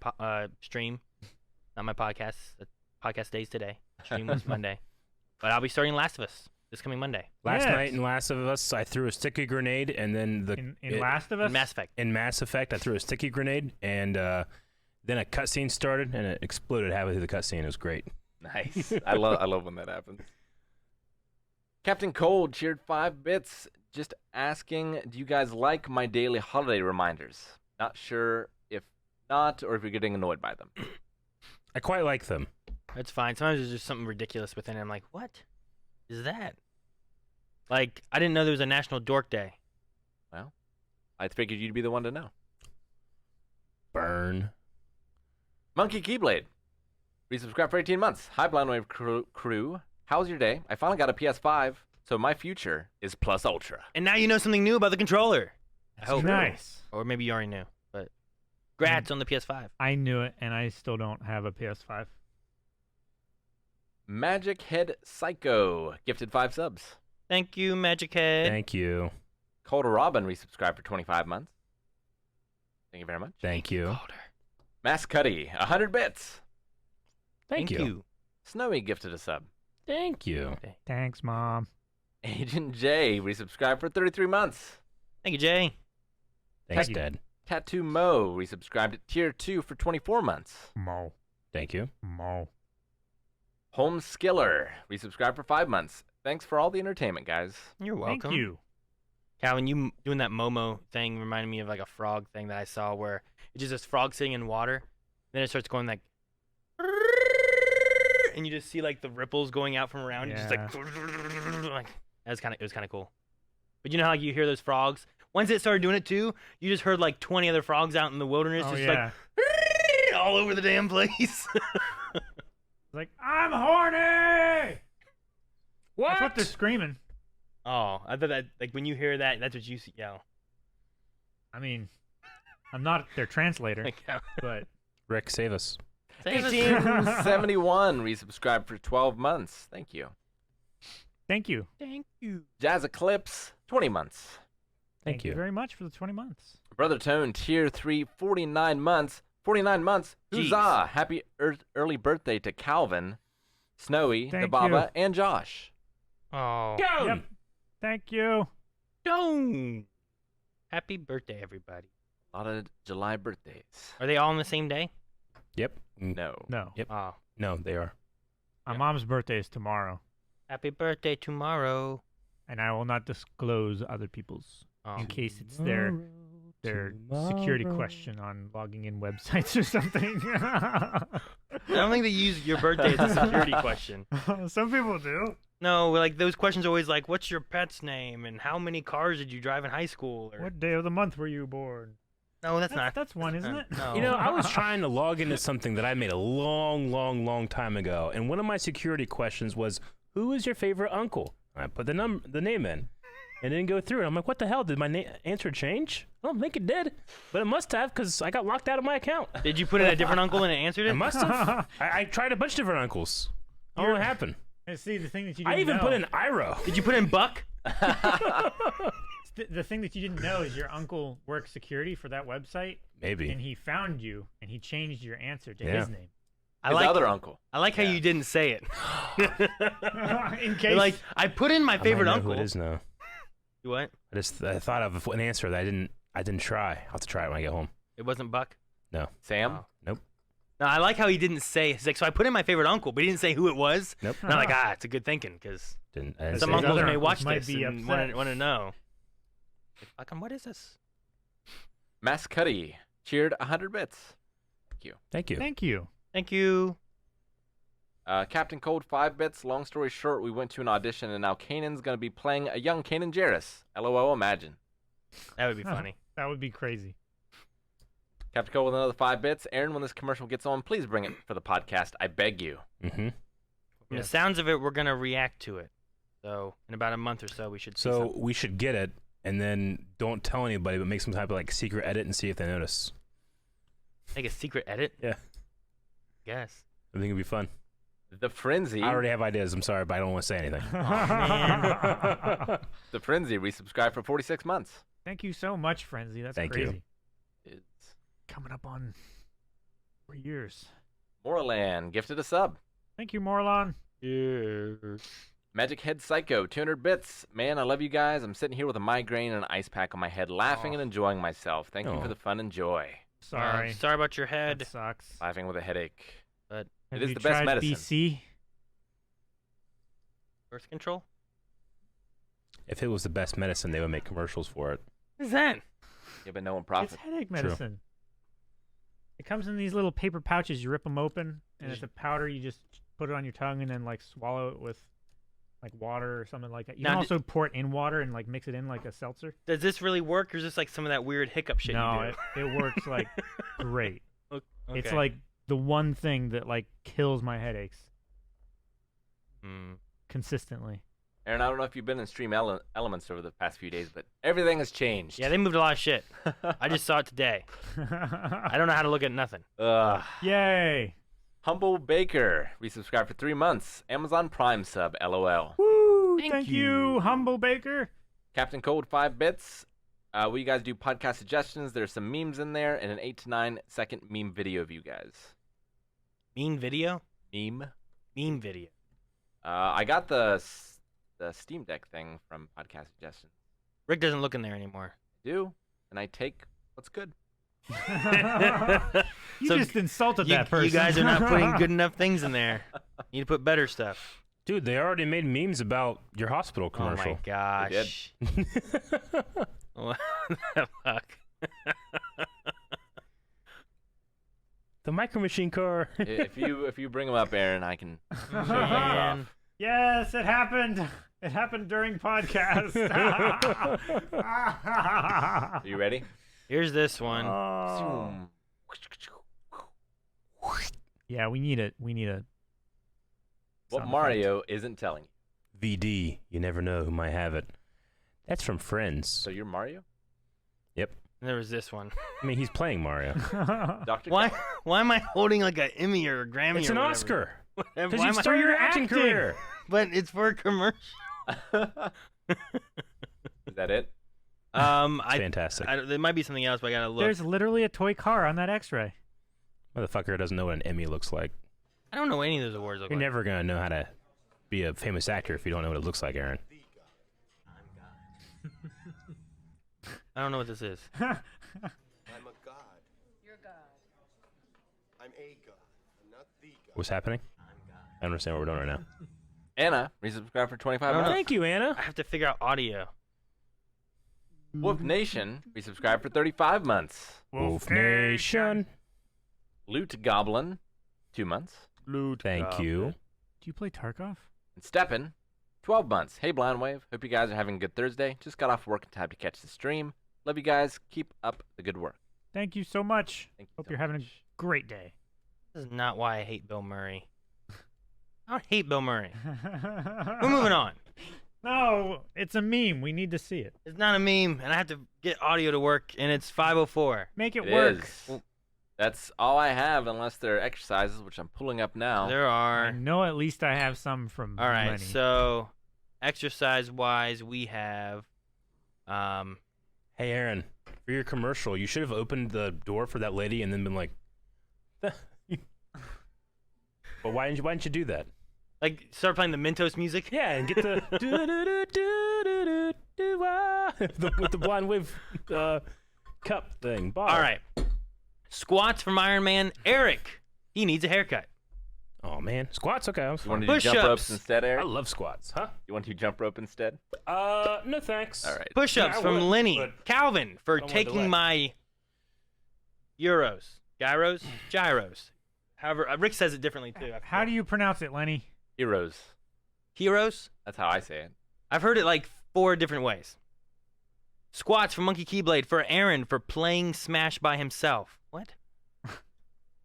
stream. Not my podcast. The podcast days today. Stream was Monday. But I'll be starting Last of Us this coming Monday. Last Yes. night in Last of Us, I threw a sticky grenade, and then In Last of Us? In Mass Effect. in Mass Effect, I threw a sticky grenade, and then a cutscene started, and it exploded halfway through the cutscene. It was great. Nice. I love when that happens. Captain Cold cheered 5 bits. Just asking, do you guys like my daily holiday reminders? Not sure if not, or if you're getting annoyed by them. I quite like them. That's fine. Sometimes there's just something ridiculous within it. I'm like, what is that? Like, I didn't know there was a National Dork Day. Well, I figured you'd be the one to know. Burn. Monkey Keyblade, resubscribe for 18 months. Hi, Blind Wave crew. How's your day? I finally got a PS5, so my future is Plus Ultra. And now you know something new about the controller. I hope. Nice. Or maybe you already knew. But congrats on the PS5. I knew it, and I still don't have a PS5. Magic Head Psycho, gifted 5 subs. Thank you, Magic Head. Thank you. Calder Robin, resubscribe for 25 months. Thank you very much. Thank you. Calder. Mass Cuddy, 100 bits. Thank you. Snowy gifted a sub. Thank you. Thanks, Mom. Agent J, resubscribe for 33 months. Thank you, Jay. Thanks, Thank you. Dad. Tattoo Mo, resubscribed at Tier 2 for 24 months. Mo. Thank you. Mo. Home Skiller, resubscribed for 5 months. Thanks for all the entertainment, guys. You're welcome. Thank you. Calvin, you doing that Momo thing reminded me of like a frog thing that I saw where it's just this frog sitting in water. Then it starts going like, and you just see like the ripples going out from around. Just like it was kind of cool. But you know how like, you hear those frogs? Once it started doing it too, you just heard like 20 other frogs out in the wilderness, Oh, just yeah. like all over the damn place. It's like, I'm horny! What? That's what they're screaming. Oh, I thought that like when you hear that, that's what you see. Yell. I mean, I'm not their translator, Like, but Rick, save us. save us. 1871, resubscribed for 12 months. Thank you. thank you. Thank you. Jazz Eclipse, 20 months. Thank you. very much for the 20 months. Brother Tone, Tier 3, 49 months. 49 months. Jeez. Huzzah! Happy early birthday to Calvin, Snowy, Thank the Baba, you. and Josh. Oh. Go! Yep. Thank you. Don't. Happy birthday, everybody. A lot of July birthdays. Are they all on the same day? Yep. No. No. Yep. Oh. No, they are. My mom's birthday is tomorrow, Happy birthday tomorrow. and I will not disclose other people's Oh. in case it's their security question on logging in websites or something. I don't think they use your birthday as a security question. Some people do. No, like those questions are always like, what's your pet's name and how many cars did you drive in high school? Or What day of the month were you born? no, that's not. That's one, isn't it? No. You know, I was trying to log into something that I made a long time ago, and one of my security questions was, "Who is your favorite uncle?" I put the name in, and it didn't go through. And I'm like, "What the hell? Did my answer change?" I don't think it did, but it must have because I got locked out of my account. Did you put in a different uncle and it answered it? I must have. I tried a bunch of different uncles. I don't know what happened. And see, the thing that you I didn't even know, put in Iro. Did you put in Buck? the thing that you didn't know is your uncle worked security for that website, Maybe. and he found you, and he changed your answer to Yeah. his name. I His like other uncle. I like how Yeah. you didn't say it. In You're case, like, I put in my I favorite might know uncle. Who it is now. What? I thought of an answer that I didn't try. I'll have to try it when I get home. It wasn't Buck? Sam? Oh. Nope. No, I like how he didn't say. He's like, so I put in my favorite uncle, but he didn't say who it was. Nope. And I'm like, it's a good thinking, because Didn't. I didn't some say his that. uncles other may uncles watch might this be and upset. want to know. Like, fucking, what is this? Mascuddy cheered 100 bits. Thank you. thank you. Thank you. Captain Cold 5 bits. Long story short, we went to an audition and now Kanan's gonna be playing a young Kanan Jarrus. LOL, imagine. That would be funny. That would be crazy. Captain Cold with another 5 bits. Aaron, when this commercial gets on, please bring it for the podcast. I beg you. Mm-hmm. From the Yes. sounds of it, we're going to react to it. So, in about a month or so, we should see So something. we should get it, and then don't tell anybody, but make some type of like secret edit and see if they notice. Make a secret edit? Yeah. Yes. I think it'd be fun. The Frenzy. I already have ideas. I'm sorry, but I don't want to say anything. man. The Frenzy resubscribed for 46 months. Thank you so much, Frenzy. That's Thank you. crazy. It's Coming up on 4 years. Moralan gifted a sub. Thank you, Morlon. Magic Head Psycho, 200 bits. Man, I love you guys. I'm sitting here with a migraine and an ice pack on my head, laughing and enjoying myself. Thank you Aw. for the fun and joy. Sorry. Sorry about your head. That sucks. Laughing with a headache. Have it is you the best tried medicine. BC? Birth control? If it was the best medicine, they would make commercials for it. What is that? Yeah, but no one It's profits. headache medicine. It comes in these little paper pouches. You rip them open, and it's a powder. You just put it on your tongue and then like swallow it with like water or something like that. You Now, can also pour it in water and like mix it in like a seltzer. Does this really work, or is this like some of that weird hiccup shit no, you do? it works like great. Okay. It's like the one thing that like kills my headaches consistently. Aaron, I don't know if you've been in Stream Elements over the past few days, but everything has changed. Yeah, they moved a lot of shit. I just saw it today. I don't know how to look at nothing. Ugh. Yay! Humble Baker resubscribed for 3 months. Amazon Prime sub, LOL. Woo! Thank Thank you, you. Humble Baker. Captain Cold, 5 bits. Will you guys do podcast suggestions? There's some memes in there and an 8 to 9 second meme video of you guys. Mean video? Meme? Meme video. I got the Steam Deck thing from podcast suggestions. Rick doesn't look in there anymore. I do, and I take what's good. You So just insulted that person. You guys are not putting good enough things in there. You need to put better stuff. Dude, they already made memes about your hospital Oh my commercial. gosh. What the fuck? The Micro Machine car. If you bring them up, Aaron, I can show you things Man. off. Yes, it happened. It happened during podcast. Are you ready? Here's this one. Oh. Yeah, we need it. We need a. What sound Mario isn't telling you. VD, you never know who might have it. That's from Friends. So you're Mario? There was this one. I mean, he's playing Mario. effect. Dr. Why am I holding like an Emmy or a Grammy It's or an whatever? Oscar. Whatever. Because Why you am I- started your acting. acting career. But it's for a commercial. Is that it? Fantastic. There might be something else, but I gotta look. There's literally a toy car on that X-ray. Motherfucker doesn't know what an Emmy looks like. I don't know what any of those awards look You're like. never going to know how to be a famous actor if you don't know what it looks like, Aaron. I don't know what this is. I'm a god. You're God. I'm a god. I'm not the god. What's happening? I don't understand what we're doing right now. Anna, resubscribe for 25 I don't months. know. Thank you, Anna. I have to figure out audio. Wolf Nation, resubscribe for 35 months. Wolf Nation. Loot Goblin, 2 months. Thank you. Do you play Tarkov? And Steppen, 12 months. Hey, Blind Wave. Hope you guys are having a good Thursday. Just got off work in time to catch the stream. Love you guys. Keep up the good work. Thank you so much. Thank you Hope so you're having a much. great day. This is not why I hate Bill Murray. I don't hate Bill Murray. We're moving on. No, it's a meme. We need to see it. It's not a meme, and I have to get audio to work, and it's 5:04. Make it It work. is. That's all I have, unless there are exercises, which I'm pulling up now. There I are. know at least I have some from All right, Lenny. so exercise-wise, we have. Hey, Aaron, for your commercial, you should have opened the door for that lady and then been like, but why didn't you do that? Like, start playing the Mentos music. Yeah, and get the with the blind wave cup thing. Bottle. All right. Squats from Iron Man. Eric, he needs a haircut. Oh man, squats. Okay, I was You want fine. to do jump ropes Push-ups. instead, I Eric? love squats, huh? You want to jump rope instead? No thanks. All right. Push-ups Yeah, I from would, Lenny. but Calvin for I don't wanna delay. taking my gyros. However, Rick says it differently too. How do you pronounce it, Lenny? Heroes. Heroes? That's how I say it. I've heard it like 4 different ways. Squats from Monkey Keyblade for Aaron for playing Smash by himself. What?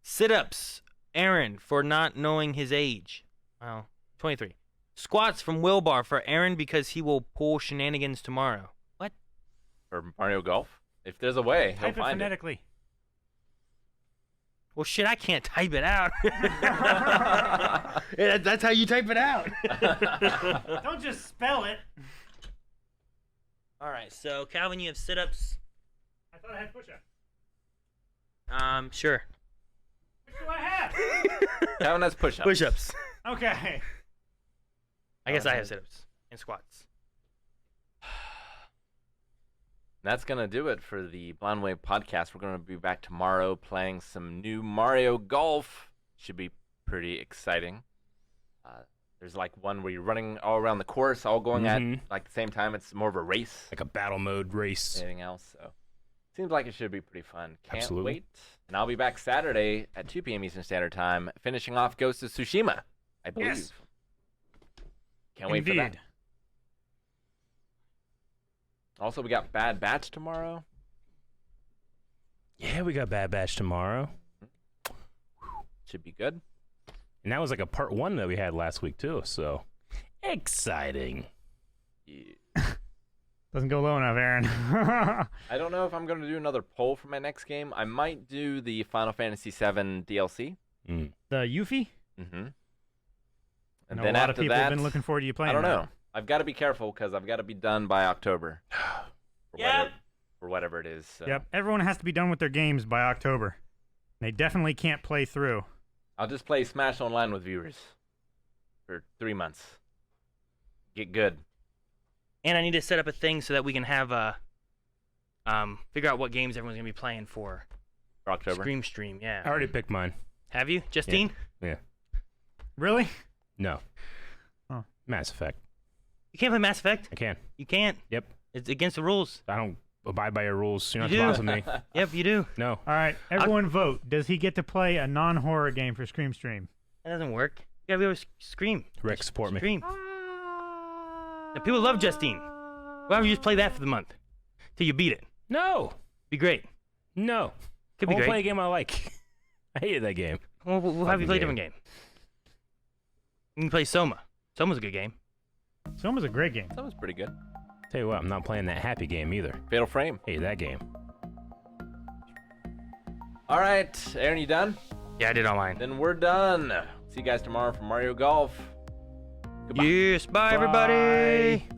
Sit-ups, Aaron for not knowing his age. Well, 23. Squats from Wilbar for Aaron because he will pull shenanigans tomorrow. What? For Mario Golf? If there's a way, he'll Type it find it. phonetically. Well, shit, I can't type it out. Yeah, that's how you type it out. Don't just spell it. All right, so Calvin, you have sit-ups. I thought I had push-ups. Sure. What do I have? Kevin has push-ups. Push-ups. Okay. I guess I have sit-ups and squats. That's going to do it for the Blind Wave podcast. We're going to be back tomorrow playing some new Mario Golf. Should be pretty exciting. There's like one where you're running all around the course, all going at like the same time. It's more of a race. Like a battle mode race. Anything else. So seems like it should be pretty fun. Can't Absolutely. wait. And I'll be back Saturday at 2 p.m. Eastern Standard Time, finishing off Ghost of Tsushima, I believe. Yes. Can't wait for that. Indeed. Also, we got Bad Batch tomorrow. Yeah, we got Bad Batch tomorrow. Should be good. And that was like a part 1 that we had last week too, so exciting. Yeah. Doesn't go low enough, Aaron. I don't know if I'm going to do another poll for my next game. I might do the Final Fantasy VII DLC. Mm. The Yuffie? Mm-hmm. I And know then a lot after of people that, have been looking forward to you playing I don't that. know. I've got to be careful because I've got to be done by October. Yep. For whatever it is. So. Yep, everyone has to be done with their games by October. They definitely can't play through. I'll just play Smash Online with viewers for 3 months. Get good. And I need to set up a thing so that we can have figure out what games everyone's gonna be playing for For October. Stream. Yeah. I already picked mine. Have you, Justine? Yeah. Really? No. Oh. Mass Effect. You can't play Mass Effect. I can. You can't. Yep. It's against the rules. I don't abide by your rules. You're not You the do. boss of me. Yep, you do. No. All right, everyone vote. Does he get to play a non-horror game for Scream Stream? That doesn't work. You gotta be able to scream. Rick, support me. Scream. Now, people love Justine. Why don't you just play that for the month till you beat it? No. Be great. No. Could I be won't great. play a game I like. I hated that game. We'll have you Fucking play a different game. You can play Soma. Soma's a good game. Soma's a great game. That was pretty good. Tell you what, I'm not playing that happy game either. Fatal Frame. Hey, that game. All right, Aaron, you done? Yeah, I did online. Then we're done. See you guys tomorrow for Mario Golf. Goodbye. Yes, bye everybody.